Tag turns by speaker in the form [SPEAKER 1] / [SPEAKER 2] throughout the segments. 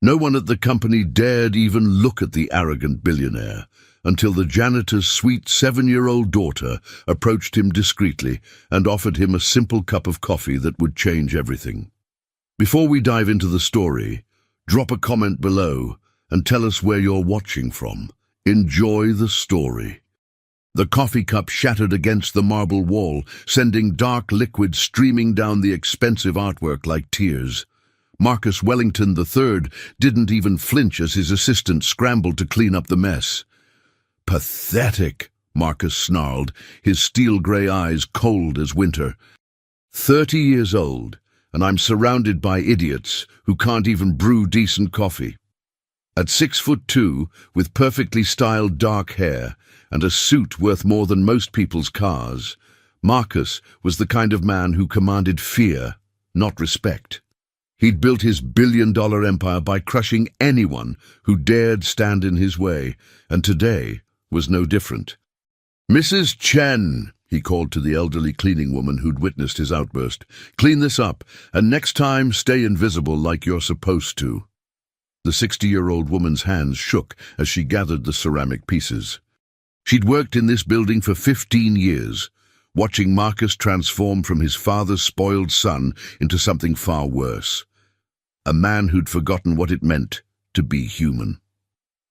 [SPEAKER 1] No one at the company dared even look at the arrogant billionaire until the janitor's sweet 7-year-old daughter approached him discreetly and offered him a simple cup of coffee that would change everything. Before we dive into the story, drop a comment below and tell us where you're watching from. Enjoy the story. The coffee cup shattered against the marble wall, sending dark liquid streaming down the expensive artwork like tears. Marcus Wellington III didn't even flinch as his assistant scrambled to clean up the mess. "Pathetic," Marcus snarled, his steel-grey eyes cold as winter. 30 years old, and I'm surrounded by idiots who can't even brew decent coffee. At 6'2", with perfectly styled dark hair and a suit worth more than most people's cars, Marcus was the kind of man who commanded fear, not respect. He'd built his billion-dollar empire by crushing anyone who dared stand in his way, and today was no different. "Mrs. Chen," he called to the elderly cleaning woman who'd witnessed his outburst, "clean this up, and next time stay invisible like you're supposed to." The 60-year-old woman's hands shook as she gathered the ceramic pieces. She'd worked in this building for 15 years, watching Marcus transform from his father's spoiled son into something far worse. A man who'd forgotten what it meant to be human.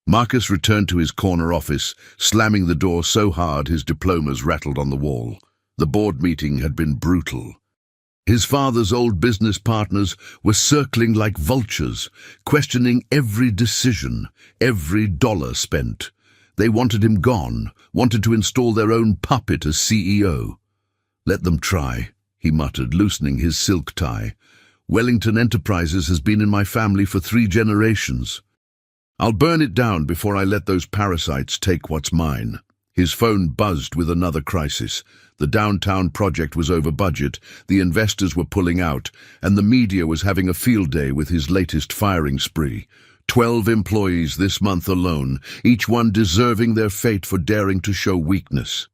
[SPEAKER 1] Marcus returned to his corner office, slamming the door so hard his diplomas rattled on the wall. The board meeting had been brutal. His father's old business partners were circling like vultures, questioning every decision, every dollar spent. They wanted him gone, wanted to install their own puppet as CEO. "Let them try," he muttered, loosening his silk tie. "Wellington Enterprises has been in my family for 3 generations. I'll burn it down before I let those parasites take what's mine." His phone buzzed with another crisis. The downtown project was over budget, the investors were pulling out, and the media was having a field day with his latest firing spree. 12 employees this month alone, each one deserving their fate for daring to show weakness.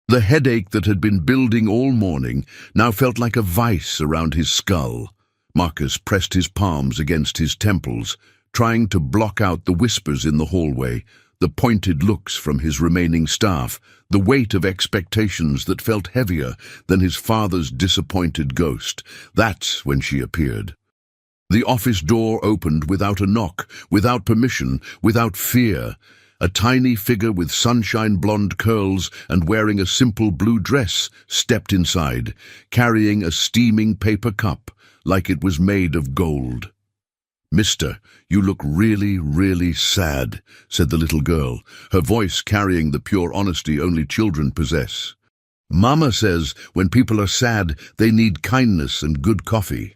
[SPEAKER 1] The headache that had been building all morning now felt like a vice around his skull. Marcus pressed his palms against his temples, trying to block out the whispers in the hallway, the pointed looks from his remaining staff, the weight of expectations that felt heavier than his father's disappointed ghost. That's when she appeared. The office door opened without a knock, without permission, without fear. A tiny figure with sunshine blonde curls and wearing a simple blue dress stepped inside, carrying a steaming paper cup like it was made of gold. "Mister, you look really, really sad," said the little girl, her voice carrying the pure honesty only children possess. "Mama says when people are sad, they need kindness and good coffee."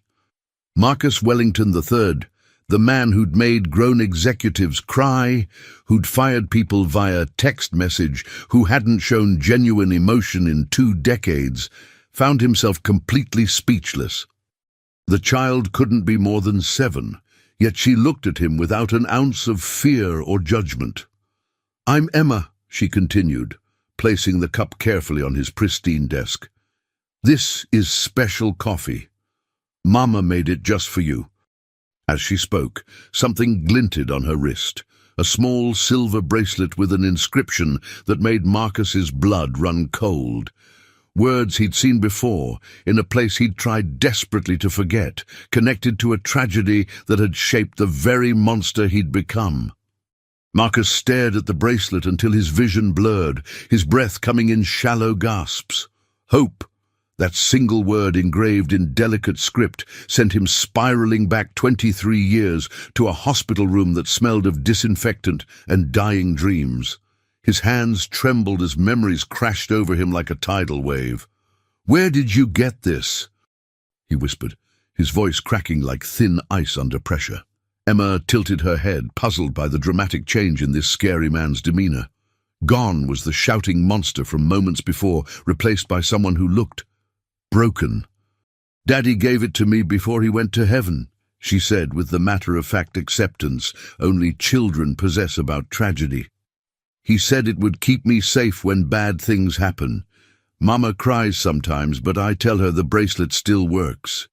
[SPEAKER 1] Marcus Wellington III, the man who'd made grown executives cry, who'd fired people via text message, who hadn't shown genuine emotion in 2 decades, found himself completely speechless. The child couldn't be more than 7, yet she looked at him without an ounce of fear or judgment. "I'm Emma," she continued, placing the cup carefully on his pristine desk. "This is special coffee. Mama made it just for you." As she spoke, something glinted on her wrist, a small silver bracelet with an inscription that made Marcus's blood run cold. Words he'd seen before, in a place he'd tried desperately to forget, connected to a tragedy that had shaped the very monster he'd become. Marcus stared at the bracelet until his vision blurred, his breath coming in shallow gasps. Hope, that single word engraved in delicate script, sent him spiraling back 23 years to a hospital room that smelled of disinfectant and dying dreams. His hands trembled as memories crashed over him like a tidal wave. "Where did you get this?" he whispered, his voice cracking like thin ice under pressure. Emma tilted her head, puzzled by the dramatic change in this scary man's demeanor. Gone was the shouting monster from moments before, replaced by someone who looked broken. "Daddy gave it to me before he went to heaven," she said with the matter-of-fact acceptance only children possess about tragedy. "He said it would keep me safe when bad things happen. Mama cries sometimes, but I tell her the bracelet still works."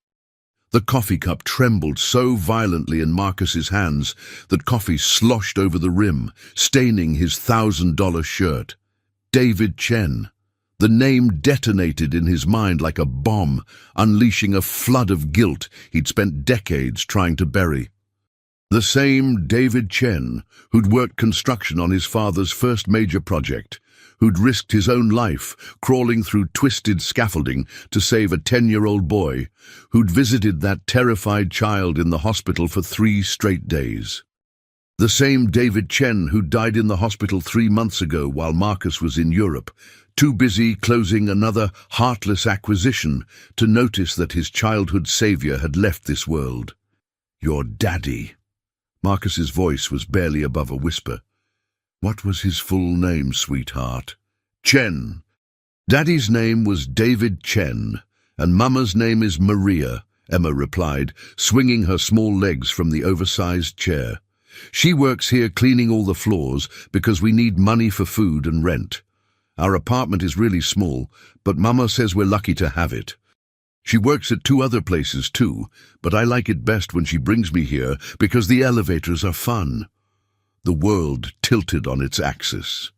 [SPEAKER 1] The coffee cup trembled so violently in Marcus's hands that coffee sloshed over the rim, staining his $1,000 shirt. David Chen. The name detonated in his mind like a bomb, unleashing a flood of guilt he'd spent decades trying to bury. The same David Chen who'd worked construction on his father's first major project, who'd risked his own life crawling through twisted scaffolding to save a 10-year-old boy, who'd visited that terrified child in the hospital for 3 straight days. The same David Chen who died in the hospital 3 months ago while Marcus was in Europe, too busy closing another heartless acquisition to notice that his childhood savior had left this world. Your daddy. Marcus's voice was barely above a whisper. What was his full name, sweetheart? Chen. Daddy's name was David Chen, and Mama's name is Maria, Emma replied, swinging her small legs from the oversized chair. She works here cleaning all the floors because we need money for food and rent. Our apartment is really small, but Mama says we're lucky to have it. She works at 2 other places too, but I like it best when she brings me here because the elevators are fun. The world tilted on its axis.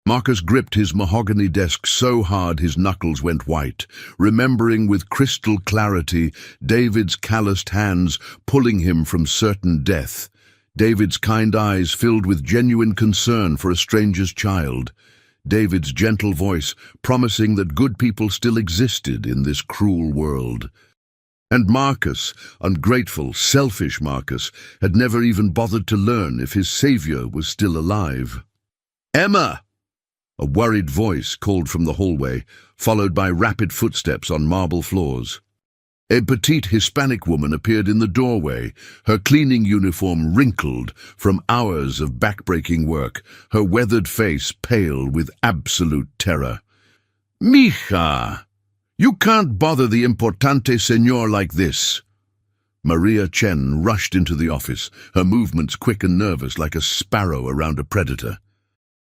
[SPEAKER 1] Marcus gripped his mahogany desk so hard his knuckles went white, remembering with crystal clarity David's calloused hands pulling him from certain death, David's kind eyes filled with genuine concern for a stranger's child, David's gentle voice promising that good people still existed in this cruel world. And Marcus, ungrateful, selfish Marcus, had never even bothered to learn if his savior was still alive. Emma! A worried voice called from the hallway, followed by rapid footsteps on marble floors. A petite Hispanic woman appeared in the doorway, her cleaning uniform wrinkled from hours of backbreaking work, her weathered face pale with absolute terror. Mija! You can't bother the importante señor like this. Maria Chen rushed into the office, her movements quick and nervous like a sparrow around a predator.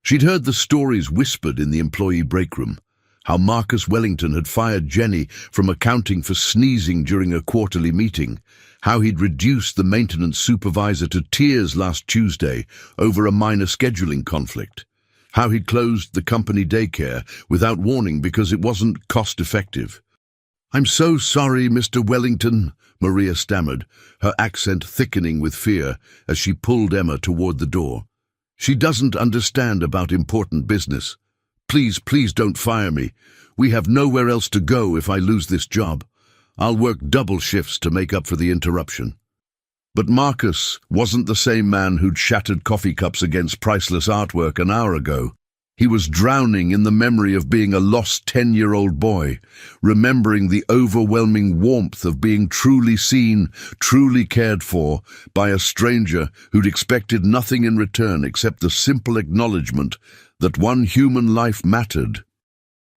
[SPEAKER 1] She'd heard the stories whispered in the employee break room, how Marcus Wellington had fired Jenny from accounting for sneezing during a quarterly meeting, how he'd reduced the maintenance supervisor to tears last Tuesday over a minor scheduling conflict, how he'd closed the company daycare without warning because it wasn't cost-effective. "I'm so sorry, Mr. Wellington," Maria stammered, her accent thickening with fear as she pulled Emma toward the door. "She doesn't understand about important business. Please, please don't fire me. We have nowhere else to go if I lose this job. I'll work double shifts to make up for the interruption." But Marcus wasn't the same man who'd shattered coffee cups against priceless artwork an hour ago. He was drowning in the memory of being a lost 10-year-old boy, remembering the overwhelming warmth of being truly seen, truly cared for by a stranger who'd expected nothing in return except the simple acknowledgement that one human life mattered.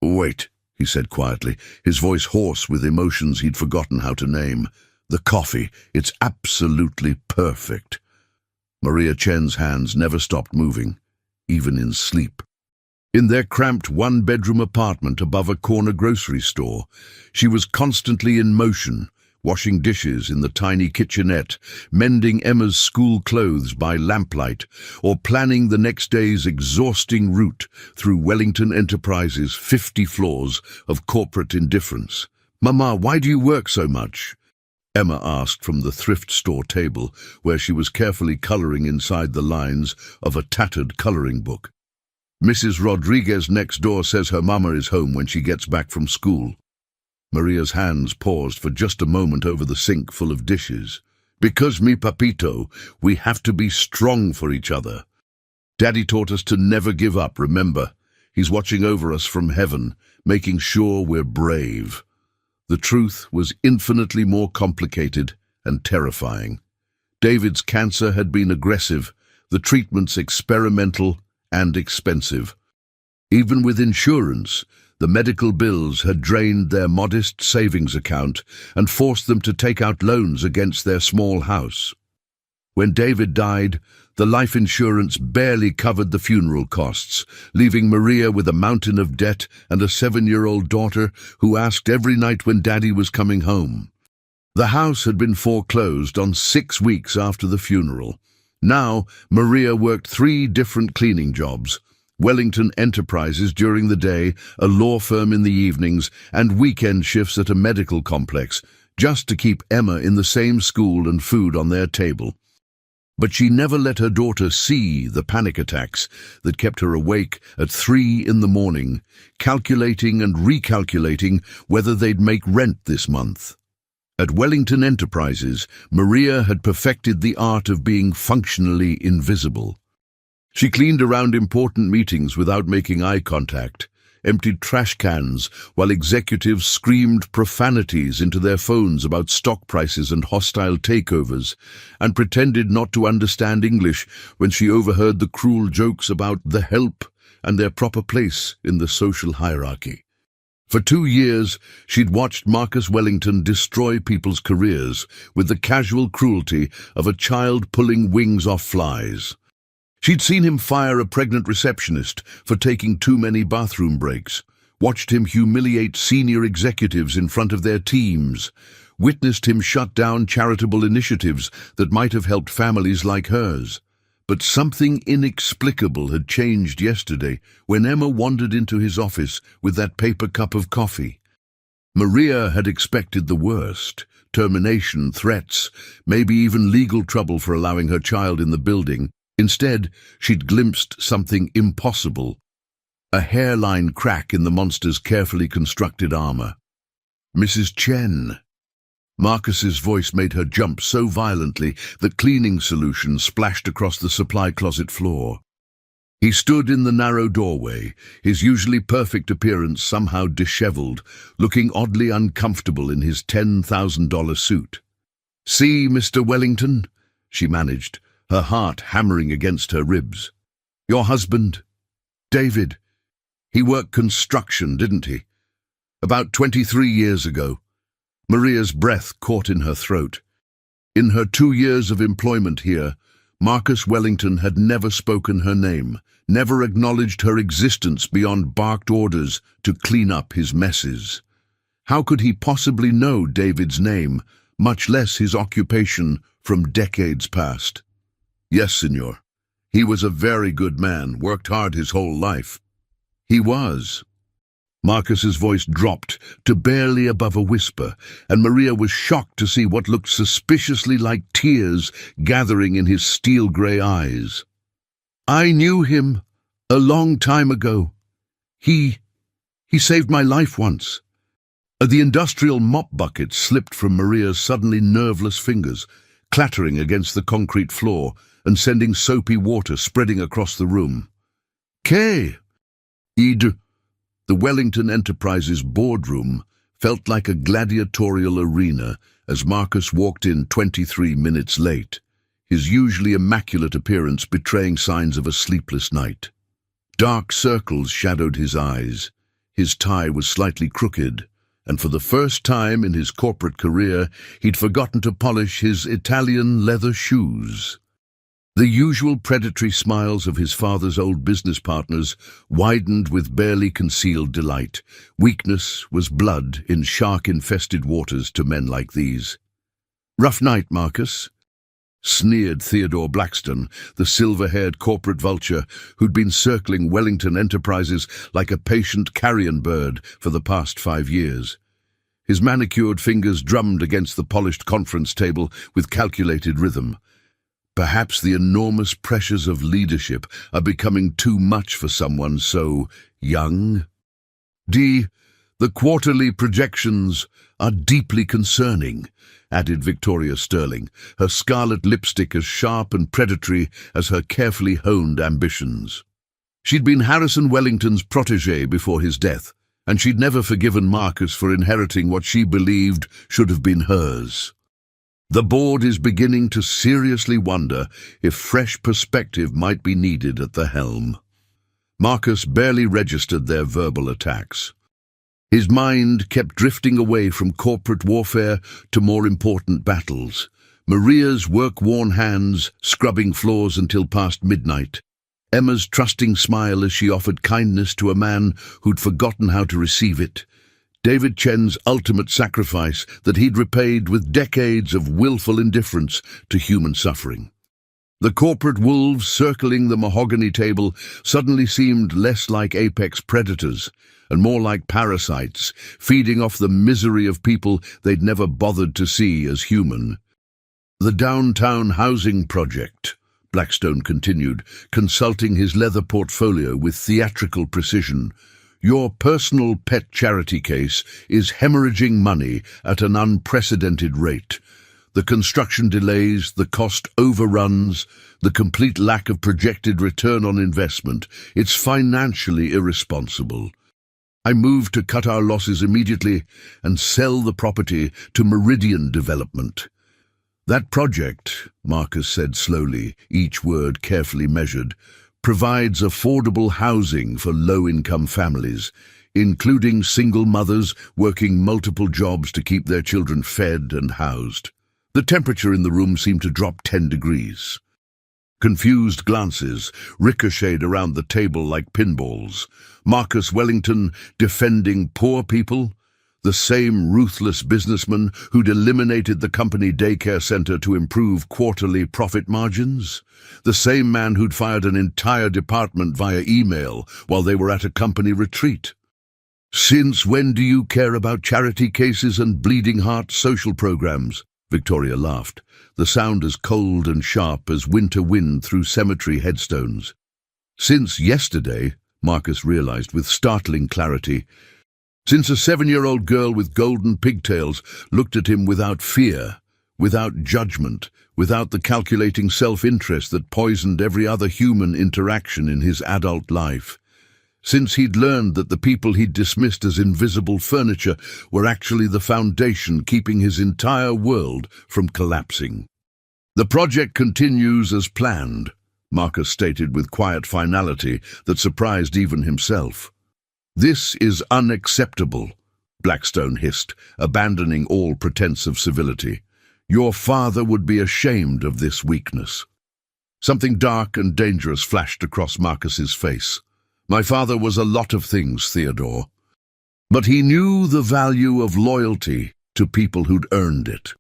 [SPEAKER 1] "Wait," he said quietly, his voice hoarse with emotions he'd forgotten how to name. "The coffee, it's absolutely perfect." Maria Chen's hands never stopped moving, even in sleep. In their cramped one-bedroom apartment above a corner grocery store, she was constantly in motion, washing dishes in the tiny kitchenette, mending Emma's school clothes by lamplight, or planning the next day's exhausting route through Wellington Enterprises' 50 floors of corporate indifference. "Mama, why do you work so much?" Emma asked from the thrift store table, where she was carefully coloring inside the lines of a tattered coloring book. "Mrs. Rodriguez next door says her mama is home when she gets back from school." Maria's hands paused for just a moment over the sink full of dishes. "Because, mi papito, we have to be strong for each other. Daddy taught us to never give up, remember? He's watching over us from heaven, making sure we're brave." The truth was infinitely more complicated and terrifying. David's cancer had been aggressive, the treatments experimental and expensive. Even with insurance, the medical bills had drained their modest savings account and forced them to take out loans against their small house. When David died, the life insurance barely covered the funeral costs, leaving Maria with a mountain of debt and a 7-year-old daughter who asked every night when Daddy was coming home. The house had been foreclosed on 6 weeks after the funeral. Now, Maria worked 3 different cleaning jobs: Wellington Enterprises during the day, a law firm in the evenings, and weekend shifts at a medical complex, just to keep Emma in the same school and food on their table. But she never let her daughter see the panic attacks that kept her awake at 3 in the morning, calculating and recalculating whether they'd make rent this month. At Wellington Enterprises, Maria had perfected the art of being functionally invisible. She cleaned around important meetings without making eye contact, emptied trash cans while executives screamed profanities into their phones about stock prices and hostile takeovers, and pretended not to understand English when she overheard the cruel jokes about the help and their proper place in the social hierarchy. For 2 years, she'd watched Marcus Wellington destroy people's careers with the casual cruelty of a child pulling wings off flies. She'd seen him fire a pregnant receptionist for taking too many bathroom breaks, watched him humiliate senior executives in front of their teams, witnessed him shut down charitable initiatives that might have helped families like hers. But something inexplicable had changed yesterday when Emma wandered into his office with that paper cup of coffee. Maria had expected the worst: termination, threats, maybe even legal trouble for allowing her child in the building. Instead, she'd glimpsed something impossible: a hairline crack in the monster's carefully constructed armor. "Mrs. Chen." Marcus's voice made her jump so violently that cleaning solution splashed across the supply closet floor. He stood in the narrow doorway, his usually perfect appearance somehow disheveled, looking oddly uncomfortable in his $10,000 suit. "See, Mr. Wellington," she managed, her heart hammering against her ribs. "Your husband, David, he worked construction, didn't he? About 23 years ago." Maria's breath caught in her throat. In her 2 years of employment here, Marcus Wellington had never spoken her name, never acknowledged her existence beyond barked orders to clean up his messes. How could he possibly know David's name, much less his occupation from decades past? "Yes, senor. He was a very good man, worked hard his whole life." "He was." Marcus's voice dropped to barely above a whisper, and Maria was shocked to see what looked suspiciously like tears gathering in his steel-grey eyes. "I knew him a long time ago. He saved my life once." The industrial mop bucket slipped from Maria's suddenly nerveless fingers, clattering against the concrete floor and sending soapy water spreading across the room. "Kay, id." The Wellington Enterprises boardroom felt like a gladiatorial arena as Marcus walked in 23 minutes late, his usually immaculate appearance betraying signs of a sleepless night. Dark circles shadowed his eyes, his tie was slightly crooked, and for the first time in his corporate career, he'd forgotten to polish his Italian leather shoes. The usual predatory smiles of his father's old business partners widened with barely concealed delight. Weakness was blood in shark-infested waters to men like these. "Rough night, Marcus," sneered Theodore Blackstone, the silver-haired corporate vulture who'd been circling Wellington Enterprises like a patient carrion bird for the past 5 years. His manicured fingers drummed against the polished conference table with calculated rhythm. Perhaps the enormous pressures of leadership are becoming too much for someone so young. "The quarterly projections are deeply concerning," added Victoria Sterling, her scarlet lipstick as sharp and predatory as her carefully honed ambitions. She'd been Harrison Wellington's protégé before his death, and she'd never forgiven Marcus for inheriting what she believed should have been hers. The board is beginning to seriously wonder if fresh perspective might be needed at the helm. Marcus barely registered their verbal attacks. His mind kept drifting away from corporate warfare to more important battles. Maria's work-worn hands scrubbing floors until past midnight. Emma's trusting smile as she offered kindness to a man who'd forgotten how to receive it. David Chen's ultimate sacrifice that he'd repaid with decades of willful indifference to human suffering. The corporate wolves circling the mahogany table suddenly seemed less like apex predators and more like parasites, feeding off the misery of people they'd never bothered to see as human. The downtown housing project, Blackstone continued, consulting his leather portfolio with theatrical precision. Your personal pet charity case is hemorrhaging money at an unprecedented rate. The construction delays, the cost overruns, the complete lack of projected return on investment. It's financially irresponsible. I moved to cut our losses immediately and sell the property to Meridian Development. That project, Marcus said slowly, each word carefully measured, provides affordable housing for low-income families, including single mothers working multiple jobs to keep their children fed and housed. The temperature in the room seemed to drop 10 degrees. Confused glances ricocheted around the table like pinballs. Marcus Wellington defending poor people, the same ruthless businessman who'd eliminated the company daycare center to improve quarterly profit margins, the same man who'd fired an entire department via email while they were at a company retreat. Since when do you care about charity cases and bleeding heart social programs? Victoria laughed, the sound as cold and sharp as winter wind through cemetery headstones. Since yesterday, Marcus realized with startling clarity, since a 7-year-old girl with golden pigtails looked at him without fear, without judgment, without the calculating self-interest that poisoned every other human interaction in his adult life. Since he'd learned that the people he'd dismissed as invisible furniture were actually the foundation keeping his entire world from collapsing. The project continues as planned, Marcus stated with quiet finality that surprised even himself. This is unacceptable, Blackstone hissed, abandoning all pretense of civility. Your father would be ashamed of this weakness. Something dark and dangerous flashed across Marcus's face. My father was a lot of things, Theodore. But he knew the value of loyalty to people who'd earned it.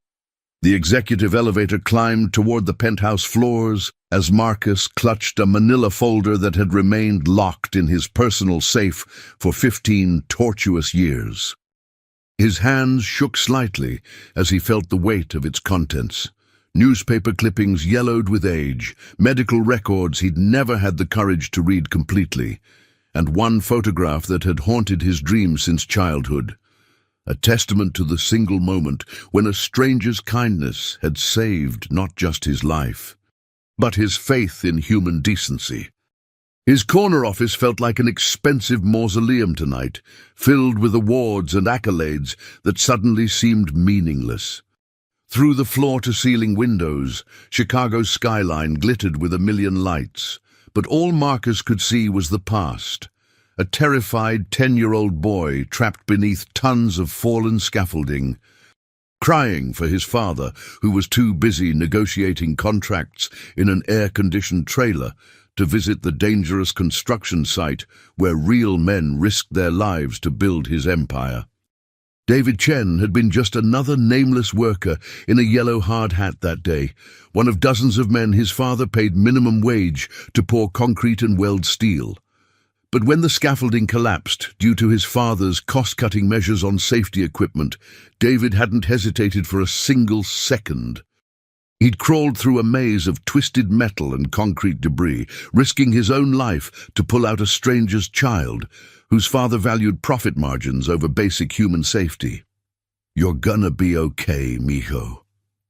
[SPEAKER 1] The executive elevator climbed toward the penthouse floors as Marcus clutched a manila folder that had remained locked in his personal safe for 15 tortuous years. His hands shook slightly as he felt the weight of its contents. Newspaper clippings yellowed with age, medical records he'd never had the courage to read completely, and one photograph that had haunted his dreams since childhood. A testament to the single moment when a stranger's kindness had saved not just his life, but his faith in human decency. His corner office felt like an expensive mausoleum tonight, filled with awards and accolades that suddenly seemed meaningless. Through the floor-to-ceiling windows, Chicago's skyline glittered with a million lights, but all Marcus could see was the past. A terrified 10-year-old boy trapped beneath tons of fallen scaffolding, crying for his father, who was too busy negotiating contracts in an air-conditioned trailer to visit the dangerous construction site where real men risked their lives to build his empire. David Chen had been just another nameless worker in a yellow hard hat that day, one of dozens of men his father paid minimum wage to pour concrete and weld steel. But when the scaffolding collapsed due to his father's cost-cutting measures on safety equipment, David hadn't hesitated for a single second. He'd crawled through a maze of twisted metal and concrete debris, risking his own life to pull out a stranger's child, whose father valued profit margins over basic human safety. You're gonna be okay, mijo,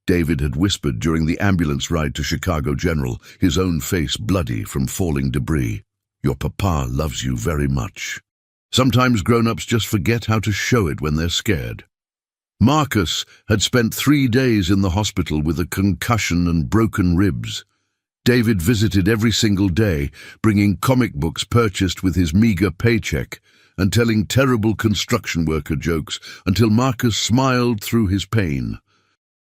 [SPEAKER 1] David had whispered during the ambulance ride to Chicago General, his own face bloody from falling debris. Your papa loves you very much. Sometimes grown-ups just forget how to show it when they're scared. Marcus had spent 3 days in the hospital with a concussion and broken ribs. David visited every single day, bringing comic books purchased with his meager paycheck and telling terrible construction worker jokes until Marcus smiled through his pain.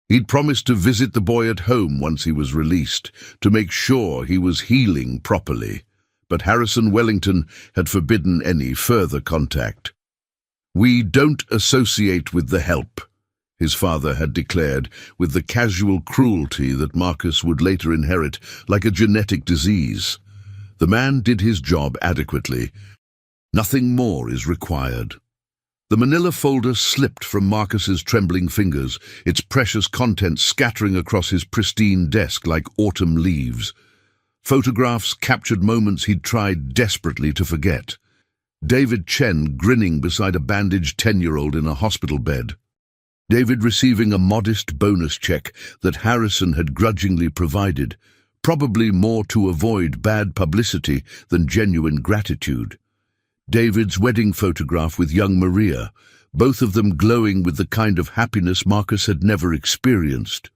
[SPEAKER 1] He'd promised to visit the boy at home once he was released, to make sure he was healing properly, but Harrison Wellington had forbidden any further contact. "We don't associate with the help," his father had declared, with the casual cruelty that Marcus would later inherit like a genetic disease. The man did his job adequately. Nothing more is required. The manila folder slipped from Marcus's trembling fingers, its precious contents scattering across his pristine desk like autumn leaves. Photographs captured moments he'd tried desperately to forget. David Chen grinning beside a bandaged 10-year-old in a hospital bed. David receiving a modest bonus check that Harrison had grudgingly provided, probably more to avoid bad publicity than genuine gratitude. David's wedding photograph with young Maria, both of them glowing with the kind of happiness Marcus had never experienced.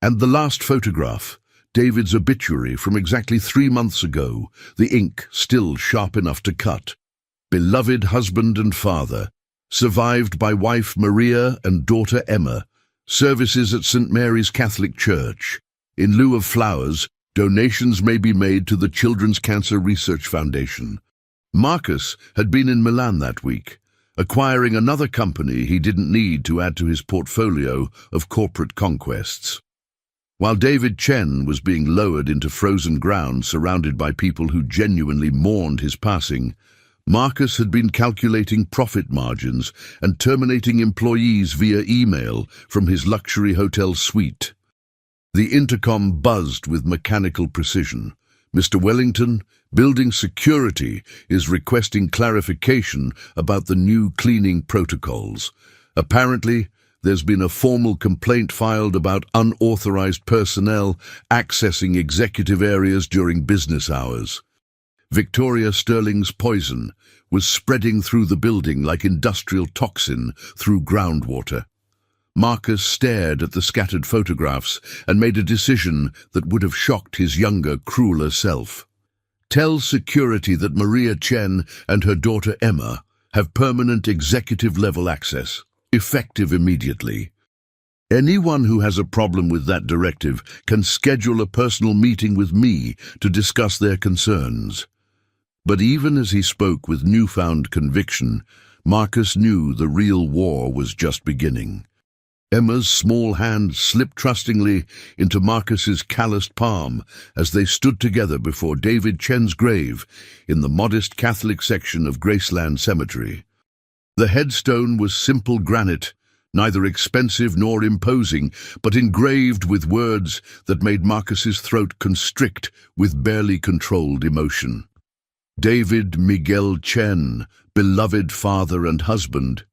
[SPEAKER 1] And the last photograph, David's obituary from exactly 3 months ago, the ink still sharp enough to cut. Beloved husband and father, survived by wife Maria and daughter Emma, services at St. Mary's Catholic Church. In lieu of flowers, donations may be made to the Children's Cancer Research Foundation. Marcus had been in Milan that week, acquiring another company he didn't need to add to his portfolio of corporate conquests. While David Chen was being lowered into frozen ground surrounded by people who genuinely mourned his passing, Marcus had been calculating profit margins and terminating employees via email from his luxury hotel suite. The intercom buzzed with mechanical precision. "Mr. Wellington, building security is requesting clarification about the new cleaning protocols. Apparently, there's been a formal complaint filed about unauthorized personnel accessing executive areas during business hours." Victoria Sterling's poison was spreading through the building like industrial toxin through groundwater. Marcus stared at the scattered photographs and made a decision that would have shocked his younger, crueler self. "Tell security that Maria Chen and her daughter Emma have permanent executive-level access, effective immediately. Anyone who has a problem with that directive can schedule a personal meeting with me to discuss their concerns." But even as he spoke with newfound conviction, Marcus knew the real war was just beginning. Emma's small hand slipped trustingly into Marcus's calloused palm as they stood together before David Chen's grave in the modest Catholic section of Graceland Cemetery. The headstone was simple granite, neither expensive nor imposing, but engraved with words that made Marcus's throat constrict with barely controlled emotion. David Miguel Chen, beloved father and husband.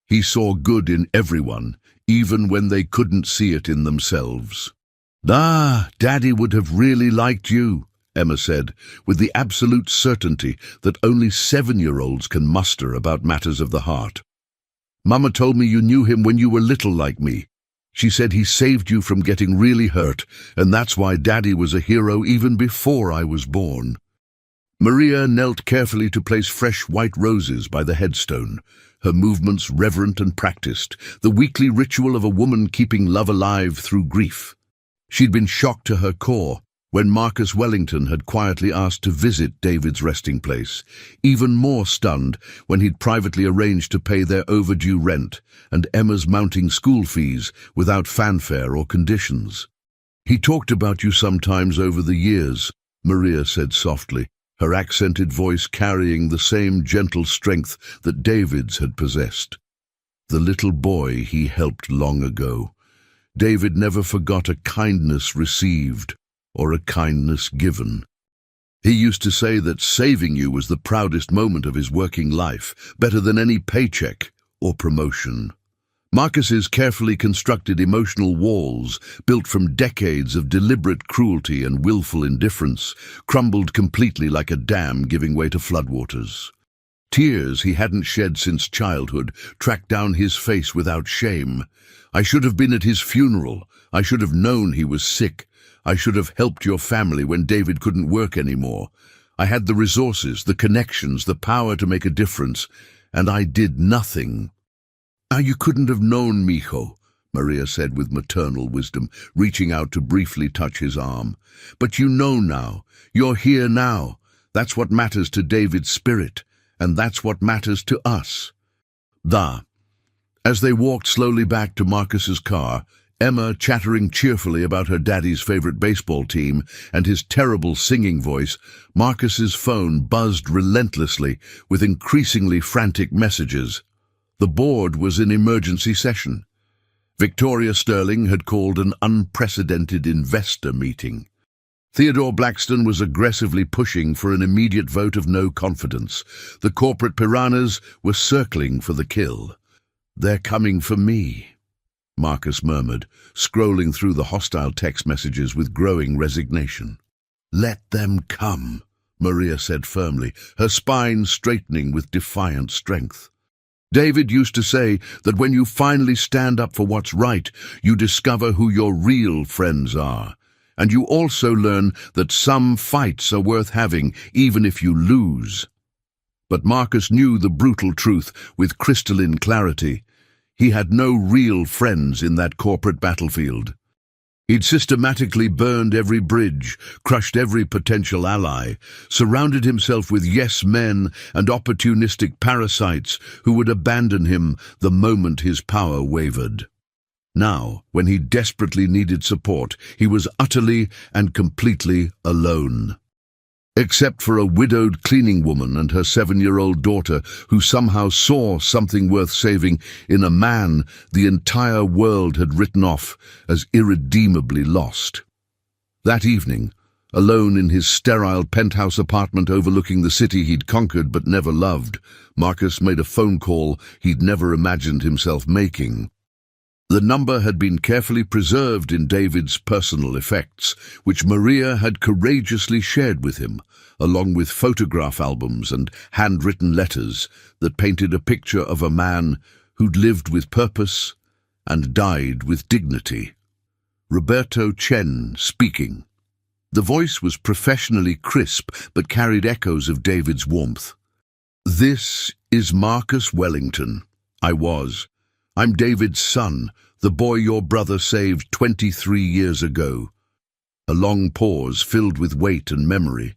[SPEAKER 1] He saw good in everyone, even when they couldn't see it in themselves. "Ah, Daddy would have really liked you," Emma said, with the absolute certainty that only 7-year-olds can muster about matters of the heart. "Mama told me you knew him when you were little like me. She said he saved you from getting really hurt, and that's why Daddy was a hero even before I was born." Maria knelt carefully to place fresh white roses by the headstone, her movements reverent and practiced, the weekly ritual of a woman keeping love alive through grief. She'd been shocked to her core when Marcus Wellington had quietly asked to visit David's resting place, even more stunned when he'd privately arranged to pay their overdue rent and Emma's mounting school fees without fanfare or conditions. "He talked about you sometimes over the years," Maria said softly, her accented voice carrying the same gentle strength that David's had possessed. The little boy he helped long ago. David never forgot a kindness received or a kindness given. He used to say that saving you was the proudest moment of his working life, better than any paycheck or promotion. Marcus's carefully constructed emotional walls, built from decades of deliberate cruelty and willful indifference, crumbled completely like a dam giving way to floodwaters. Tears he hadn't shed since childhood tracked down his face without shame. "I should have been at his funeral. I should have known he was sick. I should have helped your family when David couldn't work anymore. I had the resources, the connections, the power to make a difference, and I did nothing." "Ah, you couldn't have known, mijo," Maria said with maternal wisdom, reaching out to briefly touch his arm. "But you know now. You're here now. That's what matters to David's spirit, and that's what matters to us." "Da." As they walked slowly back to Marcus's car, Emma chattering cheerfully about her daddy's favorite baseball team and his terrible singing voice, Marcus's phone buzzed relentlessly with increasingly frantic messages. The board was in emergency session. Victoria Sterling had called an unprecedented investor meeting. Theodore Blackstone was aggressively pushing for an immediate vote of no confidence. The corporate piranhas were circling for the kill. "They're coming for me," Marcus murmured, scrolling through the hostile text messages with growing resignation. "Let them come," Maria said firmly, her spine straightening with defiant strength. David used to say that when you finally stand up for what's right, you discover who your real friends are. And you also learn that some fights are worth having, even if you lose. But Marcus knew the brutal truth with crystalline clarity. He had no real friends in that corporate battlefield. He'd systematically burned every bridge, crushed every potential ally, surrounded himself with yes-men and opportunistic parasites who would abandon him the moment his power wavered. Now, when he desperately needed support, he was utterly and completely alone. Except for a widowed cleaning woman and her 7-year-old daughter who somehow saw something worth saving in a man the entire world had written off as irredeemably lost. That evening, alone in his sterile penthouse apartment overlooking the city he'd conquered but never loved, Marcus made a phone call he'd never imagined himself making. The number had been carefully preserved in David's personal effects, which Maria had courageously shared with him, along with photograph albums and handwritten letters that painted a picture of a man who'd lived with purpose and died with dignity. Roberto Chen speaking. The voice was professionally crisp but carried echoes of David's warmth. "This is Marcus Wellington. I'm David's son, the boy your brother saved 23 years ago." A long pause filled with weight and memory.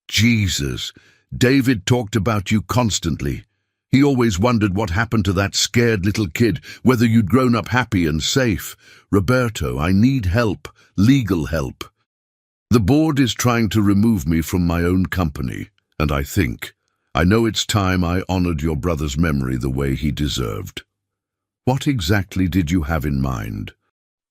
[SPEAKER 1] "Jesus, David talked about you constantly. He always wondered what happened to that scared little kid, whether you'd grown up happy and safe. Roberto, I need help, legal help. The board is trying to remove me from my own company, and I know it's time I honored your brother's memory the way he deserved." "What exactly did you have in mind?"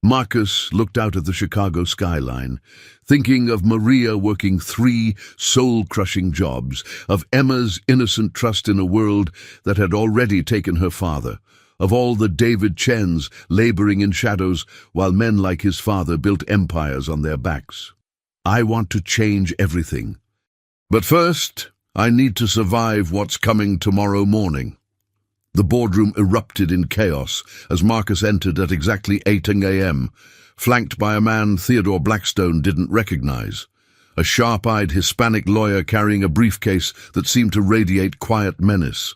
[SPEAKER 1] Marcus looked out at the Chicago skyline, thinking of Maria working 3 soul-crushing jobs, of Emma's innocent trust in a world that had already taken her father, of all the David Chens laboring in shadows while men like his father built empires on their backs. "I want to change everything. But first, I need to survive what's coming tomorrow morning." The boardroom erupted in chaos as Marcus entered at exactly 8 a.m., flanked by a man Theodore Blackstone didn't recognize, a sharp-eyed Hispanic lawyer carrying a briefcase that seemed to radiate quiet menace.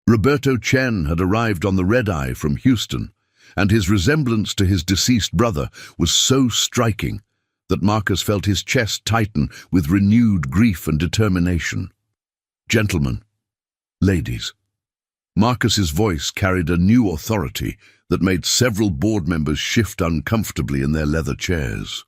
[SPEAKER 1] Roberto Chen had arrived on the red-eye from Houston, and his resemblance to his deceased brother was so striking that Marcus felt his chest tighten with renewed grief and determination. "Gentlemen, ladies." Marcus's voice carried a new authority that made several board members shift uncomfortably in their leather chairs.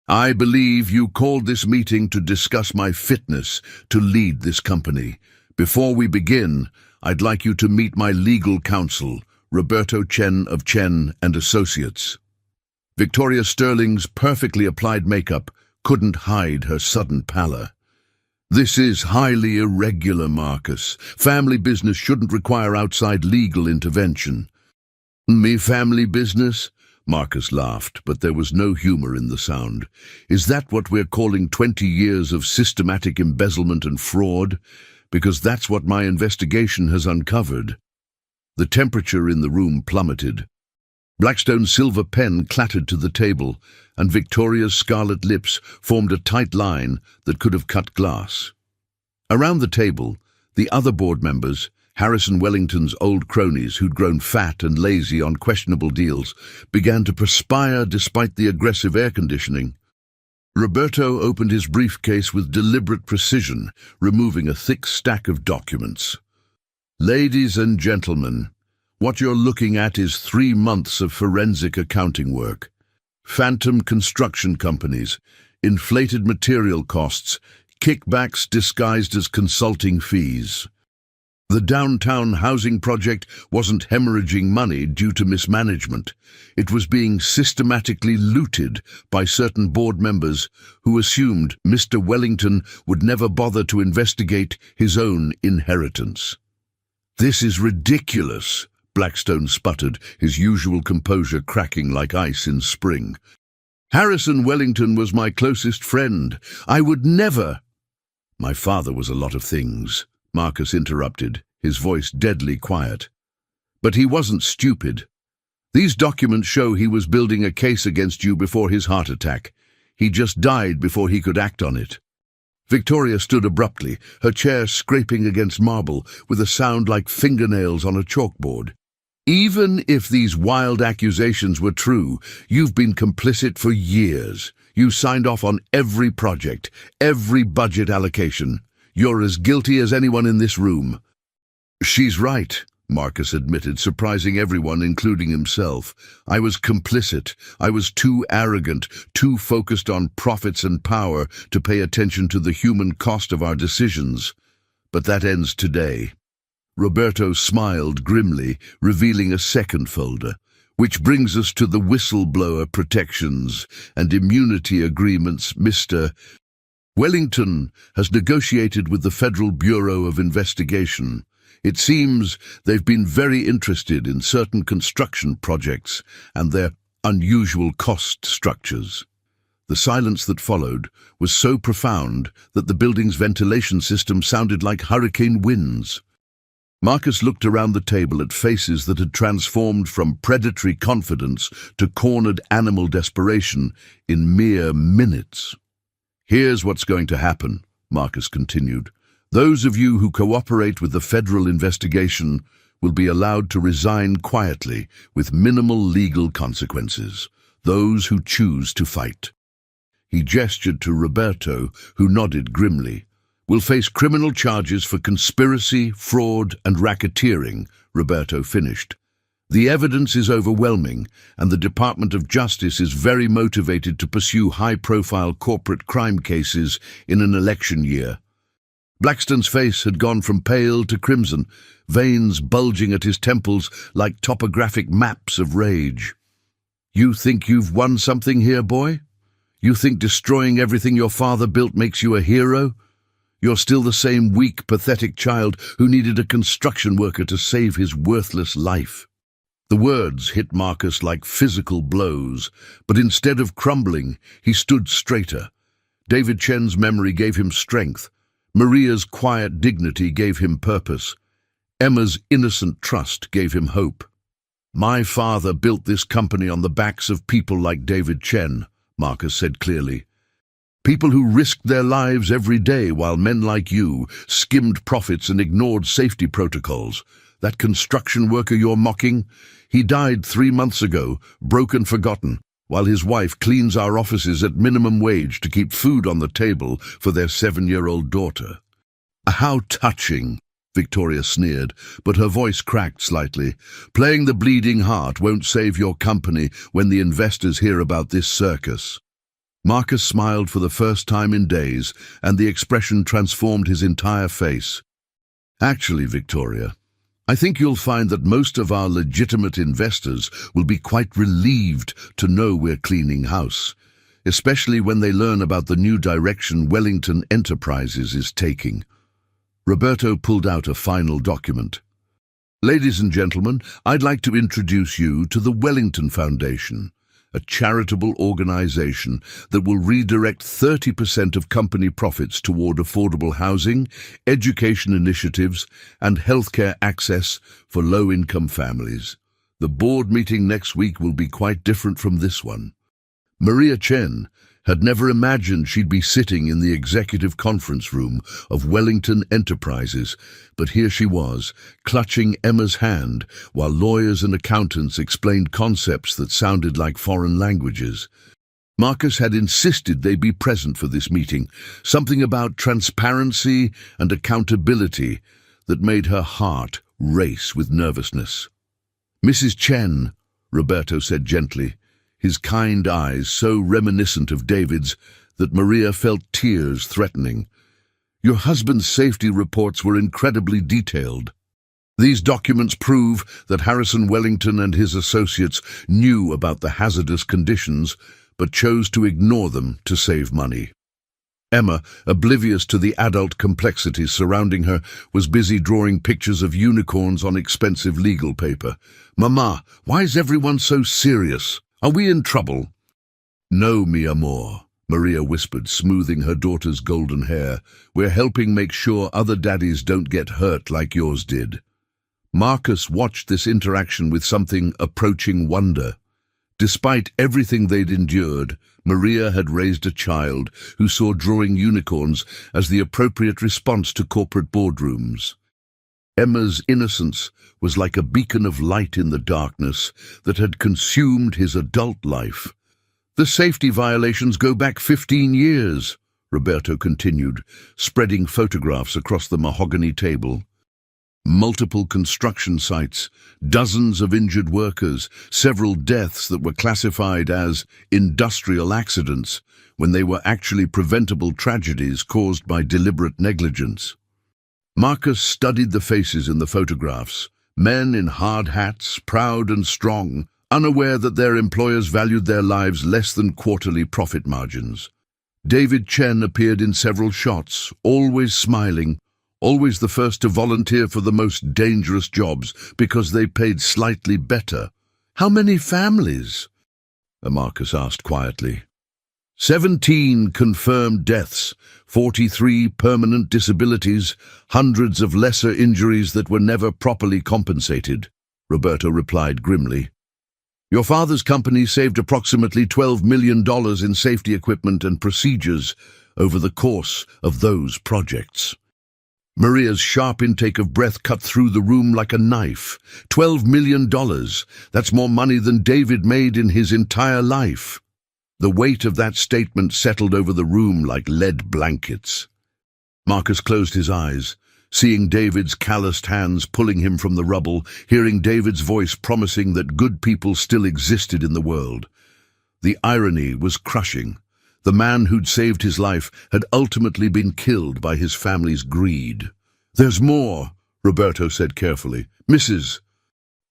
[SPEAKER 1] "I believe you called this meeting to discuss my fitness to lead this company. Before we begin, I'd like you to meet my legal counsel, Roberto Chen of Chen and Associates." Victoria Sterling's perfectly applied makeup couldn't hide her sudden pallor. "This is highly irregular, Marcus. Family business shouldn't require outside legal intervention." "Me family business?" Marcus laughed, but there was no humor in the sound. "Is that what we're calling 20 years of systematic embezzlement and fraud? Because that's what my investigation has uncovered." The temperature in the room plummeted. Blackstone's silver pen clattered to the table, and Victoria's scarlet lips formed a tight line that could have cut glass. Around the table, the other board members, Harrison Wellington's old cronies who'd grown fat and lazy on questionable deals, began to perspire despite the aggressive air conditioning. Roberto opened his briefcase with deliberate precision, removing a thick stack of documents. Ladies and gentlemen, what you're looking at is 3 months of forensic accounting work. Phantom construction companies, inflated material costs, kickbacks disguised as consulting fees. The downtown housing project wasn't hemorrhaging money due to mismanagement. It was being systematically looted by certain board members who assumed Mr. Wellington would never bother to investigate his own inheritance. "This is ridiculous," Blackstone sputtered, his usual composure cracking like ice in spring. "Harrison Wellington was my closest friend. I would never—" "My father was a lot of things," Marcus interrupted, his voice deadly quiet. "But he wasn't stupid. These documents show he was building a case against you before his heart attack. He just died before he could act on it." Victoria stood abruptly, her chair scraping against marble with a sound like fingernails on a chalkboard. "Even if these wild accusations were true, you've been complicit for years. You signed off on every project, every budget allocation. You're as guilty as anyone in this room." "She's right," Marcus admitted, surprising everyone, including himself. "I was complicit. I was too arrogant, too focused on profits and power to pay attention to the human cost of our decisions. But that ends today." Roberto smiled grimly, revealing a second folder. "Which brings us to the whistleblower protections and immunity agreements. Mr. Wellington has negotiated with the Federal Bureau of Investigation. It seems they've been very interested in certain construction projects and their unusual cost structures." The silence that followed was so profound that the building's ventilation system sounded like hurricane winds. Marcus looked around the table at faces that had transformed from predatory confidence to cornered animal desperation in mere minutes. "Here's what's going to happen," Marcus continued. "Those of you who cooperate with the federal investigation will be allowed to resign quietly with minimal legal consequences. Those who choose to fight." He gestured to Roberto, who nodded grimly. "Will face criminal charges for conspiracy, fraud, and racketeering," Roberto finished. "The evidence is overwhelming, and the Department of Justice is very motivated to pursue high-profile corporate crime cases in an election year." Blackstone's face had gone from pale to crimson, veins bulging at his temples like topographic maps of rage. "You think you've won something here, boy? You think destroying everything your father built makes you a hero? You're still the same weak, pathetic child who needed a construction worker to save his worthless life." The words hit Marcus like physical blows, but instead of crumbling, he stood straighter. David Chen's memory gave him strength. Maria's quiet dignity gave him purpose. Emma's innocent trust gave him hope. "My father built this company on the backs of people like David Chen," Marcus said clearly. "People who risked their lives every day while men like you skimmed profits and ignored safety protocols. That construction worker you're mocking, he died 3 months ago, broken, forgotten, while his wife cleans our offices at minimum wage to keep food on the table for their 7-year-old daughter." "How touching," Victoria sneered, but her voice cracked slightly. "Playing the bleeding heart won't save your company when the investors hear about this circus." Marcus smiled for the first time in days, and the expression transformed his entire face. "Actually, Victoria, I think you'll find that most of our legitimate investors will be quite relieved to know we're cleaning house, especially when they learn about the new direction Wellington Enterprises is taking." Roberto pulled out a final document. "Ladies and gentlemen, I'd like to introduce you to the Wellington Foundation, a charitable organization that will redirect 30% of company profits toward affordable housing, education initiatives, and healthcare access for low-income families. The board meeting next week will be quite different from this one." Maria Chen had never imagined she'd be sitting in the executive conference room of Wellington Enterprises, but here she was, clutching Emma's hand while lawyers and accountants explained concepts that sounded like foreign languages. Marcus had insisted they be present for this meeting, something about transparency and accountability that made her heart race with nervousness. "Mrs. Chen," Roberto said gently, his kind eyes so reminiscent of David's that Maria felt tears threatening. "Your husband's safety reports were incredibly detailed. These documents prove that Harrison Wellington and his associates knew about the hazardous conditions, but chose to ignore them to save money." Emma, oblivious to the adult complexities surrounding her, was busy drawing pictures of unicorns on expensive legal paper. "Mama, why is everyone so serious? Are we in trouble?" "No, mi amor," Maria whispered, smoothing her daughter's golden hair. "We're helping make sure other daddies don't get hurt like yours did." Marcus watched this interaction with something approaching wonder. Despite everything they'd endured, Maria had raised a child who saw drawing unicorns as the appropriate response to corporate boardrooms. Emma's innocence was like a beacon of light in the darkness that had consumed his adult life. "The safety violations go back 15 years, Roberto continued, spreading photographs across the mahogany table. Multiple construction sites, dozens of injured workers, several deaths that were classified as industrial accidents when they were actually preventable tragedies caused by deliberate negligence. Marcus studied the faces in the photographs, men in hard hats, proud and strong, unaware that their employers valued their lives less than quarterly profit margins. David Chen appeared in several shots, always smiling, always the first to volunteer for the most dangerous jobs because they paid slightly better. "How many families?" Marcus asked quietly. 17 confirmed deaths, 43 permanent disabilities, hundreds of lesser injuries that were never properly compensated, Roberto replied grimly. "Your father's company saved approximately $12 million in safety equipment and procedures over the course of those projects." Maria's sharp intake of breath cut through the room like a knife. $12 million. That's more money than David made in his entire life. The weight of that statement settled over the room like lead blankets. Marcus closed his eyes, seeing David's calloused hands pulling him from the rubble, hearing David's voice promising that good people still existed in the world. The irony was crushing. The man who'd saved his life had ultimately been killed by his family's greed. "There's more," Roberto said carefully. "Mrs.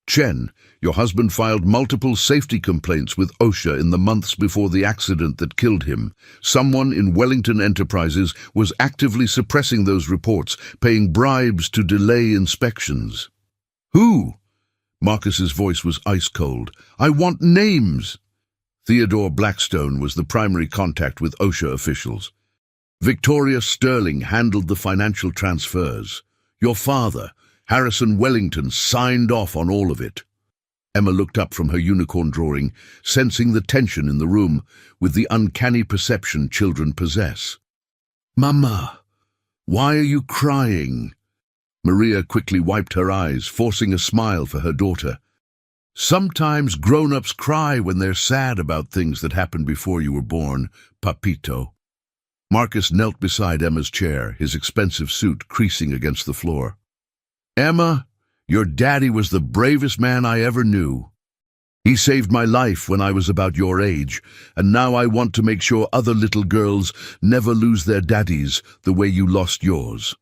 [SPEAKER 1] Chen, your husband filed multiple safety complaints with OSHA in the months before the accident that killed him. Someone in Wellington Enterprises was actively suppressing those reports, paying bribes to delay inspections." "Who?" Marcus's voice was ice cold. "I want names." Theodore Blackstone was the primary contact with OSHA officials. Victoria Sterling handled the financial transfers. Your father, Harrison Wellington, signed off on all of it. Emma looked up from her unicorn drawing, sensing the tension in the room with the uncanny perception children possess. "Mama, why are you crying?" Maria quickly wiped her eyes, forcing a smile for her daughter. "Sometimes grown-ups cry when they're sad about things that happened before you were born, papito." Marcus knelt beside Emma's chair, his expensive suit creasing against the floor. "Emma, your daddy was the bravest man I ever knew. He saved my life when I was about your age, and now I want to make sure other little girls never lose their daddies the way you lost yours."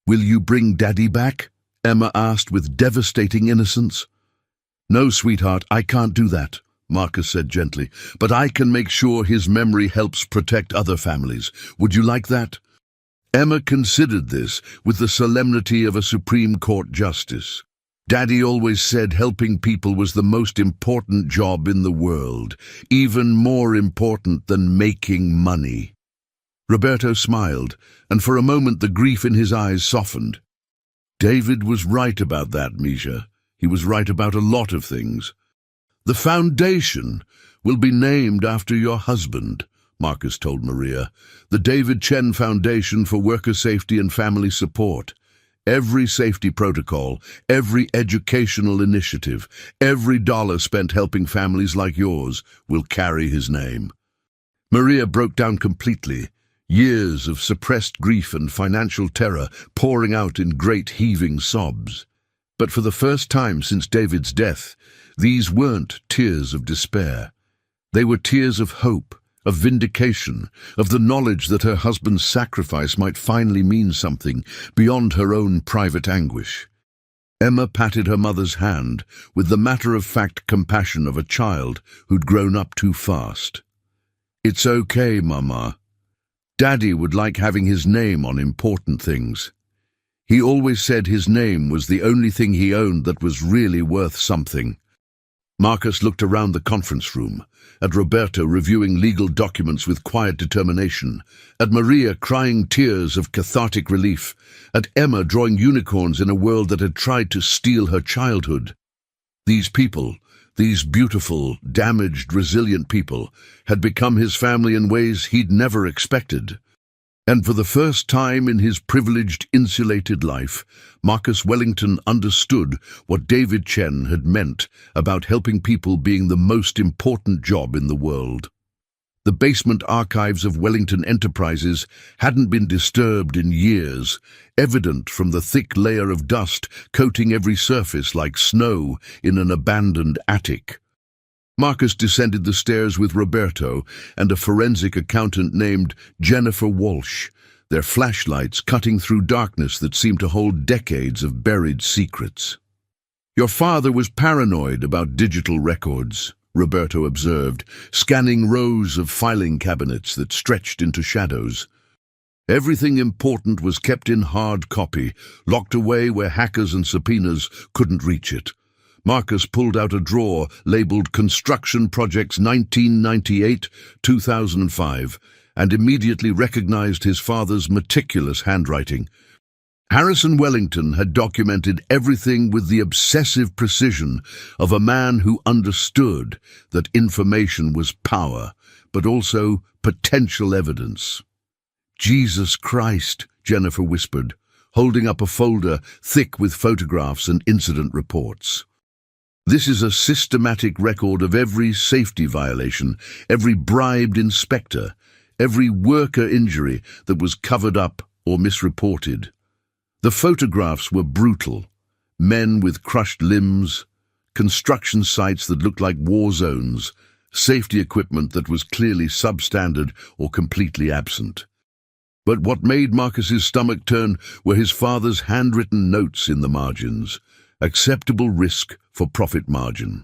[SPEAKER 1] "Will you bring Daddy back?" Emma asked with devastating innocence. "No, sweetheart, I can't do that," Marcus said gently, "but I can make sure his memory helps protect other families. Would you like that?" Emma considered this with the solemnity of a Supreme Court justice. Daddy always said helping people was the most important job in the world, even more important than making money. Roberto smiled, and for a moment the grief in his eyes softened. "David was right about that, Misha. He was right about a lot of things. The foundation will be named after your husband," Marcus told Maria. "The David Chen Foundation for Worker Safety and Family Support. Every safety protocol, every educational initiative, every dollar spent helping families like yours will carry his name." Maria broke down completely, years of suppressed grief and financial terror pouring out in great heaving sobs. But for the first time since David's death, these weren't tears of despair. They were tears of hope, of vindication, of the knowledge that her husband's sacrifice might finally mean something beyond her own private anguish. Emma patted her mother's hand with the matter-of-fact compassion of a child who'd grown up too fast. "It's okay, Mama. Daddy would like having his name on important things. He always said his name was the only thing he owned that was really worth something." Marcus looked around the conference room, at Roberto reviewing legal documents with quiet determination, at Maria crying tears of cathartic relief, at Emma drawing unicorns in a world that had tried to steal her childhood. These people, these beautiful, damaged, resilient people, had become his family in ways he'd never expected. And for the first time in his privileged, insulated life, Marcus Wellington understood what David Chen had meant about helping people being the most important job in the world. The basement archives of Wellington Enterprises hadn't been disturbed in years, evident from the thick layer of dust coating every surface like snow in an abandoned attic. Marcus descended the stairs with Roberto and a forensic accountant named Jennifer Walsh, their flashlights cutting through darkness that seemed to hold decades of buried secrets. "Your father was paranoid about digital records," Roberto observed, scanning rows of filing cabinets that stretched into shadows. "Everything important was kept in hard copy, locked away where hackers and subpoenas couldn't reach it." Marcus pulled out a drawer labeled Construction Projects 1998-2005 and immediately recognized his father's meticulous handwriting. Harrison Wellington had documented everything with the obsessive precision of a man who understood that information was power, but also potential evidence. "Jesus Christ," Jennifer whispered, holding up a folder thick with photographs and incident reports. "This is a systematic record of every safety violation, every bribed inspector, every worker injury that was covered up or misreported." The photographs were brutal. Men with crushed limbs, construction sites that looked like war zones, safety equipment that was clearly substandard or completely absent. But what made Marcus's stomach turn were his father's handwritten notes in the margins. Acceptable risk for profit margin.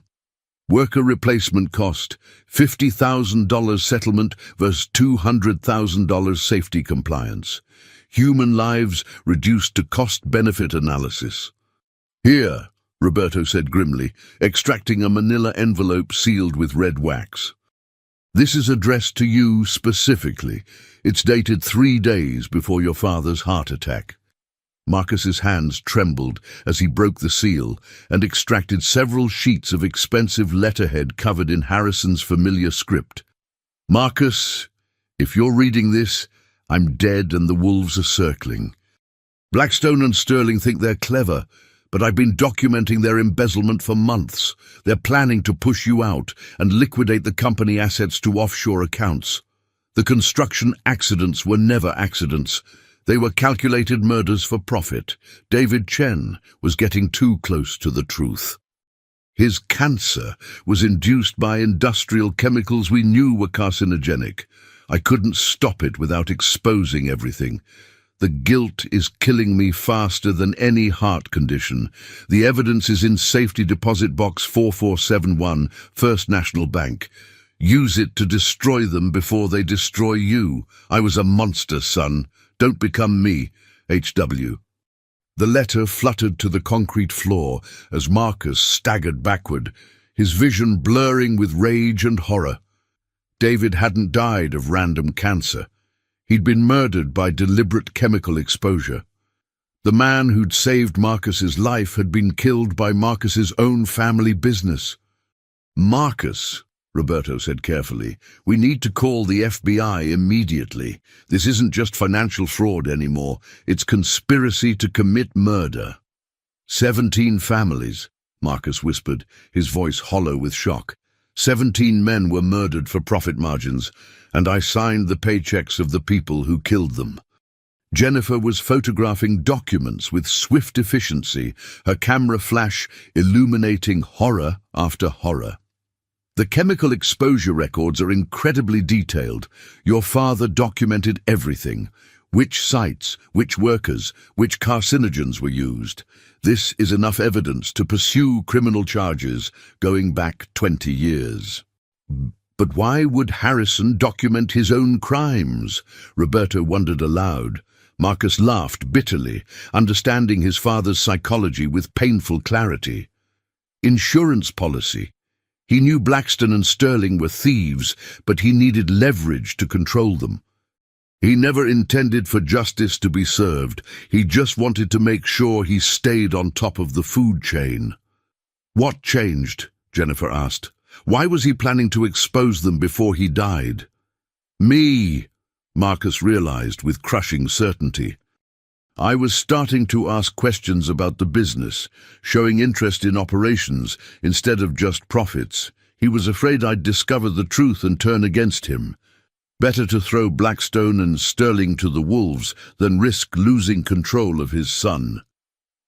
[SPEAKER 1] Worker replacement cost, $50,000 settlement versus $200,000 safety compliance. Human lives reduced to cost-benefit analysis. "Here," Roberto said grimly, extracting a manila envelope sealed with red wax. "This is addressed to you specifically. It's dated 3 days before your father's heart attack." Marcus's hands trembled as he broke the seal and extracted several sheets of expensive letterhead covered in Harrison's familiar script. "Marcus, if you're reading this, I'm dead and the wolves are circling. Blackstone and Sterling think they're clever, but I've been documenting their embezzlement for months. They're planning to push you out and liquidate the company assets to offshore accounts. The construction accidents were never accidents. They were calculated murders for profit. David Chen was getting too close to the truth. His cancer was induced by industrial chemicals we knew were carcinogenic. I couldn't stop it without exposing everything. The guilt is killing me faster than any heart condition. The evidence is in Safety Deposit Box 4471, First National Bank. Use it to destroy them before they destroy you. I was a monster, son. Don't become me, H.W. The letter fluttered to the concrete floor as Marcus staggered backward, his vision blurring with rage and horror. David hadn't died of random cancer. He'd been murdered by deliberate chemical exposure. The man who'd saved Marcus's life had been killed by Marcus's own family business. "Marcus," Roberto said carefully, "we need to call the FBI immediately. This isn't just financial fraud anymore. It's conspiracy to commit murder." 17 families, Marcus whispered, his voice hollow with shock. 17 men were murdered for profit margins, and I signed the paychecks of the people who killed them. Jennifer was photographing documents with swift efficiency, her camera flash illuminating horror after horror. The chemical exposure records are incredibly detailed. Your father documented everything. Which sites, which workers, which carcinogens were used. This is enough evidence to pursue criminal charges going back 20 years. But why would Harrison document his own crimes? Roberto wondered aloud. Marcus laughed bitterly, understanding his father's psychology with painful clarity. Insurance policy. He knew Blackstone and Sterling were thieves, but he needed leverage to control them. He never intended for justice to be served. He just wanted to make sure he stayed on top of the food chain. What changed? Jennifer asked. Why was he planning to expose them before he died? Me, Marcus realized with crushing certainty. I was starting to ask questions about the business, showing interest in operations instead of just profits. He was afraid I'd discover the truth and turn against him. Better to throw Blackstone and Sterling to the wolves than risk losing control of his son.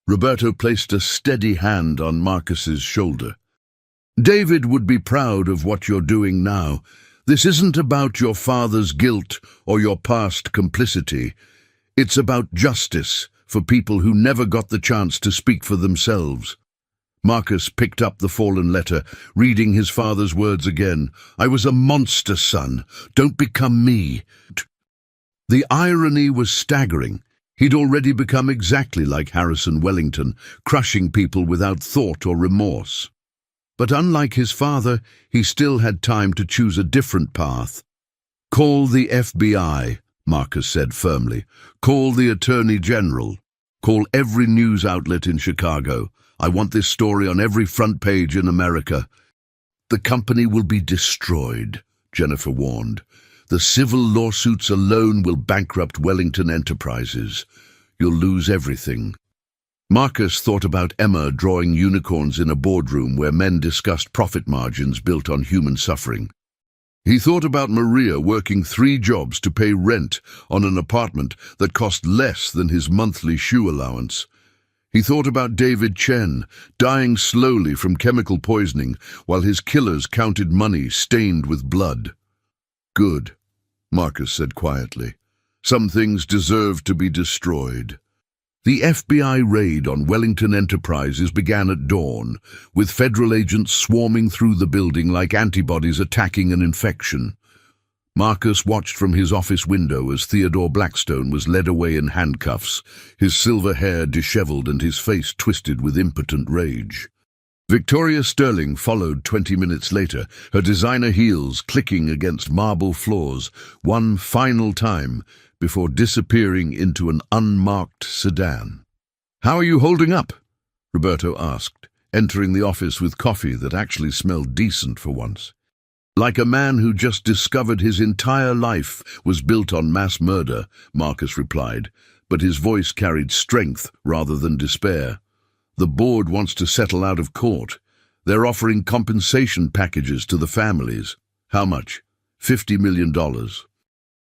[SPEAKER 1] Roberto placed a steady hand on Marcus's shoulder. David would be proud of what you're doing now. This isn't about your father's guilt or your past complicity. It's about justice for people who never got the chance to speak for themselves. Marcus picked up the fallen letter, reading his father's words again. I was a monster, son. Don't become me. The irony was staggering. He'd already become exactly like Harrison Wellington, crushing people without thought or remorse. But unlike his father, he still had time to choose a different path. Call the FBI, Marcus said firmly. Call the Attorney General. Call every news outlet in Chicago. I want this story on every front page in America. The company will be destroyed, Jennifer warned. The civil lawsuits alone will bankrupt Wellington Enterprises. You'll lose everything. Marcus thought about Emma drawing unicorns in a boardroom where men discussed profit margins built on human suffering. He thought about Maria working 3 jobs to pay rent on an apartment that cost less than his monthly shoe allowance. He thought about David Chen, dying slowly from chemical poisoning while his killers counted money stained with blood. Good, Marcus said quietly. Some things deserve to be destroyed. The FBI raid on Wellington Enterprises began at dawn, with federal agents swarming through the building like antibodies attacking an infection. Marcus watched from his office window as Theodore Blackstone was led away in handcuffs, his silver hair disheveled and his face twisted with impotent rage. Victoria Sterling followed 20 minutes later, her designer heels clicking against marble floors one final time before disappearing into an unmarked sedan. How are you holding up? Roberto asked, entering the office with coffee that actually smelled decent for once. Like a man who just discovered his entire life was built on mass murder, Marcus replied, but his voice carried strength rather than despair. The board wants to settle out of court. They're offering compensation packages to the families. How much? $50 million.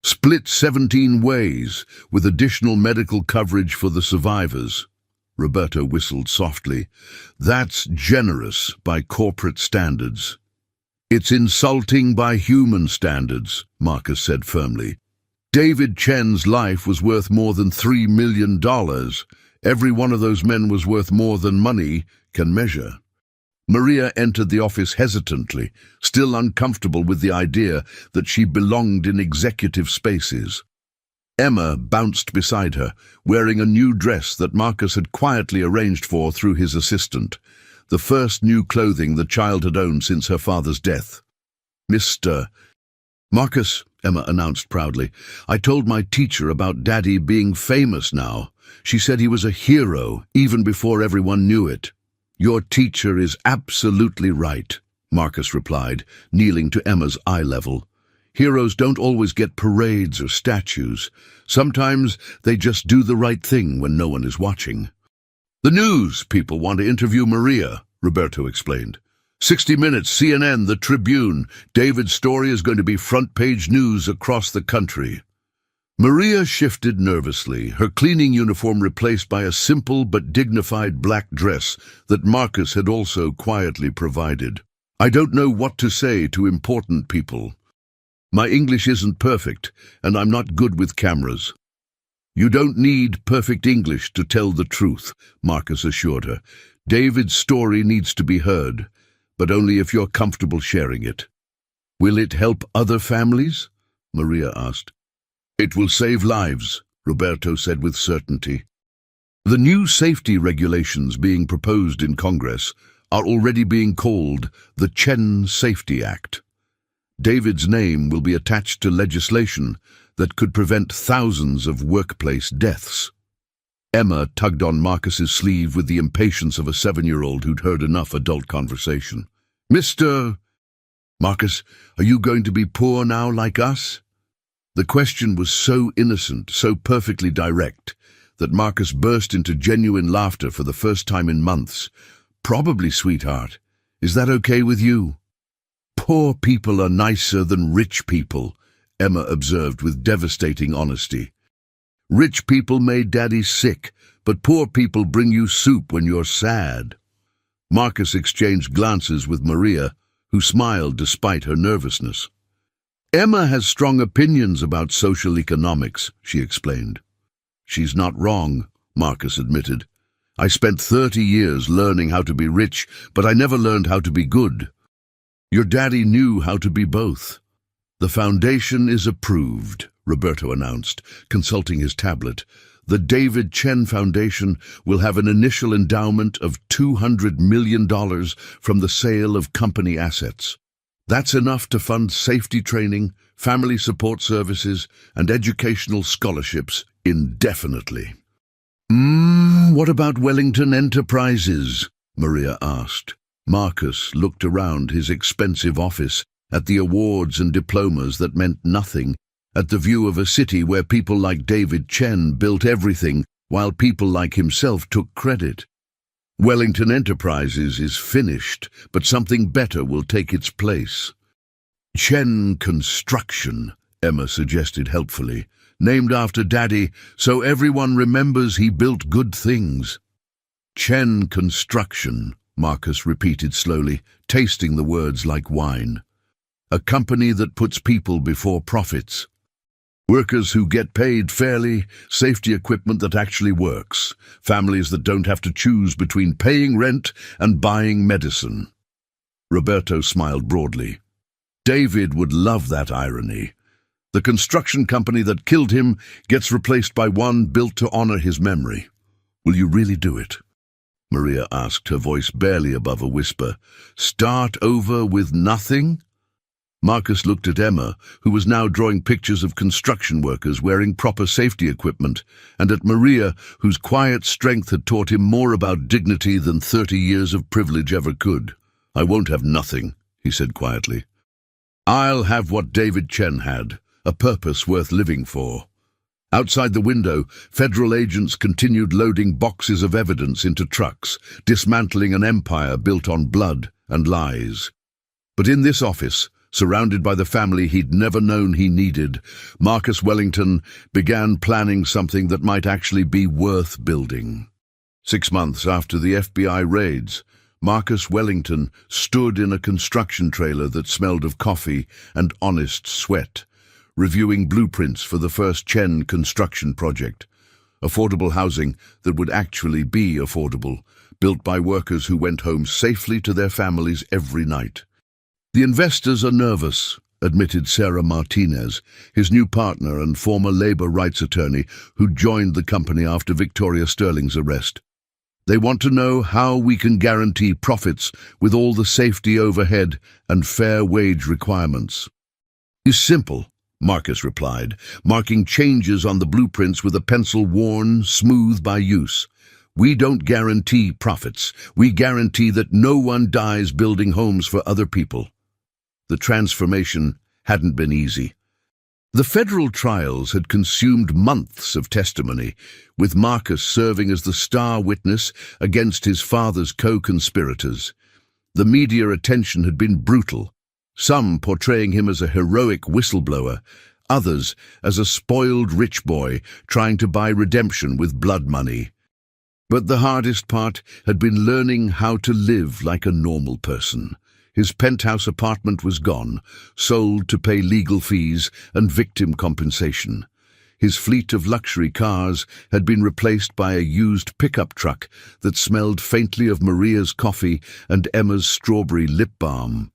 [SPEAKER 1] Split 17 ways, with additional medical coverage for the survivors. Roberto whistled softly. That's generous by corporate standards. It's insulting by human standards, Marcus said firmly. David Chen's life was worth more than $3 million. Every one of those men was worth more than money can measure. Maria entered the office hesitantly, still uncomfortable with the idea that she belonged in executive spaces. Emma bounced beside her, wearing a new dress that Marcus had quietly arranged for through his assistant, the first new clothing the child had owned since her father's death. Mr. Marcus, Emma announced proudly, I told my teacher about Daddy being famous now. She said he was a hero even before everyone knew it. Your teacher is absolutely right, Marcus replied, kneeling to Emma's eye level. Heroes don't always get parades or statues. Sometimes they just do the right thing when no one is watching. The news people want to interview Maria, Roberto explained. 60 Minutes, CNN, The Tribune. David's story is going to be front-page news across the country. Maria shifted nervously, her cleaning uniform replaced by a simple but dignified black dress that Marcus had also quietly provided. "I don't know what to say to important people. My English isn't perfect, and I'm not good with cameras." "You don't need perfect English to tell the truth," Marcus assured her. "David's story needs to be heard, but only if you're comfortable sharing it." "Will it help other families?" Maria asked. "It will save lives," Roberto said with certainty. The new safety regulations being proposed in Congress are already being called the Chen Safety Act. David's name will be attached to legislation that could prevent thousands of workplace deaths. Emma tugged on Marcus's sleeve with the impatience of a 7-year-old who'd heard enough adult conversation. "Mr. Marcus, are you going to be poor now like us?" The question was so innocent, so perfectly direct, that Marcus burst into genuine laughter for the first time in months. "Probably, sweetheart. Is that okay with you?" "Poor people are nicer than rich people," Emma observed with devastating honesty. "Rich people made Daddy sick, but poor people bring you soup when you're sad." Marcus exchanged glances with Maria, who smiled despite her nervousness. "Emma has strong opinions about social economics," she explained. "She's not wrong," Marcus admitted. "I spent 30 years learning how to be rich, but I never learned how to be good." "Your daddy knew how to be both." "The foundation is approved," Roberto announced, consulting his tablet. "The David Chen Foundation will have an initial endowment of $200 million from the sale of company assets. That's enough to fund safety training, family support services, and educational scholarships indefinitely." What about Wellington Enterprises?" Maria asked. Marcus looked around his expensive office, at the awards and diplomas that meant nothing, at the view of a city where people like David Chen built everything, while people like himself took credit. "Wellington Enterprises is finished, but something better will take its place." "Chen Construction," Emma suggested helpfully, "named after Daddy, so everyone remembers he built good things." "Chen Construction," Marcus repeated slowly, tasting the words like wine. "A company that puts people before profits. Workers who get paid fairly, safety equipment that actually works, families that don't have to choose between paying rent and buying medicine." Roberto smiled broadly. David would love that irony. The construction company that killed him gets replaced by one built to honor his memory. "Will you really do it?" Maria asked, her voice barely above a whisper. "Start over with nothing?" Marcus looked at Emma, who was now drawing pictures of construction workers wearing proper safety equipment, and at Maria, whose quiet strength had taught him more about dignity than 30 years of privilege ever could. "I won't have nothing," he said quietly. "I'll have what David Chen had, a purpose worth living for." Outside the window, federal agents continued loading boxes of evidence into trucks, dismantling an empire built on blood and lies. But in this office, surrounded by the family he'd never known he needed, Marcus Wellington began planning something that might actually be worth building. 6 months after the FBI raids, Marcus Wellington stood in a construction trailer that smelled of coffee and honest sweat, reviewing blueprints for the first Chen construction project. Affordable housing that would actually be affordable, built by workers who went home safely to their families every night. "The investors are nervous," admitted Sarah Martinez, his new partner and former labor rights attorney who joined the company after Victoria Sterling's arrest. "They want to know how we can guarantee profits with all the safety overhead and fair wage requirements." "It's simple," Marcus replied, marking changes on the blueprints with a pencil worn smooth by use. "We don't guarantee profits. We guarantee that no one dies building homes for other people." The transformation hadn't been easy. The federal trials had consumed months of testimony, with Marcus serving as the star witness against his father's co-conspirators. The media attention had been brutal, some portraying him as a heroic whistleblower, others as a spoiled rich boy trying to buy redemption with blood money. But the hardest part had been learning how to live like a normal person. His penthouse apartment was gone, sold to pay legal fees and victim compensation. His fleet of luxury cars had been replaced by a used pickup truck that smelled faintly of Maria's coffee and Emma's strawberry lip balm.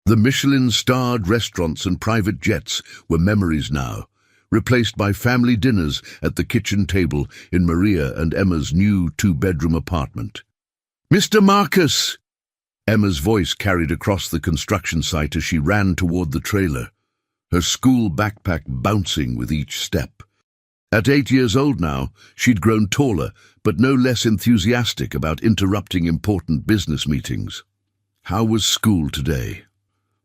[SPEAKER 1] The Michelin-starred restaurants and private jets were memories now, replaced by family dinners at the kitchen table in Maria and Emma's new two-bedroom apartment. "Mr. Marcus!" Emma's voice carried across the construction site as she ran toward the trailer, her school backpack bouncing with each step. At 8 years old now, she'd grown taller, but no less enthusiastic about interrupting important business meetings. "How was school today?"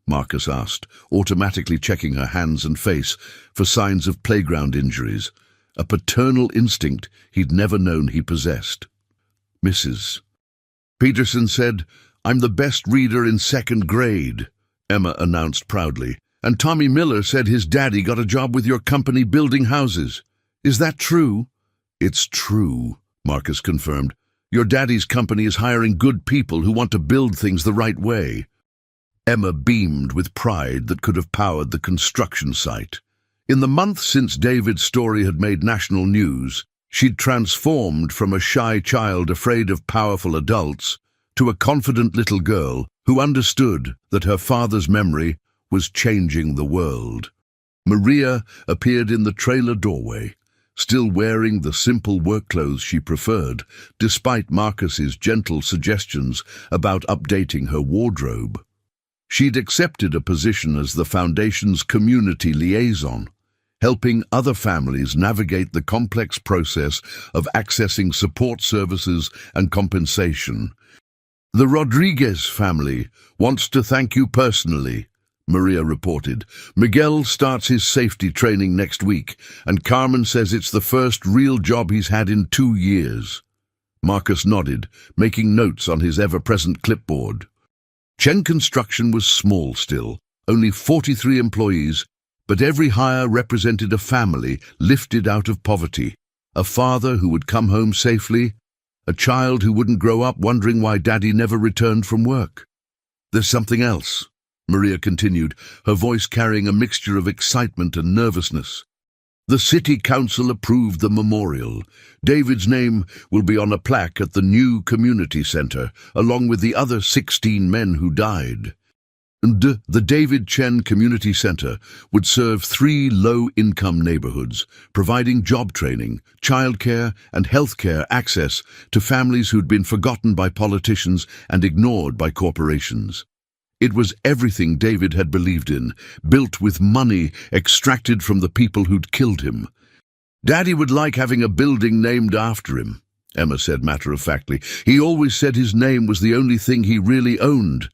[SPEAKER 1] Marcus asked, automatically checking her hands and face for signs of playground injuries, a paternal instinct he'd never known he possessed. "Mrs. Peterson said, 'I'm the best reader in 2nd grade,' Emma announced proudly. 'And Tommy Miller said his daddy got a job with your company building houses. Is that true?' 'It's true,' Marcus confirmed. 'Your daddy's company is hiring good people who want to build things the right way.' Emma beamed with pride that could have powered the construction site. In the month since David's story had made national news, she'd transformed from a shy child afraid of powerful adults to a confident little girl who understood that her father's memory was changing the world. Maria appeared in the trailer doorway, still wearing the simple work clothes she preferred, despite Marcus's gentle suggestions about updating her wardrobe. She'd accepted a position as the Foundation's community liaison, helping other families navigate the complex process of accessing support services and compensation. "The Rodriguez family wants to thank you personally," Maria reported. "Miguel starts his safety training next week, and Carmen says it's the first real job he's had in 2 years. Marcus nodded, making notes on his ever-present clipboard. Chen Construction was small still, only 43 employees, but every hire represented a family lifted out of poverty, a father who would come home safely, a child who wouldn't grow up wondering why Daddy never returned from work. "There's something else," Maria continued, her voice carrying a mixture of excitement and nervousness. "The city council approved the memorial. David's name will be on a plaque at the new community center, along with the other 16 men who died. And the David Chen Community Center would serve 3 low-income neighborhoods, providing job training, childcare, and healthcare access to families who'd been forgotten by politicians and ignored by corporations. It was everything David had believed in, built with money extracted from the people who'd killed him. Daddy would like having a building named after him," Emma said matter-of-factly. "He always said his name was the only thing he really owned."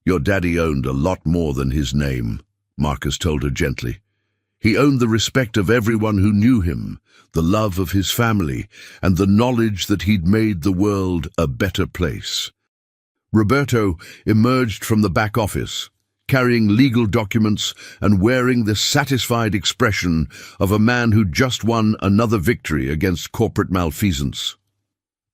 [SPEAKER 1] "Your daddy owned a lot more than his name," Marcus told her gently. "He owned the respect of everyone who knew him, the love of his family, and the knowledge that he'd made the world a better place." Roberto emerged from the back office, carrying legal documents and wearing the satisfied expression of a man who'd just won another victory against corporate malfeasance.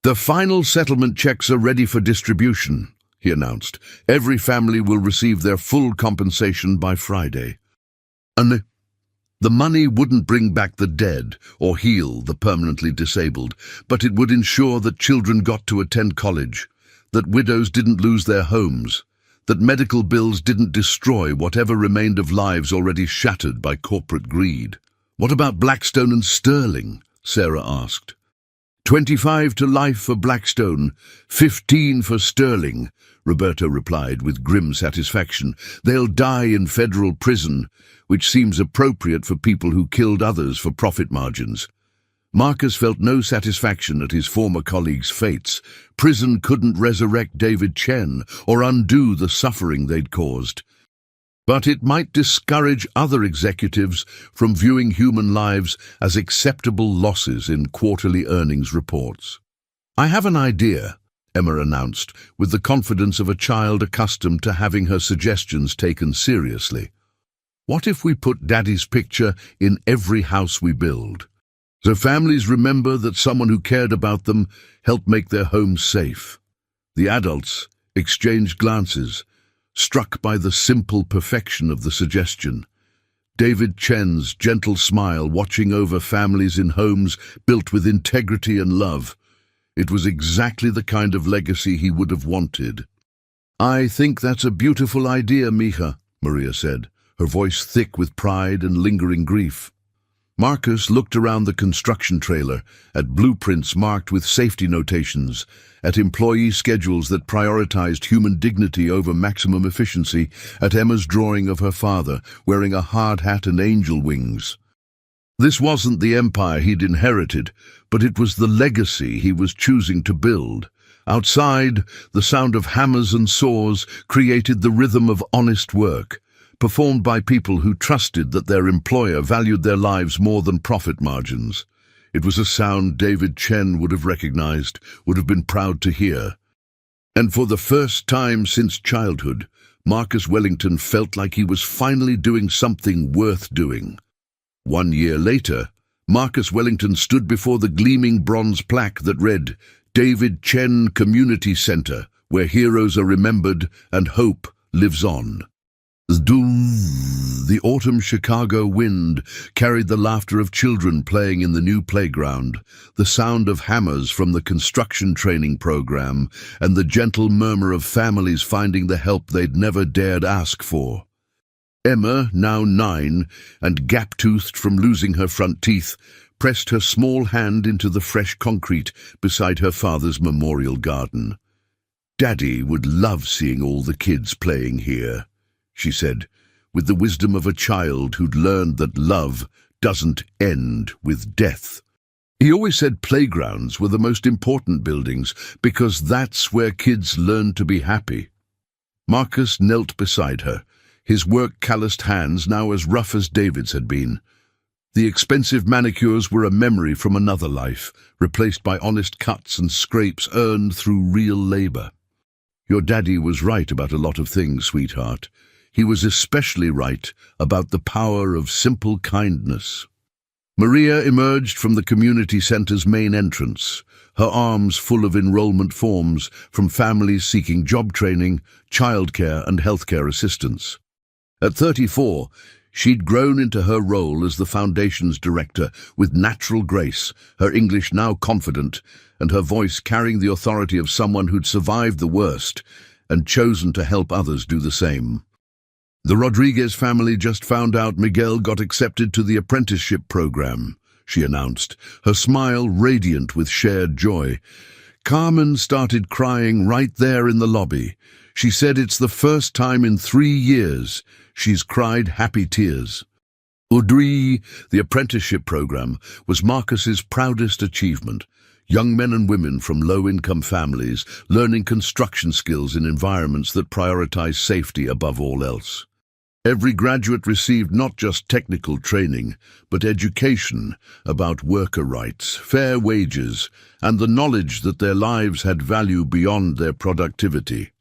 [SPEAKER 1] "The final settlement checks are ready for distribution," he announced. "Every family will receive their full compensation by Friday. And the money wouldn't bring back the dead or heal the permanently disabled, but it would ensure that children got to attend college, that widows didn't lose their homes, that medical bills didn't destroy whatever remained of lives already shattered by corporate greed." "What about Blackstone and Sterling?" Sarah asked. 25 to life for Blackstone, 15 for Sterling," Roberto replied with grim satisfaction. "They'll die in federal prison, which seems appropriate for people who killed others for profit margins." Marcus felt no satisfaction at his former colleagues' fates. Prison couldn't resurrect David Chen or undo the suffering they'd caused. But it might discourage other executives from viewing human lives as acceptable losses in quarterly earnings reports. "I have an idea," Emma announced, with the confidence of a child accustomed to having her suggestions taken seriously. What if we put Daddy's picture in every house we build? So families remember that someone who cared about them helped make their homes safe. The adults exchanged glances, struck by the simple perfection of the suggestion. David Chen's gentle smile watching over families in homes built with integrity and love. It was exactly the kind of legacy he would have wanted. "I think that's a beautiful idea, Mija," Maria said, her voice thick with pride and lingering grief. Marcus looked around the construction trailer, at blueprints marked with safety notations, at employee schedules that prioritized human dignity over maximum efficiency, at Emma's drawing of her father, wearing a hard hat and angel wings. This wasn't the empire he'd inherited, but it was the legacy he was choosing to build. Outside, the sound of hammers and saws created the rhythm of honest work, performed by people who trusted that their employer valued their lives more than profit margins. It was a sound David Chen would have recognized, would have been proud to hear. And for the first time since childhood, Marcus Wellington felt like he was finally doing something worth doing. 1 year later, Marcus Wellington stood before the gleaming bronze plaque that read, "David Chen Community Center, where heroes are remembered and hope lives on." The autumn Chicago wind carried the laughter of children playing in the new playground, the sound of hammers from the construction training program, and the gentle murmur of families finding the help they'd never dared ask for. Emma, now 9, and gap-toothed from losing her front teeth, pressed her small hand into the fresh concrete beside her father's memorial garden. "Daddy would love seeing all the kids playing here," she said, with the wisdom of a child who'd learned that love doesn't end with death. He always said playgrounds were the most important buildings because that's where kids learn to be happy. Marcus knelt beside her, his work-calloused hands now as rough as David's had been. The expensive manicures were a memory from another life, replaced by honest cuts and scrapes earned through real labor. "Your daddy was right about a lot of things, sweetheart. He was especially right about the power of simple kindness." Maria emerged from the community center's main entrance, her arms full of enrollment forms from families seeking job training, childcare and healthcare assistance. At 34, she'd grown into her role as the foundation's director with natural grace, her English now confident, and her voice carrying the authority of someone who'd survived the worst and chosen to help others do the same. "The Rodriguez family just found out Miguel got accepted to the apprenticeship program," she announced, her smile radiant with shared joy. Carmen started crying right there in the lobby. She said it's the first time in 3 years she's cried happy tears. Audrey, the apprenticeship program, was Marcus's proudest achievement. Young men and women from low-income families learning construction skills in environments that prioritize safety above all else. Every graduate received not just technical training, but education about worker rights, fair wages, and the knowledge that their lives had value beyond their productivity.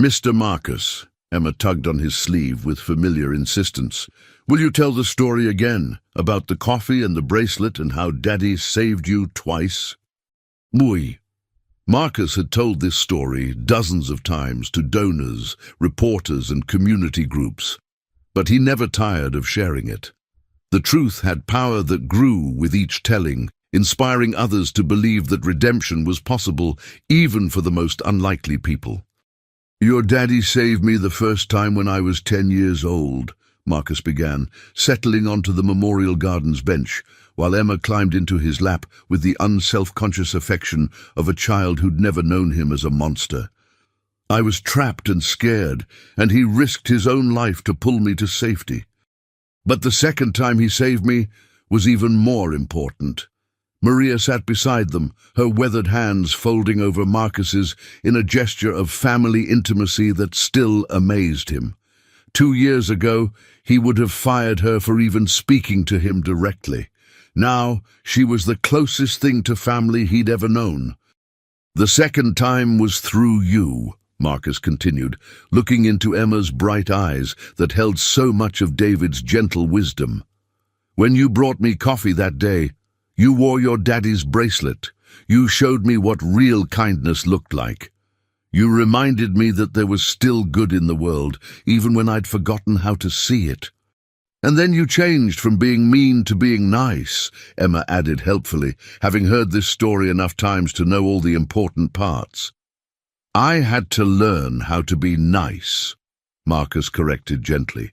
[SPEAKER 1] "Mr. Marcus," Emma tugged on his sleeve with familiar insistence, "will you tell the story again, about the coffee and the bracelet and how Daddy saved you twice?" "Oui." Marcus had told this story dozens of times to donors, reporters and community groups, but he never tired of sharing it. The truth had power that grew with each telling, inspiring others to believe that redemption was possible even for the most unlikely people. "Your daddy saved me the first time when I was 10 years old," Marcus began, settling onto the Memorial Gardens bench, while Emma climbed into his lap with the unself-conscious affection of a child who'd never known him as a monster. "I was trapped and scared, and he risked his own life to pull me to safety. But the second time he saved me was even more important." Maria sat beside them, her weathered hands folding over Marcus's in a gesture of family intimacy that still amazed him. 2 years ago, he would have fired her for even speaking to him directly. Now, she was the closest thing to family he'd ever known. "The second time was through you," Marcus continued, looking into Emma's bright eyes that held so much of David's gentle wisdom. "When you brought me coffee that day, you wore your daddy's bracelet. You showed me what real kindness looked like. You reminded me that there was still good in the world, even when I'd forgotten how to see it. And then you changed from being mean to being nice," Emma added helpfully, having heard this story enough times to know all the important parts. "I had to learn how to be nice," Marcus corrected gently.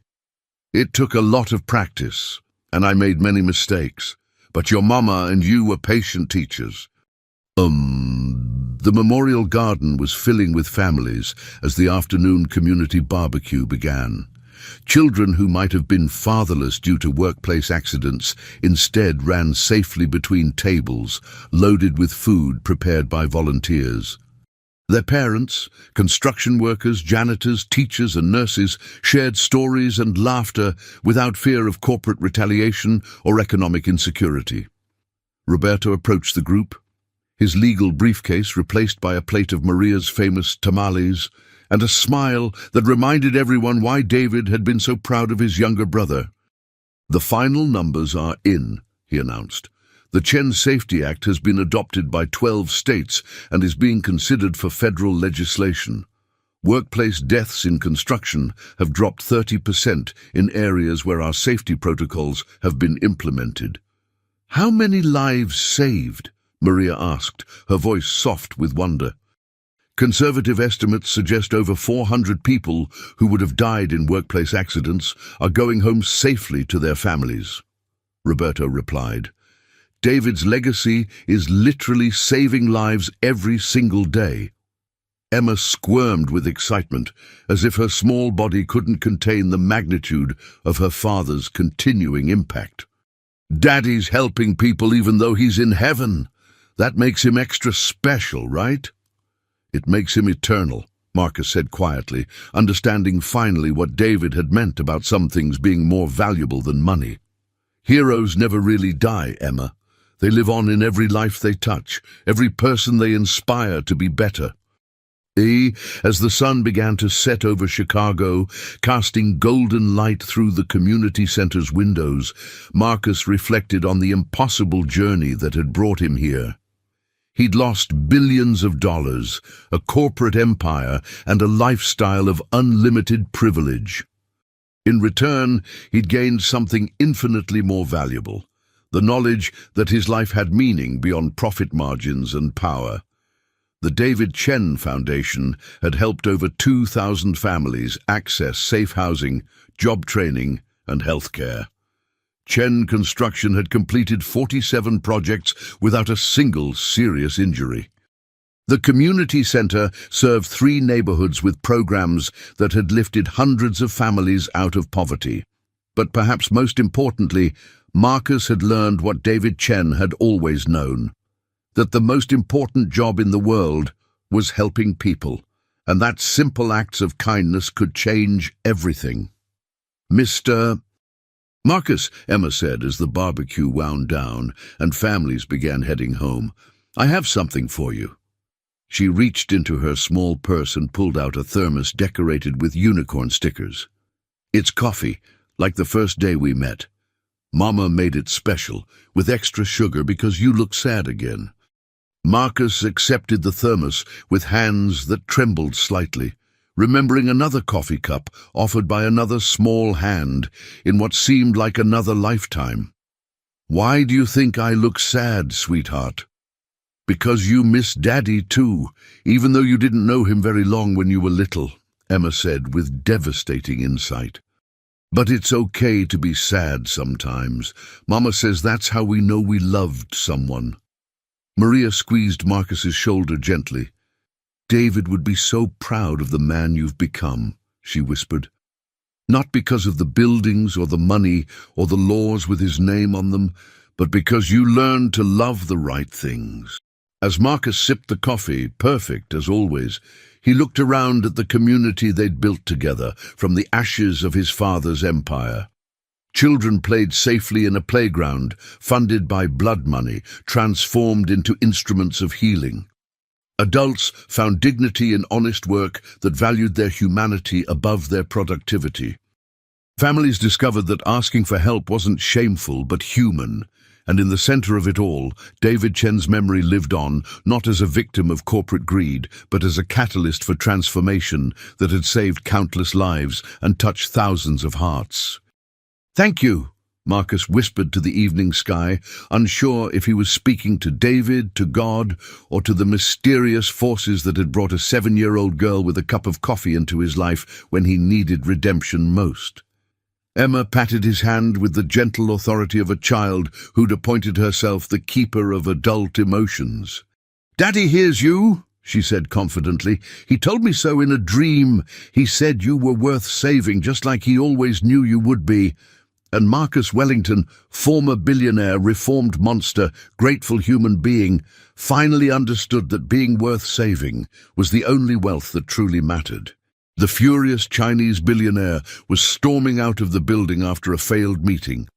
[SPEAKER 1] "It took a lot of practice, and I made many mistakes, but your mama and you were patient teachers." The memorial garden was filling with families as the afternoon community barbecue began. Children who might have been fatherless due to workplace accidents instead ran safely between tables, loaded with food prepared by volunteers. Their parents, construction workers, janitors, teachers and nurses shared stories and laughter without fear of corporate retaliation or economic insecurity. Roberto approached the group, his legal briefcase replaced by a plate of Maria's famous tamales, and a smile that reminded everyone why David had been so proud of his younger brother. "The final numbers are in," he announced. "The Chen Safety Act has been adopted by 12 states and is being considered for federal legislation. Workplace deaths in construction have dropped 30% in areas where our safety protocols have been implemented." "How many lives saved?" Maria asked, her voice soft with wonder. "Conservative estimates suggest over 400 people who would have died in workplace accidents are going home safely to their families," Roberto replied. "David's legacy is literally saving lives every single day." Emma squirmed with excitement, as if her small body couldn't contain the magnitude of her father's continuing impact. "Daddy's helping people even though he's in heaven. That makes him extra special, right?" "It makes him eternal," Marcus said quietly, understanding finally what David had meant about some things being more valuable than money. "Heroes never really die, Emma. They live on in every life they touch, every person they inspire to be better." As the sun began to set over Chicago, casting golden light through the community center's windows, Marcus reflected on the impossible journey that had brought him here. He'd lost billions of dollars, a corporate empire, and a lifestyle of unlimited privilege. In return, he'd gained something infinitely more valuable, the knowledge that his life had meaning beyond profit margins and power. The David Chen Foundation had helped over 2,000 families access safe housing, job training, and health care. Chen Construction had completed 47 projects without a single serious injury. The community center served 3 neighborhoods with programs that had lifted hundreds of families out of poverty. But perhaps most importantly, Marcus had learned what David Chen had always known, that the most important job in the world was helping people, and that simple acts of kindness could change everything. "Mr. Marcus," Emma said as the barbecue wound down and families began heading home, "I have something for you." She reached into her small purse and pulled out a thermos decorated with unicorn stickers. "It's coffee, like the first day we met. Mama made it special, with extra sugar because you look sad again." Marcus accepted the thermos with hands that trembled slightly, remembering another coffee cup offered by another small hand in what seemed like another lifetime. "Why do you think I look sad, sweetheart?" "Because you miss Daddy too, even though you didn't know him very long when you were little," Emma said with devastating insight. "But it's okay to be sad sometimes. Mama says that's how we know we loved someone." Maria squeezed Marcus's shoulder gently. "David would be so proud of the man you've become," she whispered. "Not because of the buildings or the money or the laws with his name on them, but because you learned to love the right things." As Marcus sipped the coffee, perfect as always, he looked around at the community they'd built together from the ashes of his father's empire. Children played safely in a playground, funded by blood money, transformed into instruments of healing. Adults found dignity in honest work that valued their humanity above their productivity. Families discovered that asking for help wasn't shameful but human, and in the center of it all, David Chen's memory lived on, not as a victim of corporate greed, but as a catalyst for transformation that had saved countless lives and touched thousands of hearts. "Thank you," Marcus whispered to the evening sky, unsure if he was speaking to David, to God, or to the mysterious forces that had brought a 7-year-old girl with a cup of coffee into his life when he needed redemption most. Emma patted his hand with the gentle authority of a child who'd appointed herself the keeper of adult emotions. "Daddy hears you," she said confidently. "He told me so in a dream. He said you were worth saving, just like he always knew you would be." And Marcus Wellington, former billionaire, reformed monster, grateful human being, finally understood that being worth saving was the only wealth that truly mattered. The furious Chinese billionaire was storming out of the building after a failed meeting,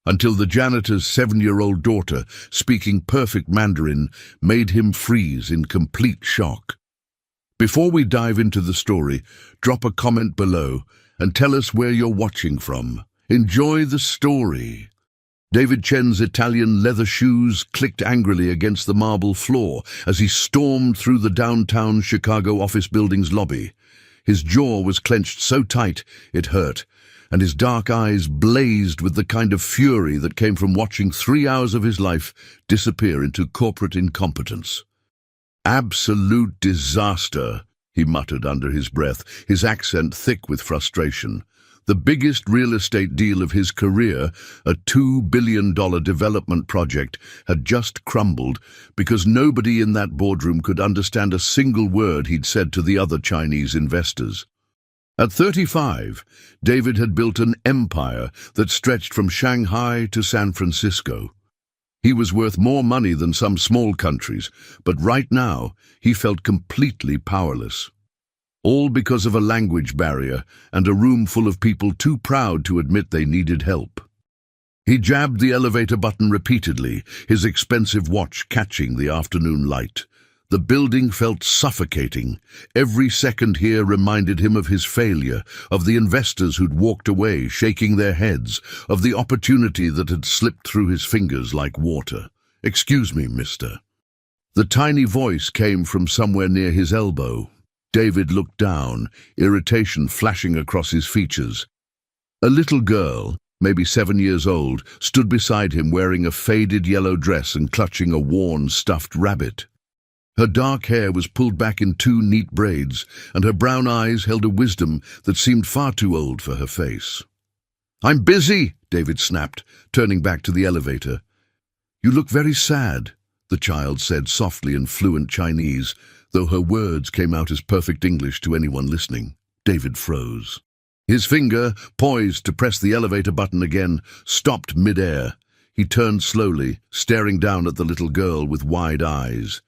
[SPEAKER 1] until the janitor's 7-year-old daughter, speaking perfect Mandarin, made him freeze in complete shock. Before we dive into the story, drop a comment below and tell us where you're watching from. Enjoy the story. David Chen's Italian leather shoes clicked angrily against the marble floor as he stormed through the downtown Chicago office building's lobby. His jaw was clenched so tight it hurt, and his dark eyes blazed with the kind of fury that came from watching 3 hours of his life disappear into corporate incompetence. "Absolute disaster," he muttered under his breath, his accent thick with frustration. The biggest real estate deal of his career, a $2 billion development project, had just crumbled because nobody in that boardroom could understand a single word he'd said to the other Chinese investors. At 35, David had built an empire that stretched from Shanghai to San Francisco. He was worth more money than some small countries, but right now he felt completely powerless. All because of a language barrier and a room full of people too proud to admit they needed help. He jabbed the elevator button repeatedly, his expensive watch catching the afternoon light. The building felt suffocating. Every second here reminded him of his failure, of the investors who'd walked away, shaking their heads, of the opportunity that had slipped through his fingers like water. "Excuse me, mister." The tiny voice came from somewhere near his elbow. David looked down, irritation flashing across his features. A little girl, maybe 7 years old, stood beside him wearing a faded yellow dress and clutching a worn stuffed rabbit. Her dark hair was pulled back in 2 neat braids, and her brown eyes held a wisdom that seemed far too old for her face. "I'm busy," David snapped, turning back to the elevator. "You look very sad," the child said softly in fluent Chinese, though her words came out as perfect English to anyone listening. David froze. His finger, poised to press the elevator button again, stopped mid-air. He turned slowly, staring down at the little girl with wide eyes.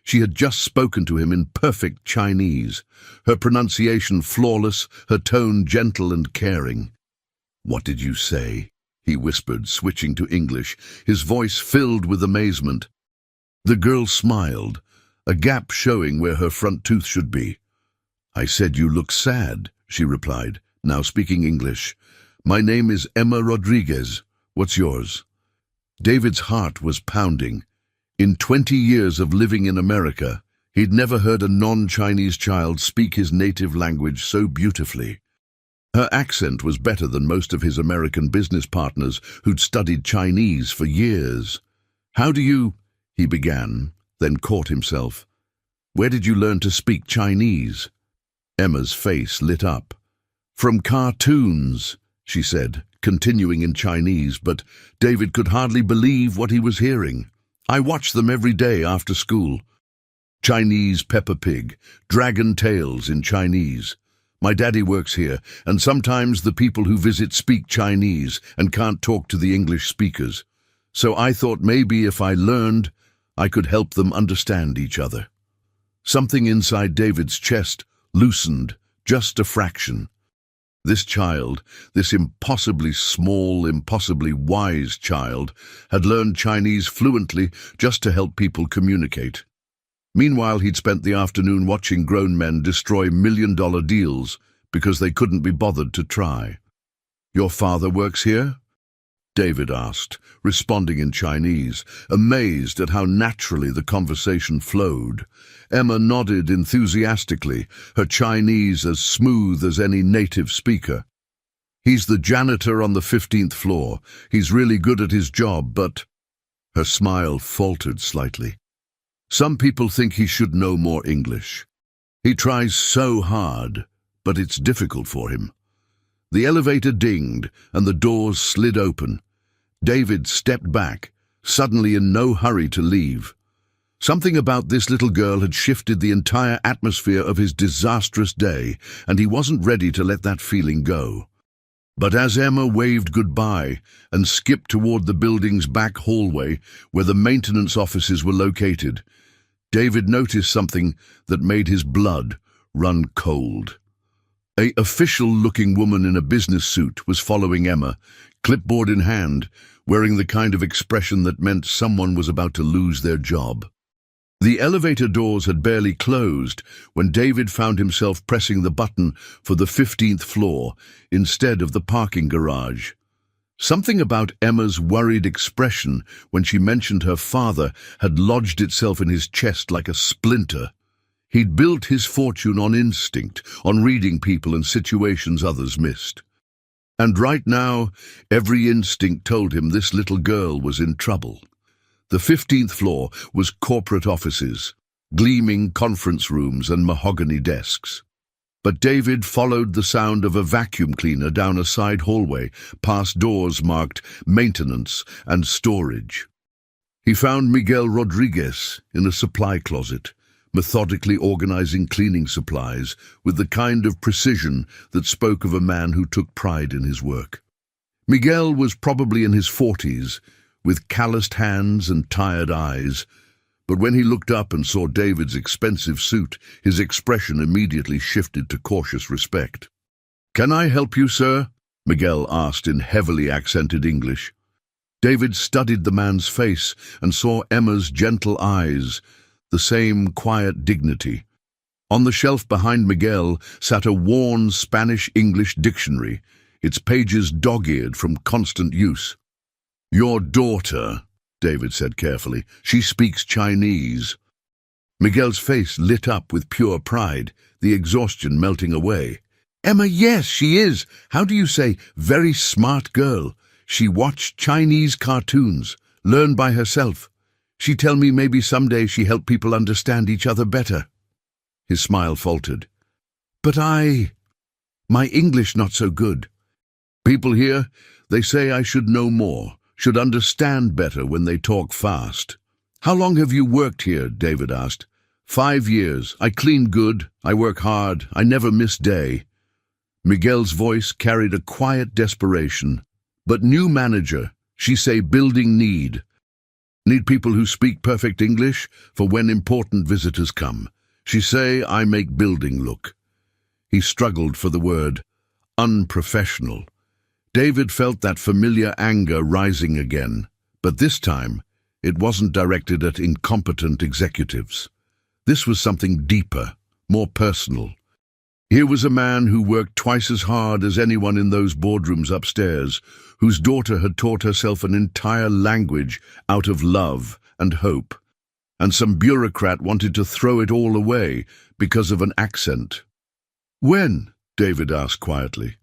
[SPEAKER 1] She had just spoken to him in perfect Chinese, her pronunciation flawless, her tone gentle and caring. "What did you say?" he whispered, switching to English, his voice filled with amazement. The girl smiled, a gap showing where her front tooth should be. "I said you look sad," she replied, now speaking English. "My name is Emma Rodriguez. What's yours?" David's heart was pounding. In 20 years of living in America, he'd never heard a non-Chinese child speak his native language so beautifully. Her accent was better than most of his American business partners who'd studied Chinese for years. "How do you—" he began, then caught himself. "Where did you learn to speak Chinese?" Emma's face lit up. "From cartoons," she said, continuing in Chinese, but David could hardly believe what he was hearing. "I watch them every day after school. Chinese Peppa Pig, Dragon Tales in Chinese. My daddy works here, and sometimes the people who visit speak Chinese and can't talk to the English speakers. So I thought maybe if I learned, I could help them understand each other." Something inside David's chest loosened, just a fraction. This child, this impossibly small, impossibly wise child, had learned Chinese fluently just to help people communicate. Meanwhile, he'd spent the afternoon watching grown men destroy million-dollar deals because they couldn't be bothered to try. "Your father works here?" David asked, responding in Chinese, amazed at how naturally the conversation flowed. Emma nodded enthusiastically, her Chinese as smooth as any native speaker. "He's the janitor on the 15th floor. He's really good at his job, but—" Her smile faltered slightly. "Some people think he should know more English. He tries so hard, but it's difficult for him." The elevator dinged, and the doors slid open. David stepped back, suddenly in no hurry to leave. Something about this little girl had shifted the entire atmosphere of his disastrous day, and he wasn't ready to let that feeling go. But as Emma waved goodbye and skipped toward the building's back hallway where the maintenance offices were located, David noticed something that made his blood run cold. An official-looking woman in a business suit was following Emma, clipboard in hand, wearing the kind of expression that meant someone was about to lose their job. The elevator doors had barely closed when David found himself pressing the button for the 15th floor instead of the parking garage. Something about Emma's worried expression when she mentioned her father had lodged itself in his chest like a splinter. He'd built his fortune on instinct, on reading people and situations others missed. And right now, every instinct told him this little girl was in trouble. The 15th floor was corporate offices, gleaming conference rooms and mahogany desks. But David followed the sound of a vacuum cleaner down a side hallway, past doors marked maintenance and storage. He found Miguel Rodriguez in a supply closet, methodically organizing cleaning supplies with the kind of precision that spoke of a man who took pride in his work. Miguel was probably in his 40s, with calloused hands and tired eyes, but when he looked up and saw David's expensive suit, his expression immediately shifted to cautious respect. "Can I help you, sir?" Miguel asked in heavily accented English. David studied the man's face and saw Emma's gentle eyes, the same quiet dignity. On the shelf behind Miguel sat a worn Spanish-English dictionary, its pages dog-eared from constant use. "Your daughter," David said carefully. "She speaks Chinese." Miguel's face lit up with pure pride, the exhaustion melting away. "Emma, yes, she is. How do you say, very smart girl. She watched Chinese cartoons, learned by herself. She tell me maybe someday she help people understand each other better." His smile faltered. "But my English not so good. People here, they say I should know more, should understand better when they talk fast." "How long have you worked here?" David asked. 5 years. I clean good. I work hard. I never miss day." Miguel's voice carried a quiet desperation. "But new manager, she say building need people who speak perfect English for when important visitors come. She say I make building look." He struggled for the word, unprofessional. David felt that familiar anger rising again, but this time it wasn't directed at incompetent executives. This was something deeper, more personal. Here was a man who worked twice as hard as anyone in those boardrooms upstairs, whose daughter had taught herself an entire language out of love and hope, and some bureaucrat wanted to throw it all away because of an accent. "When?" David asked quietly.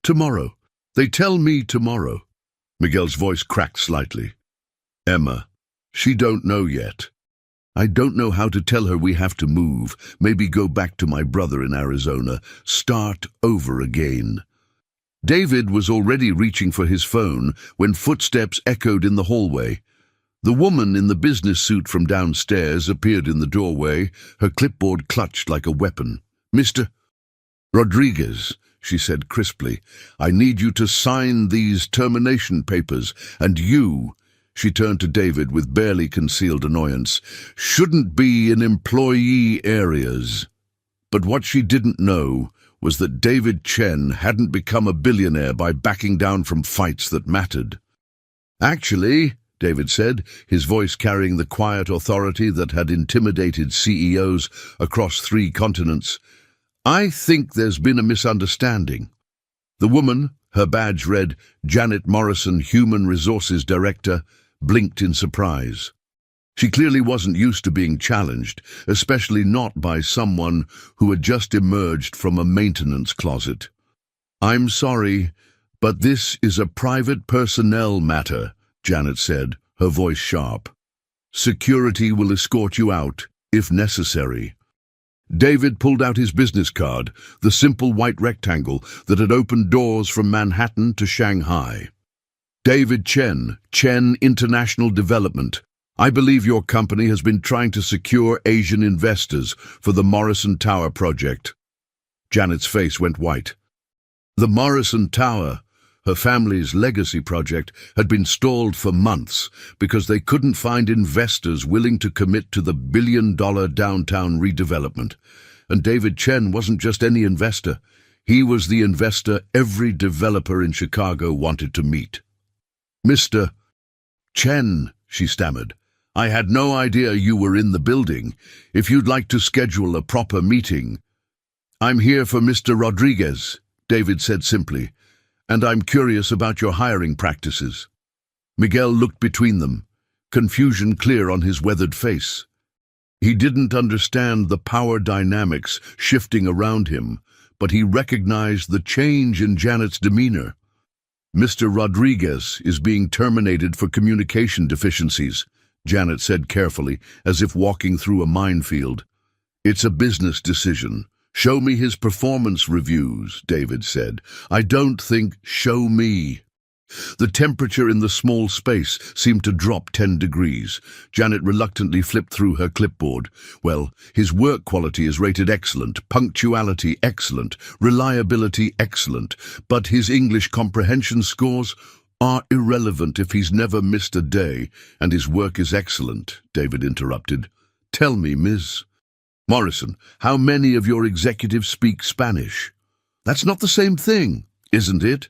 [SPEAKER 1] "Tomorrow. They tell me tomorrow." Miguel's voice cracked slightly. "Emma, she don't know yet. I don't know how to tell her we have to move, maybe go back to my brother in Arizona, start over again." David was already reaching for his phone when footsteps echoed in the hallway. The woman in the business suit from downstairs appeared in the doorway, her clipboard clutched like a weapon. "Mr. Rodriguez," she said crisply, "I need you to sign these termination papers, and you," she turned to David with barely concealed annoyance, "shouldn't be in employee areas." But what she didn't know was that David Chen hadn't become a billionaire by backing down from fights that mattered. "Actually," David said, his voice carrying the quiet authority that had intimidated CEOs across 3 continents. "I think there's been a misunderstanding." The woman, her badge read Janet Morrison, Human Resources Director, blinked in surprise. She clearly wasn't used to being challenged, especially not by someone who had just emerged from a maintenance closet. "I'm sorry, but this is a private personnel matter," Janet said, her voice sharp. "Security will escort you out, if necessary." David pulled out his business card, the simple white rectangle that had opened doors from Manhattan to Shanghai. "David Chen, Chen International Development. I believe your company has been trying to secure Asian investors for the Morrison Tower project." Janet's face went white. The Morrison Tower, her family's legacy project, had been stalled for months because they couldn't find investors willing to commit to the billion-dollar downtown redevelopment. And David Chen wasn't just any investor. He was the investor every developer in Chicago wanted to meet. "Mr. Chen," she stammered, "I had no idea you were in the building. If you'd like to schedule a proper meeting." "I'm here for Mr. Rodriguez," David said simply, "and I'm curious about your hiring practices." Miguel looked between them, confusion clear on his weathered face. He didn't understand the power dynamics shifting around him, but he recognized the change in Janet's demeanor. "Mr. Rodriguez is being terminated for communication deficiencies," Janet said carefully, as if walking through a minefield. "It's a business decision. Show me his performance reviews," David said. "I don't think show me." The temperature in the small space seemed to drop 10 degrees. Janet reluctantly flipped through her clipboard. "Well, his work quality is rated excellent, punctuality excellent, reliability excellent, but his English comprehension scores are irrelevant if he's never missed a day, and his work is excellent," David interrupted. "Tell me, Ms. Morrison, how many of your executives speak Spanish?" "That's not the same thing, isn't it?"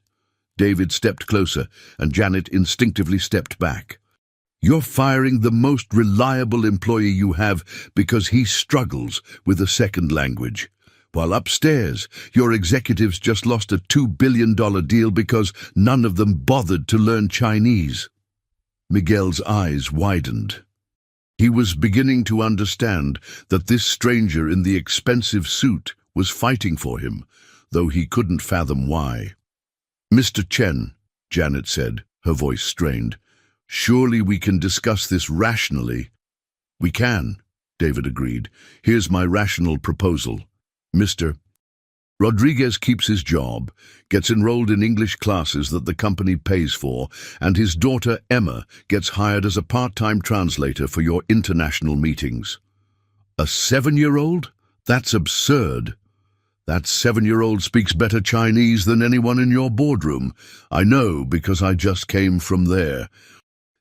[SPEAKER 1] David stepped closer, and Janet instinctively stepped back. "You're firing the most reliable employee you have because he struggles with a second language. While upstairs, your executives just lost a $2 billion deal because none of them bothered to learn Chinese." Miguel's eyes widened. He was beginning to understand that this stranger in the expensive suit was fighting for him, though he couldn't fathom why. "Mr. Chen," Janet said, her voice strained, "surely we can discuss this rationally." "We can," David agreed. "Here's my rational proposal. Mr. Rodriguez keeps his job, gets enrolled in English classes that the company pays for, and his daughter Emma gets hired as a part-time translator for your international meetings." "A 7-year-old? That's absurd." "That 7-year-old speaks better Chinese than anyone in your boardroom. I know because I just came from there."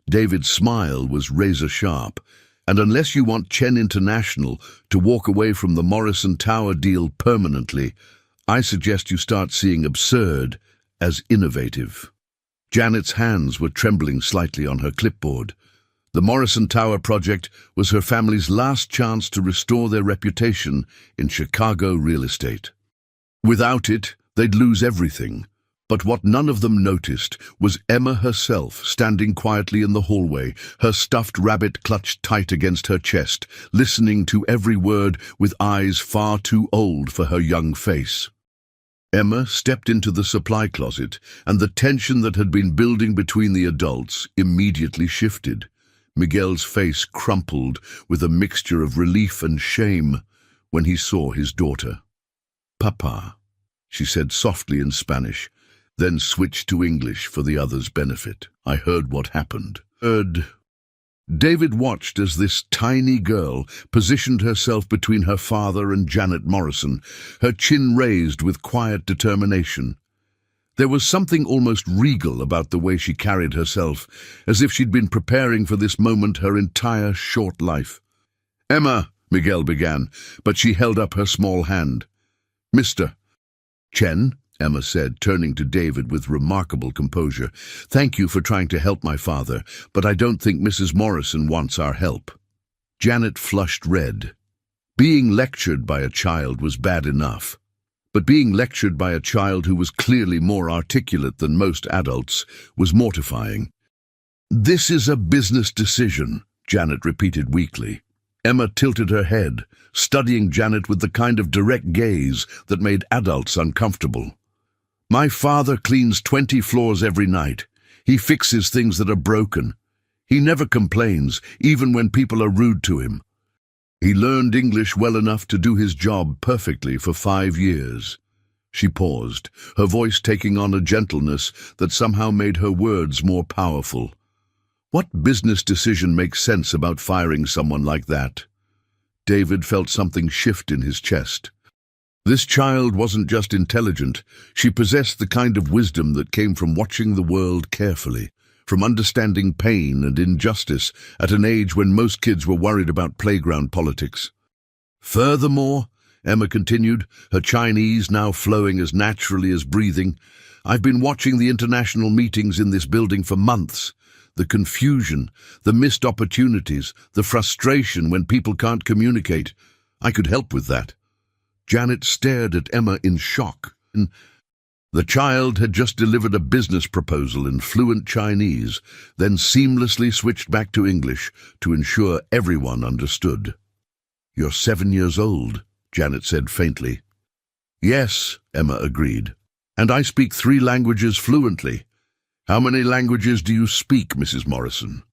[SPEAKER 1] David's smile was razor-sharp. "And unless you want Chen International to walk away from the Morrison Tower deal permanently, I suggest you start seeing absurd as innovative." Janet's hands were trembling slightly on her clipboard. The Morrison Tower project was her family's last chance to restore their reputation in Chicago real estate. Without it, they'd lose everything. But what none of them noticed was Emma herself standing quietly in the hallway, her stuffed rabbit clutched tight against her chest, listening to every word with eyes far too old for her young face. Emma stepped into the supply closet, and the tension that had been building between the adults immediately shifted. Miguel's face crumpled with a mixture of relief and shame when he saw his daughter. "Papa," she said softly in Spanish, then switched to English for the others' benefit. "I heard what happened." David watched as this tiny girl positioned herself between her father and Janet Morrison, her chin raised with quiet determination. There was something almost regal about the way she carried herself, as if she'd been preparing for this moment her entire short life. "Emma," Miguel began, but she held up her small hand. "Mr. Chen," Emma said, turning to David with remarkable composure. "Thank you for trying to help my father, but I don't think Mrs. Morrison wants our help." Janet flushed red. Being lectured by a child was bad enough, but being lectured by a child who was clearly more articulate than most adults was mortifying. "This is a business decision," Janet repeated weakly. Emma tilted her head, studying Janet with the kind of direct gaze that made adults uncomfortable. "My father cleans 20 floors every night. He fixes things that are broken. He never complains, even when people are rude to him. He learned English well enough to do his job perfectly for 5 years." She paused, her voice taking on a gentleness that somehow made her words more powerful. What business decision makes sense about firing someone like that? David felt something shift in his chest. This child wasn't just intelligent, she possessed the kind of wisdom that came from watching the world carefully, from understanding pain and injustice at an age when most kids were worried about playground politics. "Furthermore," Emma continued, her Chinese now flowing as naturally as breathing, "I've been watching the international meetings in this building for months. The confusion, the missed opportunities, the frustration when people can't communicate. I could help with that." Janet stared at Emma in shock. The child had just delivered a business proposal in fluent Chinese, then seamlessly switched back to English to ensure everyone understood. "You're 7 years old," Janet said faintly. "Yes," Emma agreed. "And I speak 3 languages fluently. How many languages do you speak, Mrs. Morrison?"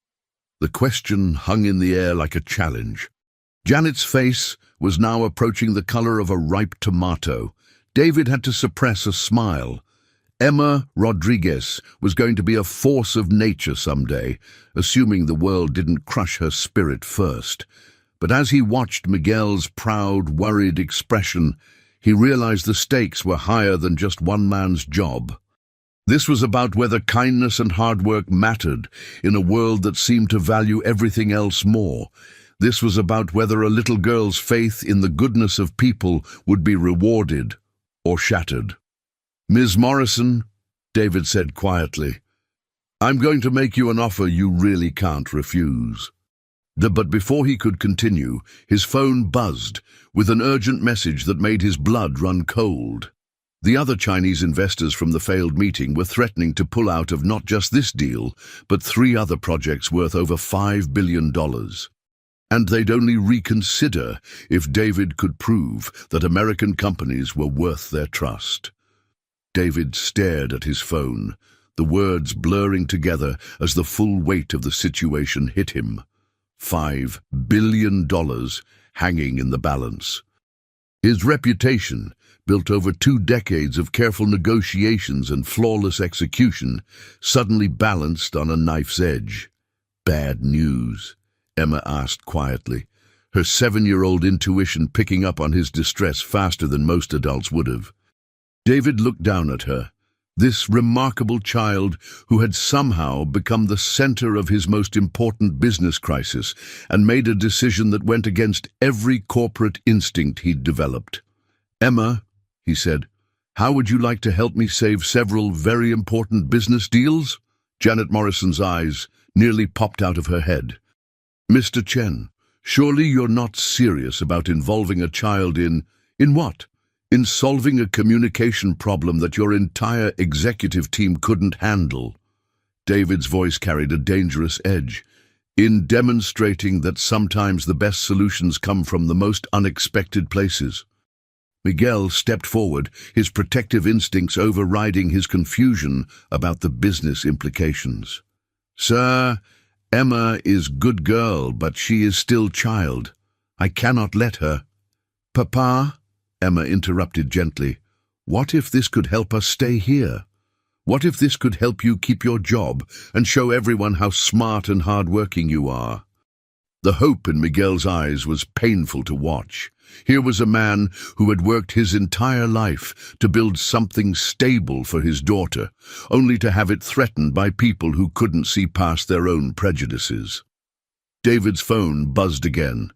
[SPEAKER 1] The question hung in the air like a challenge. Janet's face was now approaching the color of a ripe tomato. David had to suppress a smile. Emma Rodriguez was going to be a force of nature someday, assuming the world didn't crush her spirit first. But as he watched Miguel's proud, worried expression, he realized the stakes were higher than just one man's job. This was about whether kindness and hard work mattered in a world that seemed to value everything else more. This was about whether a little girl's faith in the goodness of people would be rewarded or shattered. "Ms. Morrison," David said quietly, "I'm going to make you an offer you really can't refuse." But before he could continue, his phone buzzed with an urgent message that made his blood run cold. The other Chinese investors from the failed meeting were threatening to pull out of not just this deal, but 3 other projects worth over $5 billion. And they'd only reconsider if David could prove that American companies were worth their trust. David stared at his phone, the words blurring together as the full weight of the situation hit him. $5 billion hanging in the balance. His reputation, built over 2 decades of careful negotiations and flawless execution, suddenly balanced on a knife's edge. "Bad news?" Emma asked quietly, her 7-year-old intuition picking up on his distress faster than most adults would have. David looked down at her, this remarkable child who had somehow become the center of his most important business crisis and made a decision that went against every corporate instinct he'd developed. "Emma," he said, "how would you like to help me save several very important business deals?" Janet Morrison's eyes nearly popped out of her head. "Mr. Chen, surely you're not serious about involving a child in what? In solving a communication problem that your entire executive team couldn't handle." David's voice carried a dangerous edge. "In demonstrating that sometimes the best solutions come from the most unexpected places." Miguel stepped forward, his protective instincts overriding his confusion about the business implications. "Sir, Emma is good girl, but she is still child. I cannot let her." "Papa," Emma interrupted gently, "what if this could help us stay here? What if this could help you keep your job and show everyone how smart and hard-working you are?" The hope in Miguel's eyes was painful to watch. Here was a man who had worked his entire life to build something stable for his daughter, only to have it threatened by people who couldn't see past their own prejudices. David's phone buzzed again.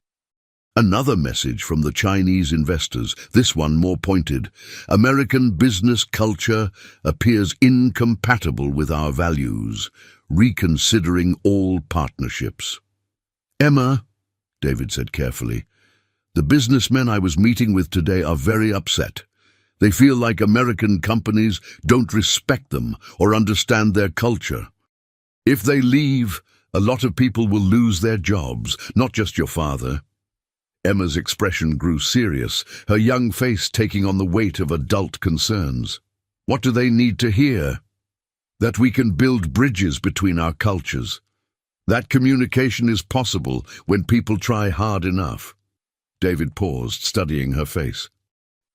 [SPEAKER 1] Another message from the Chinese investors, this one more pointed. American business culture appears incompatible with our values, reconsidering all partnerships. Emma, David said carefully, the businessmen I was meeting with today are very upset. They feel like American companies don't respect them or understand their culture. If they leave, a lot of people will lose their jobs, not just your father. Emma's expression grew serious, her young face taking on the weight of adult concerns. What do they need to hear? That we can build bridges between our cultures. That communication is possible when people try hard enough. David paused, studying her face.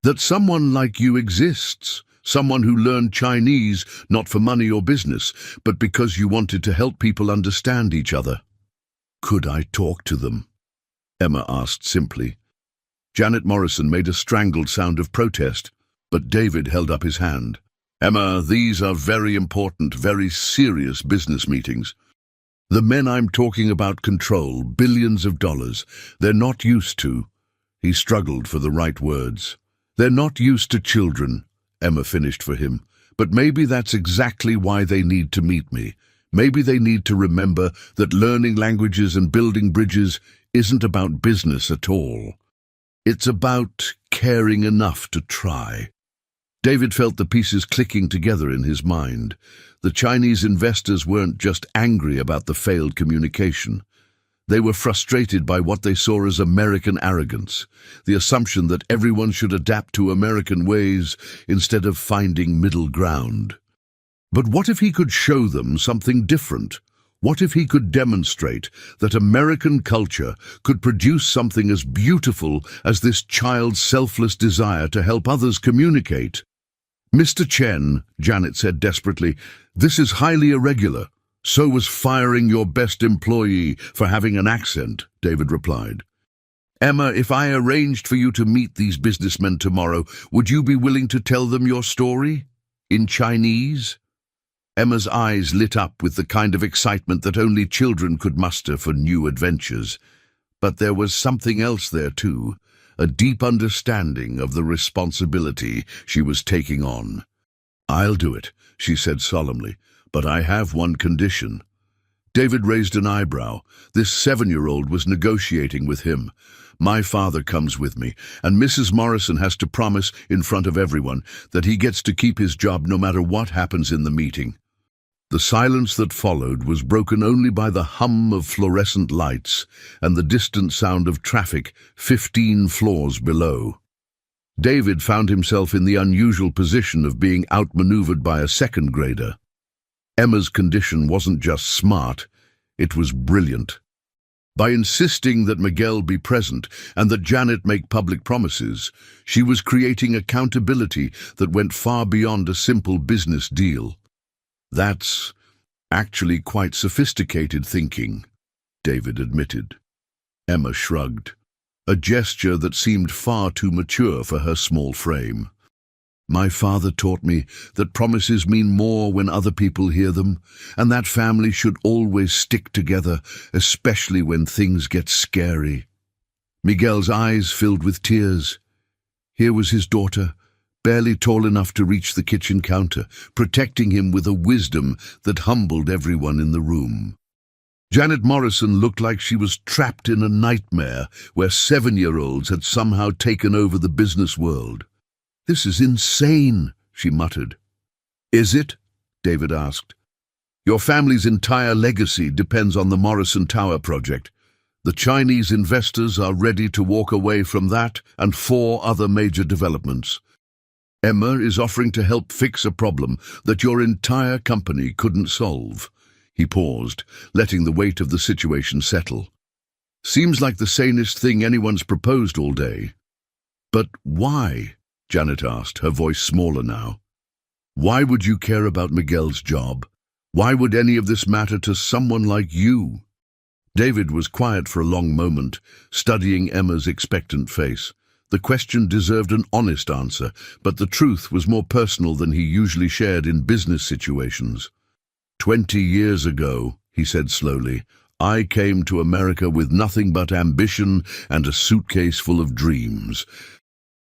[SPEAKER 1] That someone like you exists, someone who learned Chinese not for money or business, but because you wanted to help people understand each other. Could I talk to them? Emma asked simply. Janet Morrison made a strangled sound of protest, but David held up his hand. Emma, these are very important, very serious business meetings. The men I'm talking about control billions of dollars. They're not used to. He struggled for the right words. They're not used to children, Emma finished for him. But maybe that's exactly why they need to meet me. Maybe they need to remember that learning languages and building bridges isn't about business at all. It's about caring enough to try. David felt the pieces clicking together in his mind. The Chinese investors weren't just angry about the failed communication. They were frustrated by what they saw as American arrogance, the assumption that everyone should adapt to American ways instead of finding middle ground. But what if he could show them something different? What if he could demonstrate that American culture could produce something as beautiful as this child's selfless desire to help others communicate? Mr. Chen, Janet said desperately, this is highly irregular. So was firing your best employee for having an accent, David replied. Emma, if I arranged for you to meet these businessmen tomorrow, would you be willing to tell them your story? In Chinese? Emma's eyes lit up with the kind of excitement that only children could muster for new adventures. But there was something else there too, a deep understanding of the responsibility she was taking on. I'll do it, she said solemnly, but I have one condition. David raised an eyebrow. This 7-year-old was negotiating with him. My father comes with me, and Mrs. Morrison has to promise in front of everyone that he gets to keep his job no matter what happens in the meeting. The silence that followed was broken only by the hum of fluorescent lights and the distant sound of traffic 15 floors below. David found himself in the unusual position of being outmaneuvered by a second grader. Emma's condition wasn't just smart, it was brilliant. By insisting that Miguel be present and that Janet make public promises, she was creating accountability that went far beyond a simple business deal. That's actually quite sophisticated thinking, David admitted. Emma shrugged, a gesture that seemed far too mature for her small frame. My father taught me that promises mean more when other people hear them, and that family should always stick together, especially when things get scary. Miguel's eyes filled with tears. Here was his daughter, barely tall enough to reach the kitchen counter, protecting him with a wisdom that humbled everyone in the room. Janet Morrison looked like she was trapped in a nightmare where 7-year-olds had somehow taken over the business world. This is insane, she muttered. Is it? David asked. Your family's entire legacy depends on the Morrison Tower project. The Chinese investors are ready to walk away from that and 4 other major developments. Emma is offering to help fix a problem that your entire company couldn't solve. He paused, letting the weight of the situation settle. Seems like the sanest thing anyone's proposed all day. But why? Janet asked, her voice smaller now. Why would you care about Miguel's job? Why would any of this matter to someone like you? David was quiet for a long moment, studying Emma's expectant face. The question deserved an honest answer, but the truth was more personal than he usually shared in business situations. 20 years ago, he said slowly, I came to America with nothing but ambition and a suitcase full of dreams.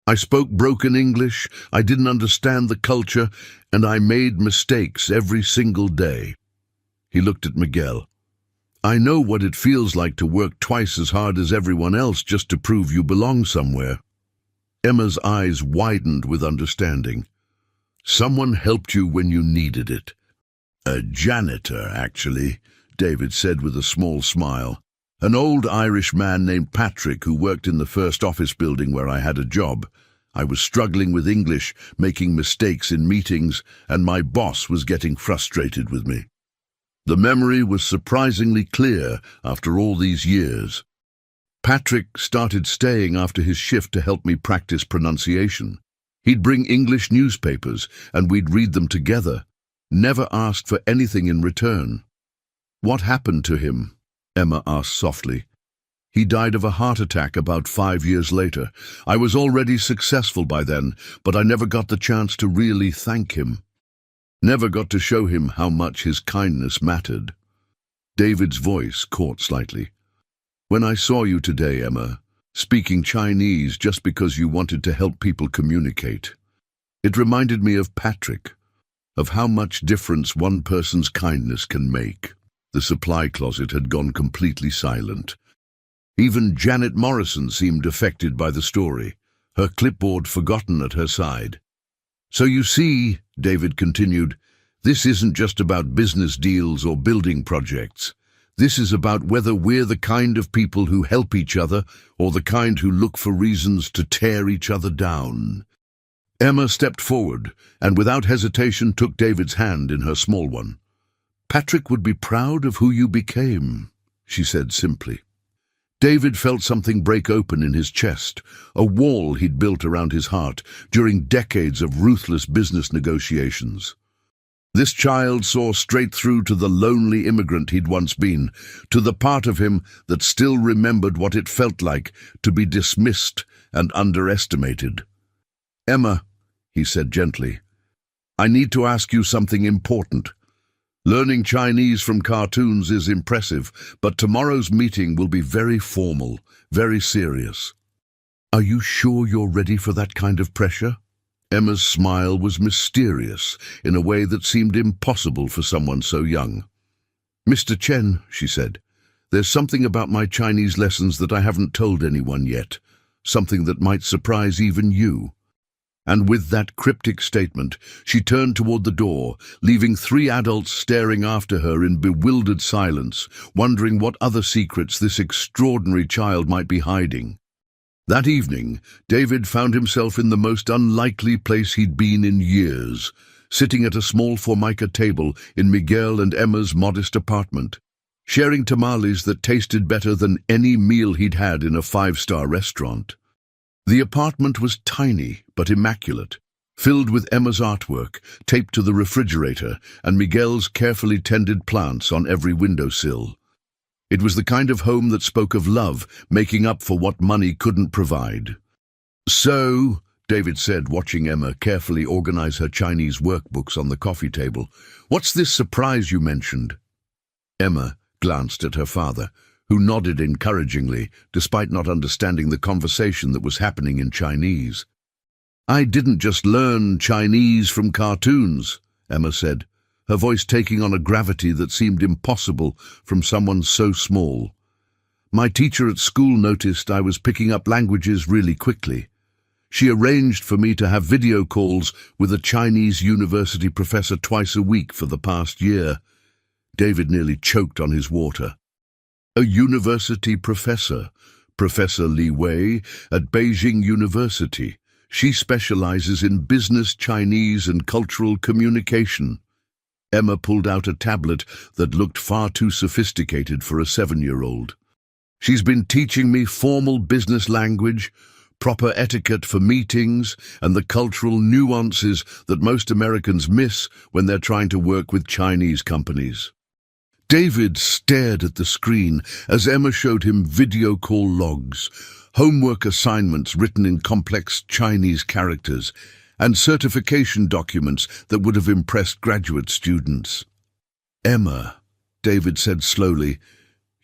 [SPEAKER 1] I spoke broken English, I didn't understand the culture, and I made mistakes every single day. He looked at Miguel. I know what it feels like to work twice as hard as everyone else just to prove you belong somewhere. Emma's eyes widened with understanding. Someone helped you when you needed it. A janitor, actually, David said with a small smile. An old Irish man named Patrick who worked in the first office building where I had a job. I was struggling with English, making mistakes in meetings, and my boss was getting frustrated with me. The memory was surprisingly clear after all these years. Patrick started staying after his shift to help me practice pronunciation. He'd bring English newspapers, and we'd read them together. Never asked for anything in return. What happened to him? Emma asked softly. He died of a heart attack about 5 years later. I was already successful by then, but I never got the chance to really thank him. Never got to show him how much his kindness mattered. David's voice caught slightly. When I saw you today, Emma, speaking Chinese just because you wanted to help people communicate, it reminded me of Patrick, of how much difference one person's kindness can make. The supply closet had gone completely silent. Even Janet Morrison seemed affected by the story, her clipboard forgotten at her side. So you see, David continued, this isn't just about business deals or building projects. This is about whether we're the kind of people who help each other or the kind who look for reasons to tear each other down. Emma stepped forward and without hesitation took David's hand in her small one. Patrick would be proud of who you became, she said simply. David felt something break open in his chest, a wall he'd built around his heart during decades of ruthless business negotiations. This child saw straight through to the lonely immigrant he'd once been, to the part of him that still remembered what it felt like to be dismissed and underestimated. Emma, he said gently, I need to ask you something important. Learning Chinese from cartoons is impressive, but tomorrow's meeting will be very formal, very serious. Are you sure you're ready for that kind of pressure? Emma's smile was mysterious in a way that seemed impossible for someone so young. Mr. Chen, she said, there's something about my Chinese lessons that I haven't told anyone yet, something that might surprise even you. And with that cryptic statement, she turned toward the door, leaving 3 adults staring after her in bewildered silence, wondering what other secrets this extraordinary child might be hiding. That evening, David found himself in the most unlikely place he'd been in years, sitting at a small formica table in Miguel and Emma's modest apartment, sharing tamales that tasted better than any meal he'd had in a 5-star restaurant. The apartment was tiny but immaculate, filled with Emma's artwork, taped to the refrigerator, and Miguel's carefully tended plants on every windowsill. It was the kind of home that spoke of love, making up for what money couldn't provide. So, David said, watching Emma carefully organize her Chinese workbooks on the coffee table, what's this surprise you mentioned? Emma glanced at her father, who nodded encouragingly, despite not understanding the conversation that was happening in Chinese. I didn't just learn Chinese from cartoons, Emma said, her voice taking on a gravity that seemed impossible from someone so small. My teacher at school noticed I was picking up languages really quickly. She arranged for me to have video calls with a Chinese university professor twice a week for the past year. David nearly choked on his water. A university professor, Professor Li Wei, at Beijing University. She specializes in business Chinese and cultural communication. Emma pulled out a tablet that looked far too sophisticated for a 7-year-old. She's been teaching me formal business language, proper etiquette for meetings, and the cultural nuances that most Americans miss when they're trying to work with Chinese companies. David stared at the screen as Emma showed him video call logs, homework assignments written in complex Chinese characters, and certification documents that would have impressed graduate students. Emma, David said slowly,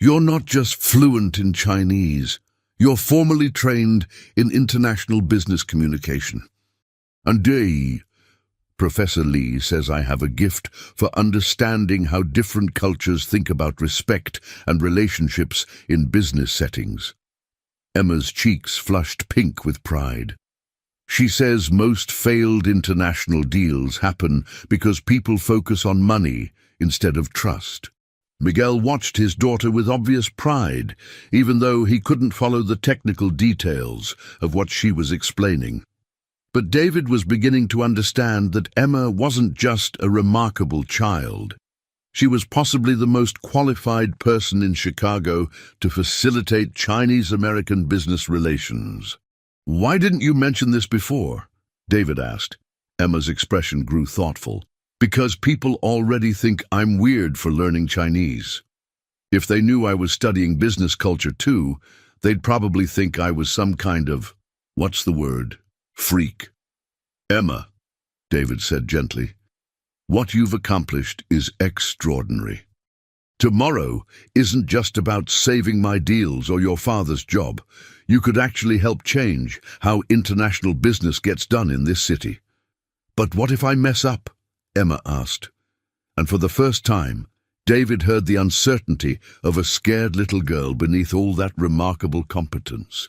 [SPEAKER 1] You're not just fluent in Chinese, you're formally trained in international business communication. And Professor Lee says I have a gift for understanding how different cultures think about respect and relationships in business settings. Emma's cheeks flushed pink with pride. She says most failed international deals happen because people focus on money instead of trust. Miguel watched his daughter with obvious pride, even though he couldn't follow the technical details of what she was explaining. But David was beginning to understand that Emma wasn't just a remarkable child. She was possibly the most qualified person in Chicago to facilitate Chinese-American business relations. "Why didn't you mention this before?" David asked. Emma's expression grew thoughtful. "Because people already think I'm weird for learning Chinese. If they knew I was studying business culture too, they'd probably think I was some kind of, what's the word, freak." "Emma," David said gently, "what you've accomplished is extraordinary. Tomorrow isn't just about saving my deals or your father's job. You could actually help change how international business gets done in this city." "But what if I mess up?" Emma asked. And for the first time, David heard the uncertainty of a scared little girl beneath all that remarkable competence.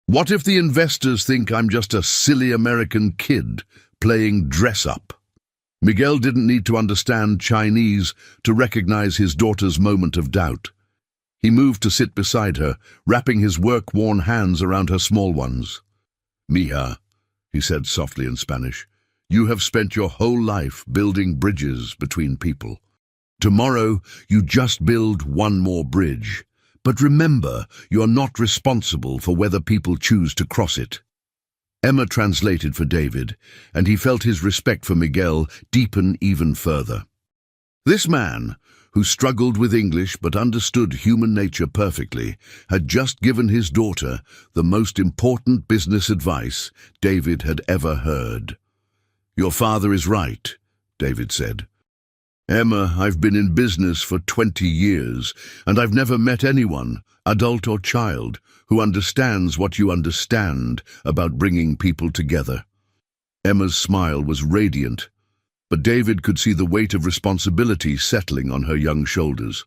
[SPEAKER 1] "What if the investors think I'm just a silly American kid playing dress-up?" Miguel didn't need to understand Chinese to recognize his daughter's moment of doubt. He moved to sit beside her, wrapping his work-worn hands around her small ones. "Mija," he said softly in Spanish, "you have spent your whole life building bridges between people. Tomorrow, you just build one more bridge. But remember, you're not responsible for whether people choose to cross it." Emma translated for David, and he felt his respect for Miguel deepen even further. This man, who struggled with English but understood human nature perfectly, had just given his daughter the most important business advice David had ever heard. "Your father is right," David said. "Emma, I've been in business for 20 years, and I've never met anyone, adult or child, who understands what you understand about bringing people together." Emma's smile was radiant, but David could see the weight of responsibility settling on her young shoulders.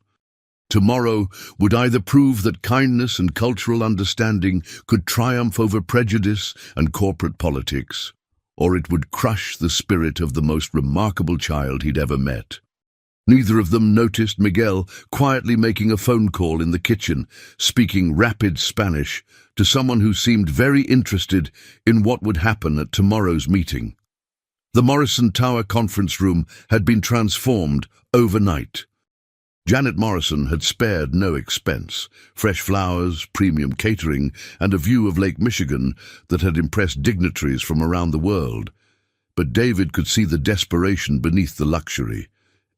[SPEAKER 1] Tomorrow would either prove that kindness and cultural understanding could triumph over prejudice and corporate politics, or it would crush the spirit of the most remarkable child he'd ever met. Neither of them noticed Miguel quietly making a phone call in the kitchen, speaking rapid Spanish to someone who seemed very interested in what would happen at tomorrow's meeting. The Morrison Tower conference room had been transformed overnight. Janet Morrison had spared no expense: fresh flowers, premium catering, and a view of Lake Michigan that had impressed dignitaries from around the world. But David could see the desperation beneath the luxury.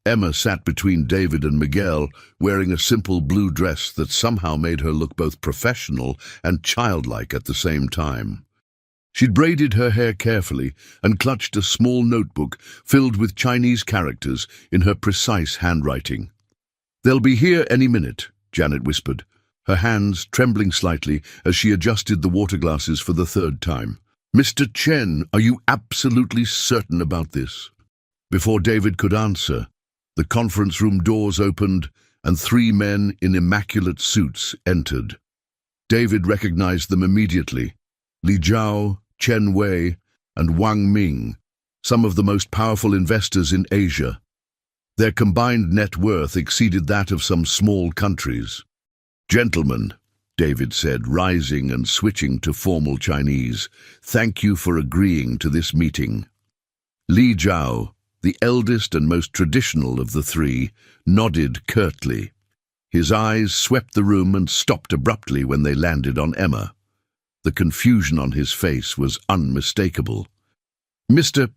[SPEAKER 1] Emma sat between David and Miguel, wearing a simple blue dress that somehow made her look both professional and childlike at the same time. She'd braided her hair carefully and clutched a small notebook filled with Chinese characters in her precise handwriting. "They'll be here any minute," Janet whispered, her hands trembling slightly as she adjusted the water glasses for the third time. "Mr. Chen, are you absolutely certain about this?" Before David could answer, the conference room doors opened and 3 men in immaculate suits entered. David recognized them immediately: Li Jiao, Chen Wei, and Wang Ming, some of the most powerful investors in Asia. Their combined net worth exceeded that of some small countries. "Gentlemen," David said, rising and switching to formal Chinese, "thank you for agreeing to this meeting." Li Jiao, the eldest and most traditional of the 3, nodded curtly. His eyes swept the room and stopped abruptly when they landed on Emma. The confusion on his face was unmistakable. "Mr.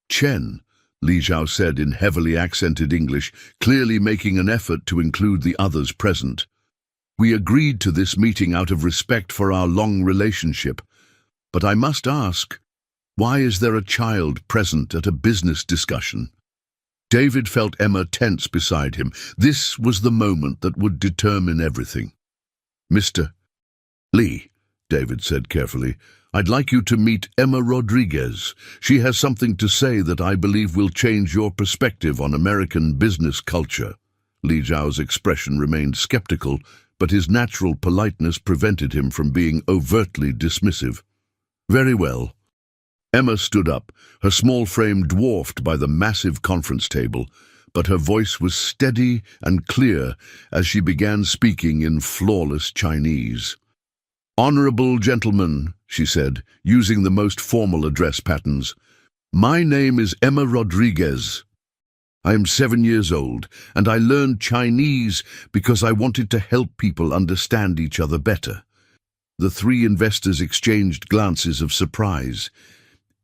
[SPEAKER 1] Chen," Li Jiao said in heavily accented English, clearly making an effort to include the others present. "We agreed to this meeting out of respect for our long relationship, but I must ask, why is there a child present at a business discussion?" David felt Emma tense beside him. This was the moment that would determine everything. "Mr. Lee," David said carefully, "I'd like you to meet Emma Rodriguez. She has something to say that I believe will change your perspective on American business culture." Li Zhao's expression remained skeptical, but his natural politeness prevented him from being overtly dismissive. "Very well." Emma stood up, her small frame dwarfed by the massive conference table, but her voice was steady and clear as she began speaking in flawless Chinese. "Honorable gentlemen," she said, using the most formal address patterns, "my name is Emma Rodriguez. I am 7 years old, and I learned Chinese because I wanted to help people understand each other better." The three investors exchanged glances of surprise.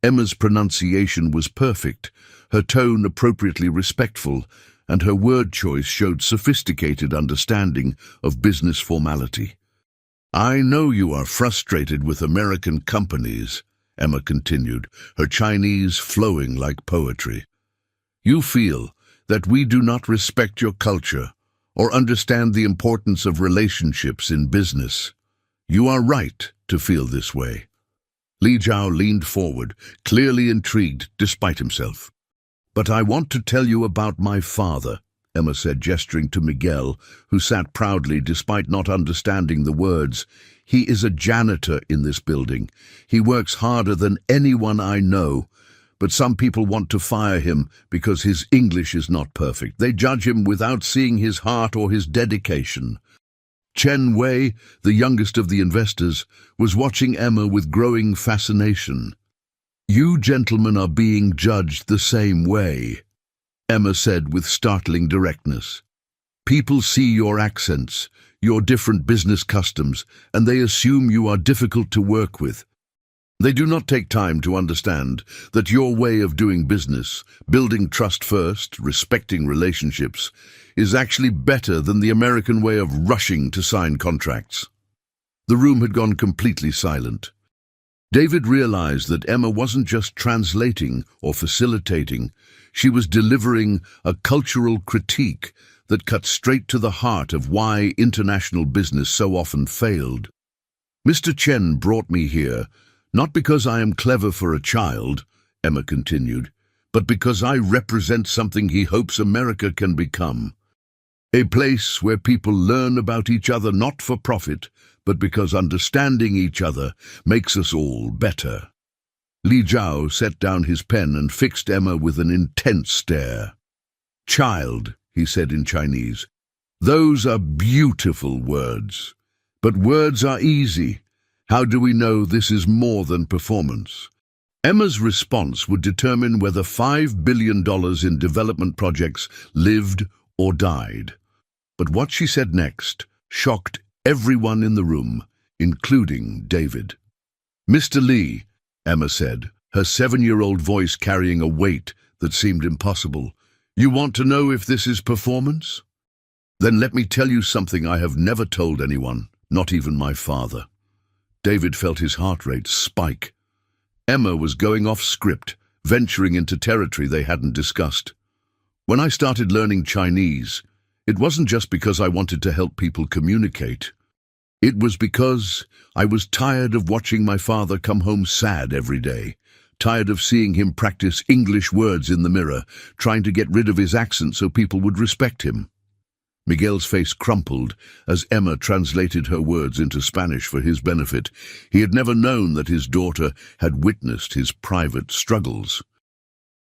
[SPEAKER 1] Emma's pronunciation was perfect, her tone appropriately respectful, and her word choice showed sophisticated understanding of business formality. "I know you are frustrated with American companies," Emma continued, her Chinese flowing like poetry. "You feel that we do not respect your culture or understand the importance of relationships in business. You are right to feel this way." Li Zhao leaned forward, clearly intrigued despite himself. "But I want to tell you about my father," Emma said, gesturing to Miguel, who sat proudly despite not understanding the words. "He is a janitor in this building. He works harder than anyone I know, but some people want to fire him because his English is not perfect. They judge him without seeing his heart or his dedication." Chen Wei, the youngest of the investors, was watching Emma with growing fascination. "You gentlemen are being judged the same way," Emma said with startling directness. "People see your accents, your different business customs, and they assume you are difficult to work with. They do not take time to understand that your way of doing business, building trust first, respecting relationships, is actually better than the American way of rushing to sign contracts." The room had gone completely silent. David realized that Emma wasn't just translating or facilitating, she was delivering a cultural critique that cut straight to the heart of why international business so often failed. "Mr. Chen brought me here, not because I am clever for a child," Emma continued, "but because I represent something he hopes America can become. A place where people learn about each other not for profit, but because understanding each other makes us all better." Li Zhao set down his pen and fixed Emma with an intense stare. "Child," he said in Chinese, "those are beautiful words. But words are easy. How do we know this is more than performance?" Emma's response would determine whether $5 billion in development projects lived or died. But what she said next shocked everyone in the room, including David. "Mr. Lee," Emma said, her 7-year-old voice carrying a weight that seemed impossible, "you want to know if this is performance? Then let me tell you something I have never told anyone, not even my father." David felt his heart rate spike. Emma was going off script, venturing into territory they hadn't discussed. "When I started learning Chinese, it wasn't just because I wanted to help people communicate. It was because I was tired of watching my father come home sad every day, tired of seeing him practice English words in the mirror, trying to get rid of his accent so people would respect him." Miguel's face crumpled as Emma translated her words into Spanish for his benefit. He had never known that his daughter had witnessed his private struggles.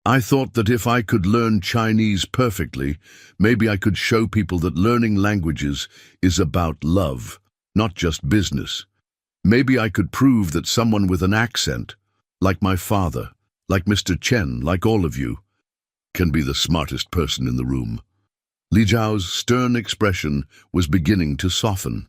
[SPEAKER 1] "I thought that if I could learn Chinese perfectly, maybe I could show people that learning languages is about love, not just business. Maybe I could prove that someone with an accent, like my father, like Mr. Chen, like all of you, can be the smartest person in the room." Li Zhao's stern expression was beginning to soften.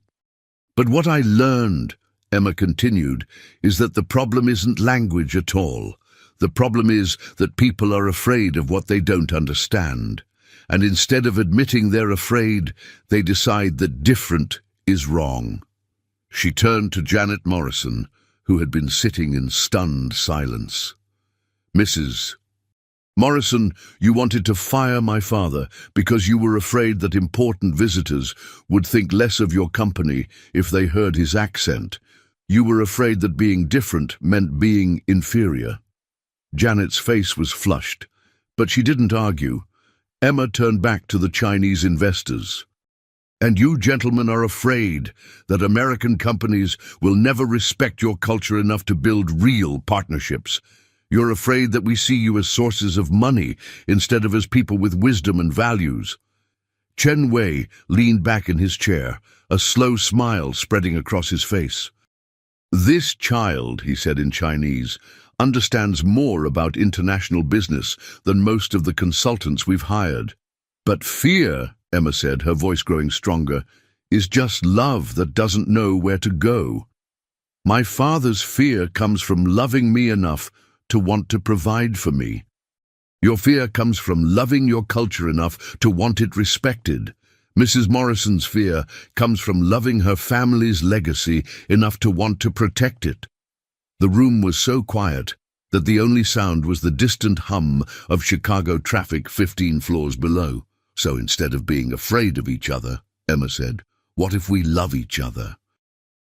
[SPEAKER 1] "But what I learned," Emma continued, "is that the problem isn't language at all. The problem is that people are afraid of what they don't understand. And instead of admitting they're afraid, they decide that different is wrong." She turned to Janet Morrison, who had been sitting in stunned silence. "Mrs. Morrison, you wanted to fire my father because you were afraid that important visitors would think less of your company if they heard his accent. You were afraid that being different meant being inferior. Janet's face was flushed, but she didn't argue. Emma turned back to the Chinese investors. And you gentlemen are afraid that American companies will never respect your culture enough to build real partnerships. You're afraid that we see you as sources of money instead of as people with wisdom and values. Chen Wei leaned back in his chair, a slow smile spreading across his face. This child, he said in Chinese, understands more about international business than most of the consultants we've hired. But fear, Emma said, her voice growing stronger, is just love that doesn't know where to go. My father's fear comes from loving me enough to want to provide for me. Your fear comes from loving your culture enough to want it respected. Mrs. Morrison's fear comes from loving her family's legacy enough to want to protect it. The room was so quiet that the only sound was the distant hum of Chicago traffic 15 floors below. So instead of being afraid of each other, Emma said, what if we love each other?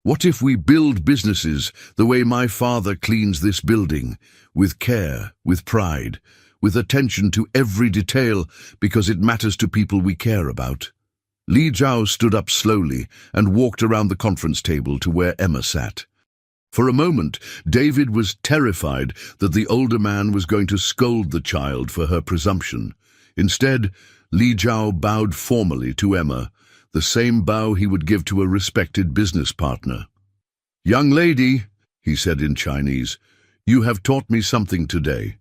[SPEAKER 1] What if we build businesses the way my father cleans this building, with care, with pride, with attention to every detail because it matters to people we care about? Li Zhao stood up slowly and walked around the conference table to where Emma sat. For a moment, David was terrified that the older man was going to scold the child for her presumption. Instead, Li Zhao bowed formally to Emma, the same bow he would give to a respected business partner. Young lady, he said in Chinese, you have taught me something today.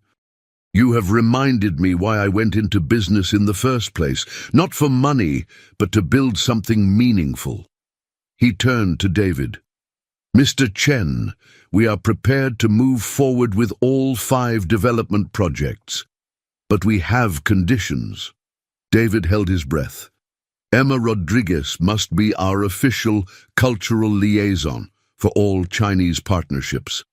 [SPEAKER 1] You have reminded me why I went into business in the first place, not for money, but to build something meaningful. He turned to David. Mr. Chen, we are prepared to move forward with all 5 development projects, but we have conditions. David held his breath. Emma Rodriguez must be our official cultural liaison for all Chinese partnerships.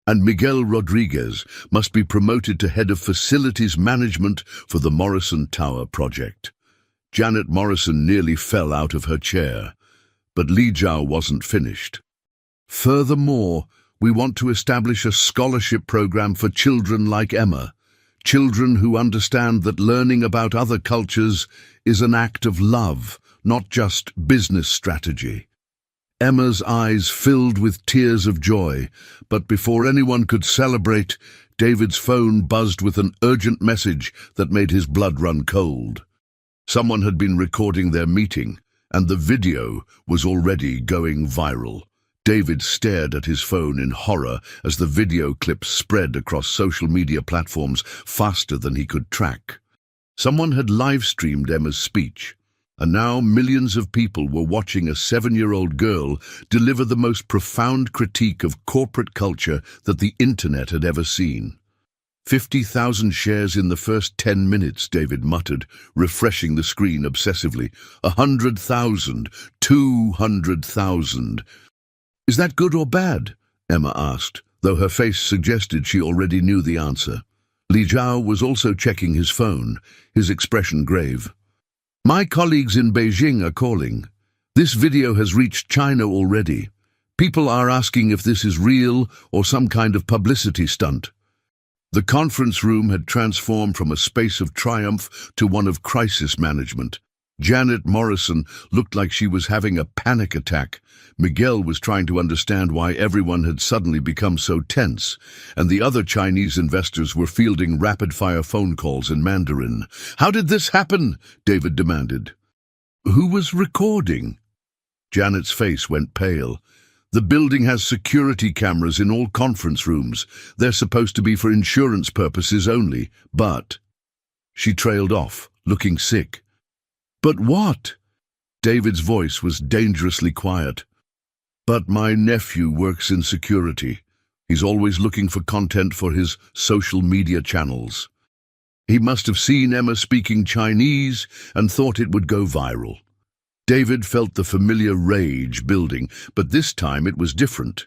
[SPEAKER 1] And Miguel Rodriguez must be promoted to head of facilities management for the Morrison Tower project. Janet Morrison nearly fell out of her chair, but Li Zhao wasn't finished. Furthermore, we want to establish a scholarship program for children like Emma, children who understand that learning about other cultures is an act of love, not just business strategy. Emma's eyes filled with tears of joy, but before anyone could celebrate, David's phone buzzed with an urgent message that made his blood run cold. Someone had been recording their meeting, and the video was already going viral. David stared at his phone in horror as the video clips spread across social media platforms faster than he could track. Someone had live-streamed Emma's speech, and now millions of people were watching a 7-year-old girl deliver the most profound critique of corporate culture that the internet had ever seen. 50,000 shares in the first 10 minutes, David muttered, refreshing the screen obsessively. 100,000, 200,000. Is that good or bad? Emma asked, though her face suggested she already knew the answer. Li Zhao was also checking his phone, his expression grave. My colleagues in Beijing are calling. This video has reached China already. People are asking if this is real or some kind of publicity stunt. The conference room had transformed from a space of triumph to one of crisis management. Janet Morrison looked like she was having a panic attack. Miguel was trying to understand why everyone had suddenly become so tense, and the other Chinese investors were fielding rapid-fire phone calls in Mandarin. How did this happen? David demanded. Who was recording? Janet's face went pale. The building has security cameras in all conference rooms. They're supposed to be for insurance purposes only, but... She trailed off, looking sick. But what? David's voice was dangerously quiet. But my nephew works in security. He's always looking for content for his social media channels. He must have seen Emma speaking Chinese and thought it would go viral. David felt the familiar rage building, but this time it was different.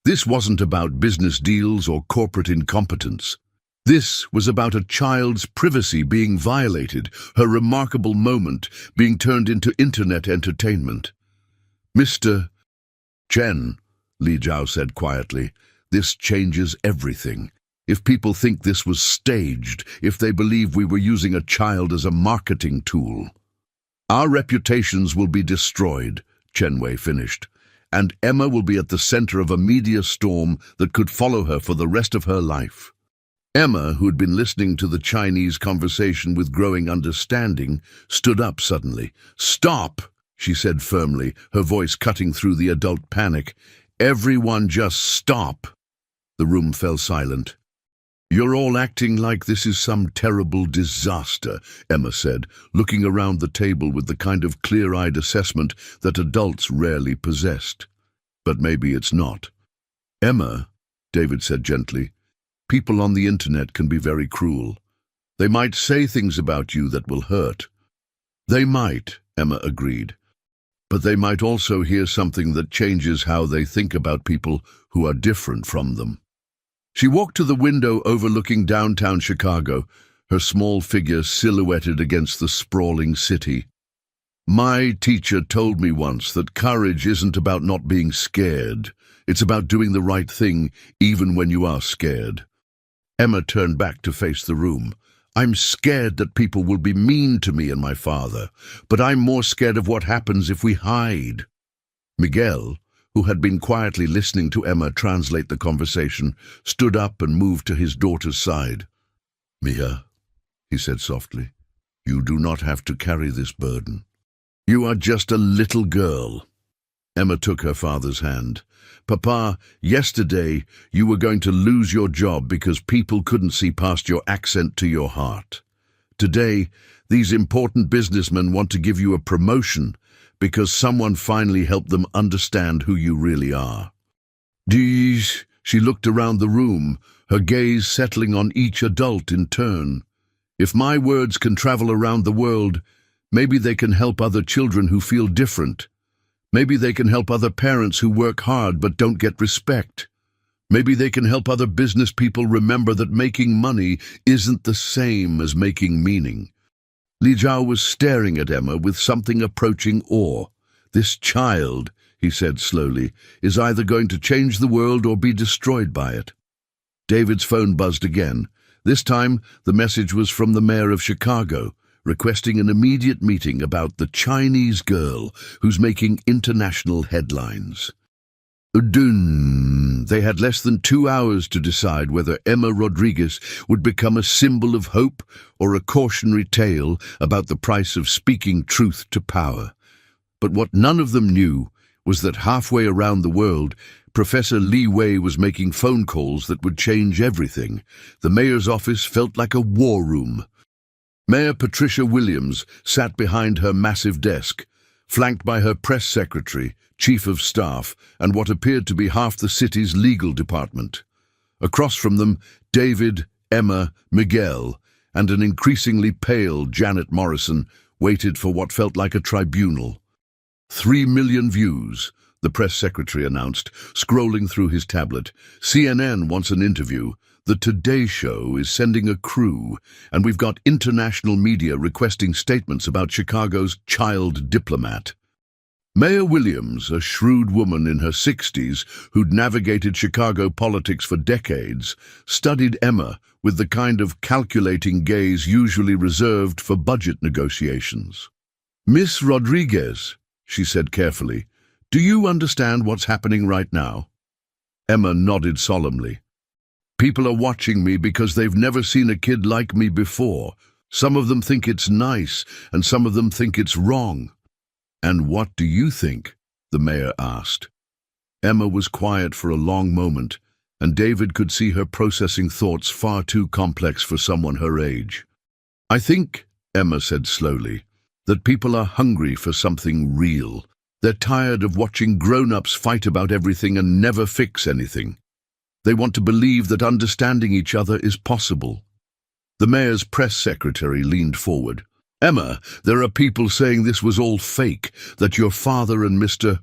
[SPEAKER 1] This wasn't about business deals or corporate incompetence. This was about a child's privacy being violated, her remarkable moment being turned into internet entertainment. "Mr. Chen," Li Jiao said quietly, "this changes everything. If people think this was staged, if they believe we were using a child as a marketing tool, our reputations will be destroyed," Chen Wei finished, "and Emma will be at the center of a media storm that could follow her for the rest of her life." Emma, who had been listening to the Chinese conversation with growing understanding, stood up suddenly. "Stop!" she said firmly, her voice cutting through the adult panic. "Everyone just stop!" The room fell silent. "You're all acting like this is some terrible disaster," Emma said, looking around the table with the kind of clear-eyed assessment that adults rarely possessed. "But maybe it's not." "Emma," David said gently, "people on the internet can be very cruel. They might say things about you that will hurt." "They might," Emma agreed. "But they might also hear something that changes how they think about people who are different from them." She walked to the window overlooking downtown Chicago, her small figure silhouetted against the sprawling city. "My teacher told me once that courage isn't about not being scared. It's about doing the right thing even when you are scared." Emma turned back to face the room. "I'm scared that people will be mean to me and my father, but I'm more scared of what happens if we hide." Miguel, who had been quietly listening to Emma translate the conversation, stood up and moved to his daughter's side. "Mia," he said softly, "you do not have to carry this burden. You are just a little girl." Emma took her father's hand. "Papa, yesterday you were going to lose your job because people couldn't see past your accent to your heart. Today, these important businessmen want to give you a promotion because someone finally helped them understand who you really are." "Geez," she looked around the room, her gaze settling on each adult in turn. "If my words can travel around the world, maybe they can help other children who feel different. Maybe they can help other parents who work hard but don't get respect. Maybe they can help other business people remember that making money isn't the same as making meaning." Li Jiao was staring at Emma with something approaching awe. "This child," he said slowly, "is either going to change the world or be destroyed by it." David's phone buzzed again. This time, the message was from the mayor of Chicago, requesting an immediate meeting about the Chinese girl who's making international headlines. They had less than 2 hours to decide whether Emma Rodriguez would become a symbol of hope or a cautionary tale about the price of speaking truth to power. But what none of them knew was that halfway around the world, Professor Li Wei was making phone calls that would change everything. The mayor's office felt like a war room. Mayor Patricia Williams sat behind her massive desk, flanked by her press secretary, chief of staff, and what appeared to be half the city's legal department. Across from them, David, Emma, Miguel, and an increasingly pale Janet Morrison waited for what felt like a tribunal. 3 million views, the press secretary announced, scrolling through his tablet. CNN wants an interview. The Today Show is sending a crew, and we've got international media requesting statements about Chicago's child diplomat. Mayor Williams, a shrewd woman in her 60s who'd navigated Chicago politics for decades, studied Emma with the kind of calculating gaze usually reserved for budget negotiations. "Miss Rodriguez," she said carefully, "do you understand what's happening right now?" Emma nodded solemnly. "People are watching me because they've never seen a kid like me before. Some of them think it's nice, and some of them think it's wrong." "And what do you think?" the mayor asked. Emma was quiet for a long moment, and David could see her processing thoughts far too complex for someone her age. "I think," Emma said slowly, "that people are hungry for something real. They're tired of watching grown-ups fight about everything and never fix anything. They want to believe that understanding each other is possible." The mayor's press secretary leaned forward. "Emma, there are people saying this was all fake, that your father and Mr.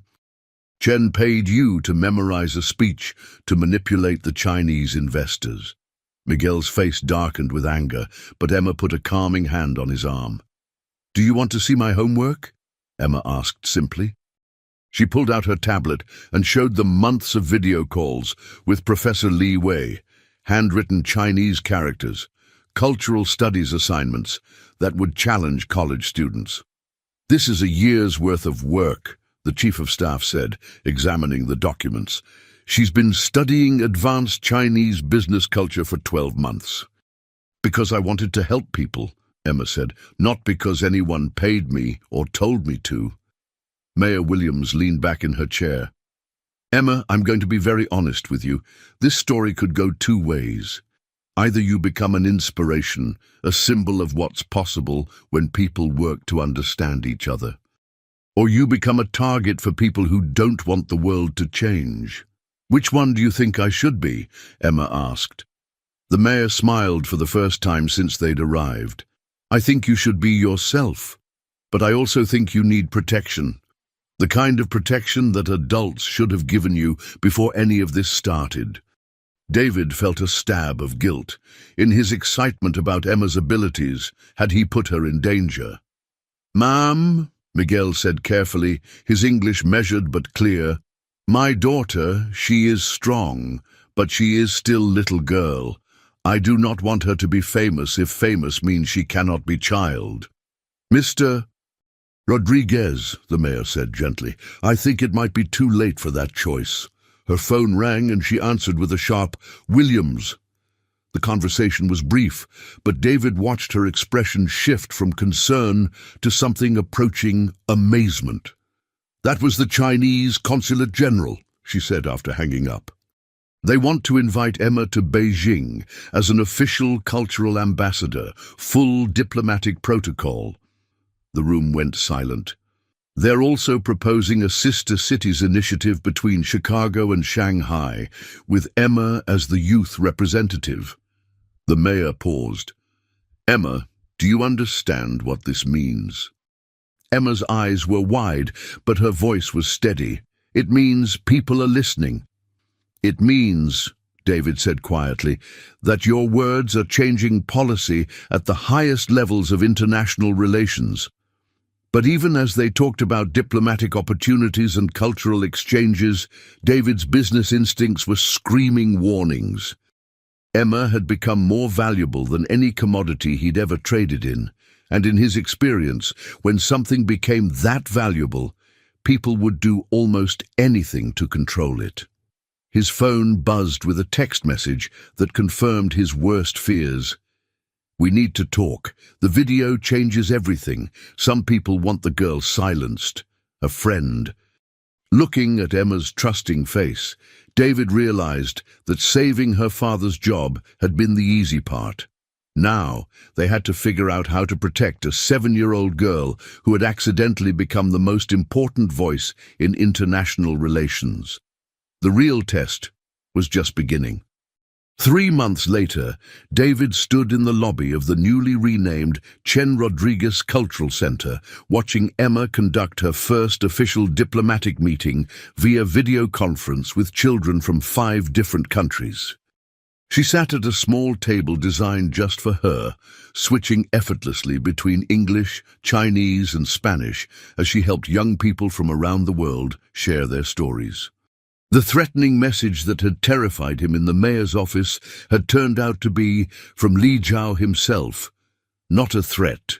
[SPEAKER 1] Chen paid you to memorize a speech to manipulate the Chinese investors." Miguel's face darkened with anger, but Emma put a calming hand on his arm. "Do you want to see my homework?" Emma asked simply. She pulled out her tablet and showed them months of video calls with Professor Li Wei, handwritten Chinese characters, cultural studies assignments that would challenge college students. "This is a year's worth of work," the chief of staff said, examining the documents. "She's been studying advanced Chinese business culture for 12 months. "Because I wanted to help people," Emma said, "not because anyone paid me or told me to." Mayor Williams leaned back in her chair. "Emma, I'm going to be very honest with you. This story could go two ways. Either you become an inspiration, a symbol of what's possible when people work to understand each other. Or you become a target for people who don't want the world to change. Which one do you think I should be?" Emma asked. The mayor smiled for the first time since they'd arrived. "I think you should be yourself. But I also think you need protection. The kind of protection that adults should have given you before any of this started." David felt a stab of guilt. In his excitement about Emma's abilities, had he put her in danger? "Ma'am," Miguel said carefully, his English measured but clear, "my daughter, she is strong, but she is still little girl. I do not want her to be famous if famous means she cannot be child." "Mr. Rodriguez," the mayor said gently, "I think it might be too late for that choice." Her phone rang and she answered with a sharp, "Williams." The conversation was brief, but David watched her expression shift from concern to something approaching amazement. "That was the Chinese Consulate General," she said after hanging up. "They want to invite Emma to Beijing as an official cultural ambassador, full diplomatic protocol." The room went silent. "They're also proposing a sister cities initiative between Chicago and Shanghai, with Emma as the youth representative." The mayor paused. "Emma, do you understand what this means?" Emma's eyes were wide, but her voice was steady. "It means people are listening." "It means," David said quietly, "that your words are changing policy at the highest levels of international relations." But even as they talked about diplomatic opportunities and cultural exchanges, David's business instincts were screaming warnings. Emma had become more valuable than any commodity he'd ever traded in, and in his experience, when something became that valuable, people would do almost anything to control it. His phone buzzed with a text message that confirmed his worst fears. "We need to talk. The video changes everything. Some people want the girl silenced. A friend." Looking at Emma's trusting face, David realized that saving her father's job had been the easy part. Now, they had to figure out how to protect a 7-year-old girl who had accidentally become the most important voice in international relations. The real test was just beginning. 3 months later, David stood in the lobby of the newly renamed Chen Rodriguez Cultural Center, watching Emma conduct her first official diplomatic meeting via video conference with children from 5 different countries. She sat at a small table designed just for her, switching effortlessly between English, Chinese, and Spanish as she helped young people from around the world share their stories. The threatening message that had terrified him in the mayor's office had turned out to be from Li Jiao himself, not a threat,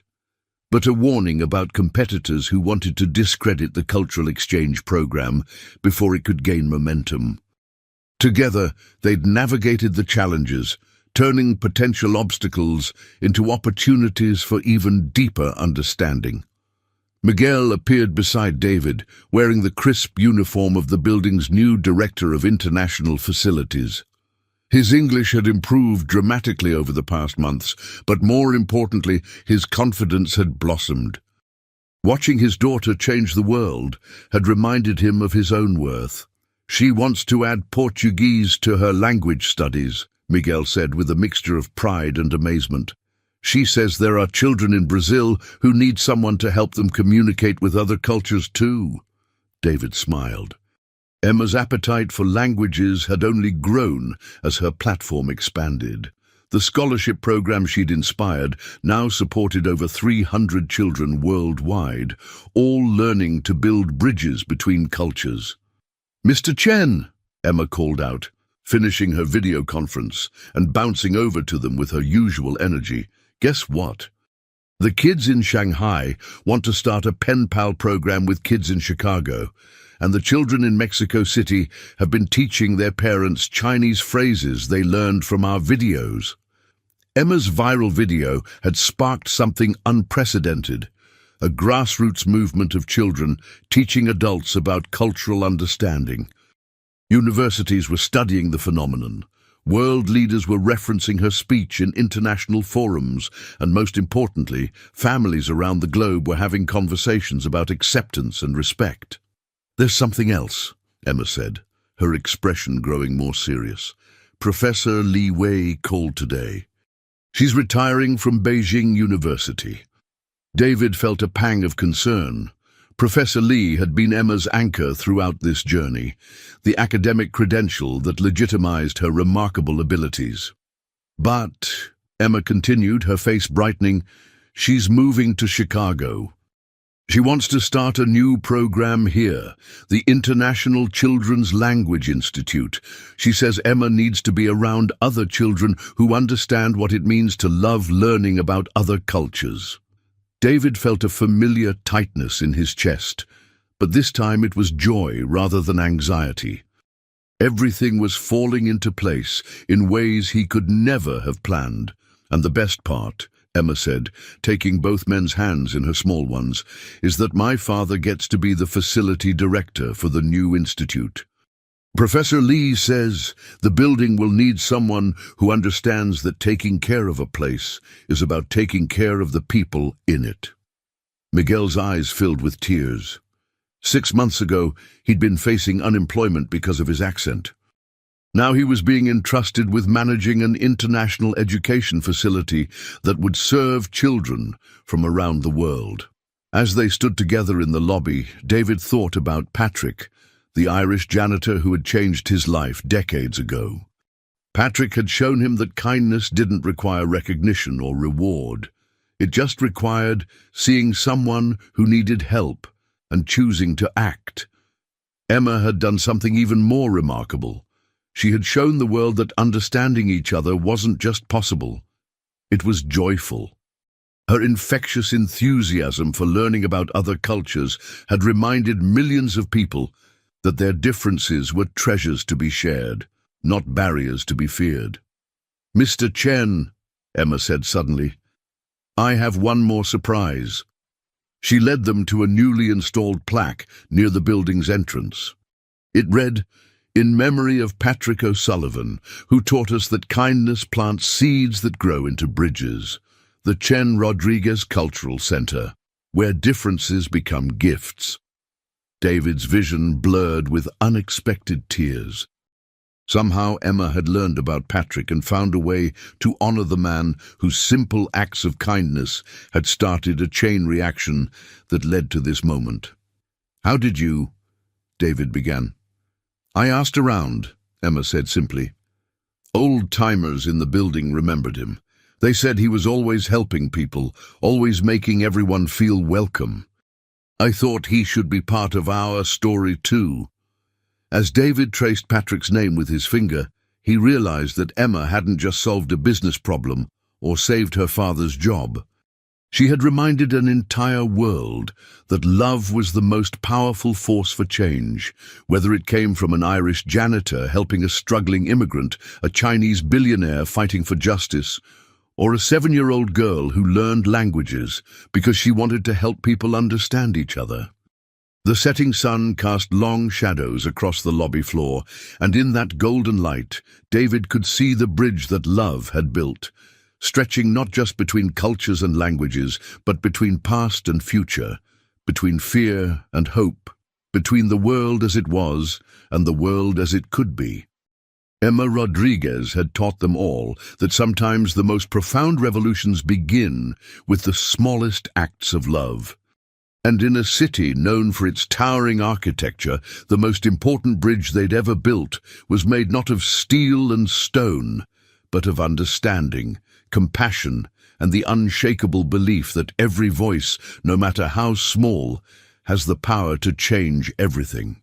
[SPEAKER 1] but a warning about competitors who wanted to discredit the cultural exchange program before it could gain momentum. Together, they'd navigated the challenges, turning potential obstacles into opportunities for even deeper understanding. Miguel appeared beside David, wearing the crisp uniform of the building's new Director of International Facilities. His English had improved dramatically over the past months, but more importantly, his confidence had blossomed. Watching his daughter change the world had reminded him of his own worth. "She wants to add Portuguese to her language studies," Miguel said with a mixture of pride and amazement. "She says there are children in Brazil who need someone to help them communicate with other cultures too." David smiled. Emma's appetite for languages had only grown as her platform expanded. The scholarship program she'd inspired now supported over 300 children worldwide, all learning to build bridges between cultures. "Mr. Chen," Emma called out, finishing her video conference and bouncing over to them with her usual energy. "Guess what? The kids in Shanghai want to start a pen pal program with kids in Chicago, and the children in Mexico City have been teaching their parents Chinese phrases they learned from our videos." Emma's viral video had sparked something unprecedented, a grassroots movement of children teaching adults about cultural understanding. Universities were studying the phenomenon. World leaders were referencing her speech in international forums, and most importantly, families around the globe were having conversations about acceptance and respect. "There's something else," Emma said, her expression growing more serious. "Professor Li Wei called today. She's retiring from Beijing University." David felt a pang of concern. Professor Li had been Emma's anchor throughout this journey, the academic credential that legitimized her remarkable abilities. "But," Emma continued, her face brightening, "she's moving to Chicago. She wants to start a new program here, the International Children's Language Institute. She says Emma needs to be around other children who understand what it means to love learning about other cultures." David felt a familiar tightness in his chest, but this time it was joy rather than anxiety. Everything was falling into place in ways he could never have planned. "And the best part," Emma said, taking both men's hands in her small ones, "is that my father gets to be the facility director for the new institute. Professor Li says the building will need someone who understands that taking care of a place is about taking care of the people in it." Miguel's eyes filled with tears. 6 months ago, he'd been facing unemployment because of his accent. Now he was being entrusted with managing an international education facility that would serve children from around the world. As they stood together in the lobby, David thought about Patrick, the Irish janitor who had changed his life decades ago. Patrick had shown him that kindness didn't require recognition or reward. It just required seeing someone who needed help and choosing to act. Emma had done something even more remarkable. She had shown the world that understanding each other wasn't just possible, it was joyful. Her infectious enthusiasm for learning about other cultures had reminded millions of people that their differences were treasures to be shared, not barriers to be feared. "Mr. Chen," Emma said suddenly, "I have one more surprise." She led them to a newly installed plaque near the building's entrance. It read, "In memory of Patrick O'Sullivan, who taught us that kindness plants seeds that grow into bridges. The Chen Rodriguez Cultural Center, where differences become gifts." David's vision blurred with unexpected tears. Somehow Emma had learned about Patrick and found a way to honor the man whose simple acts of kindness had started a chain reaction that led to this moment. "How did you?" David began. "I asked around," Emma said simply. Old-timers in the building remembered him. They said he was always helping people, always making everyone feel welcome. "I thought he should be part of our story too." As David traced Patrick's name with his finger, he realized that Emma hadn't just solved a business problem or saved her father's job. She had reminded an entire world that love was the most powerful force for change, whether it came from an Irish janitor helping a struggling immigrant, a Chinese billionaire fighting for justice, or a 7-year-old girl who learned languages because she wanted to help people understand each other. The setting sun cast long shadows across the lobby floor, and in that golden light, David could see the bridge that love had built, stretching not just between cultures and languages, but between past and future, between fear and hope, between the world as it was and the world as it could be. Emma Rodriguez had taught them all that sometimes the most profound revolutions begin with the smallest acts of love. And in a city known for its towering architecture, the most important bridge they'd ever built was made not of steel and stone, but of understanding, compassion, and the unshakable belief that every voice, no matter how small, has the power to change everything.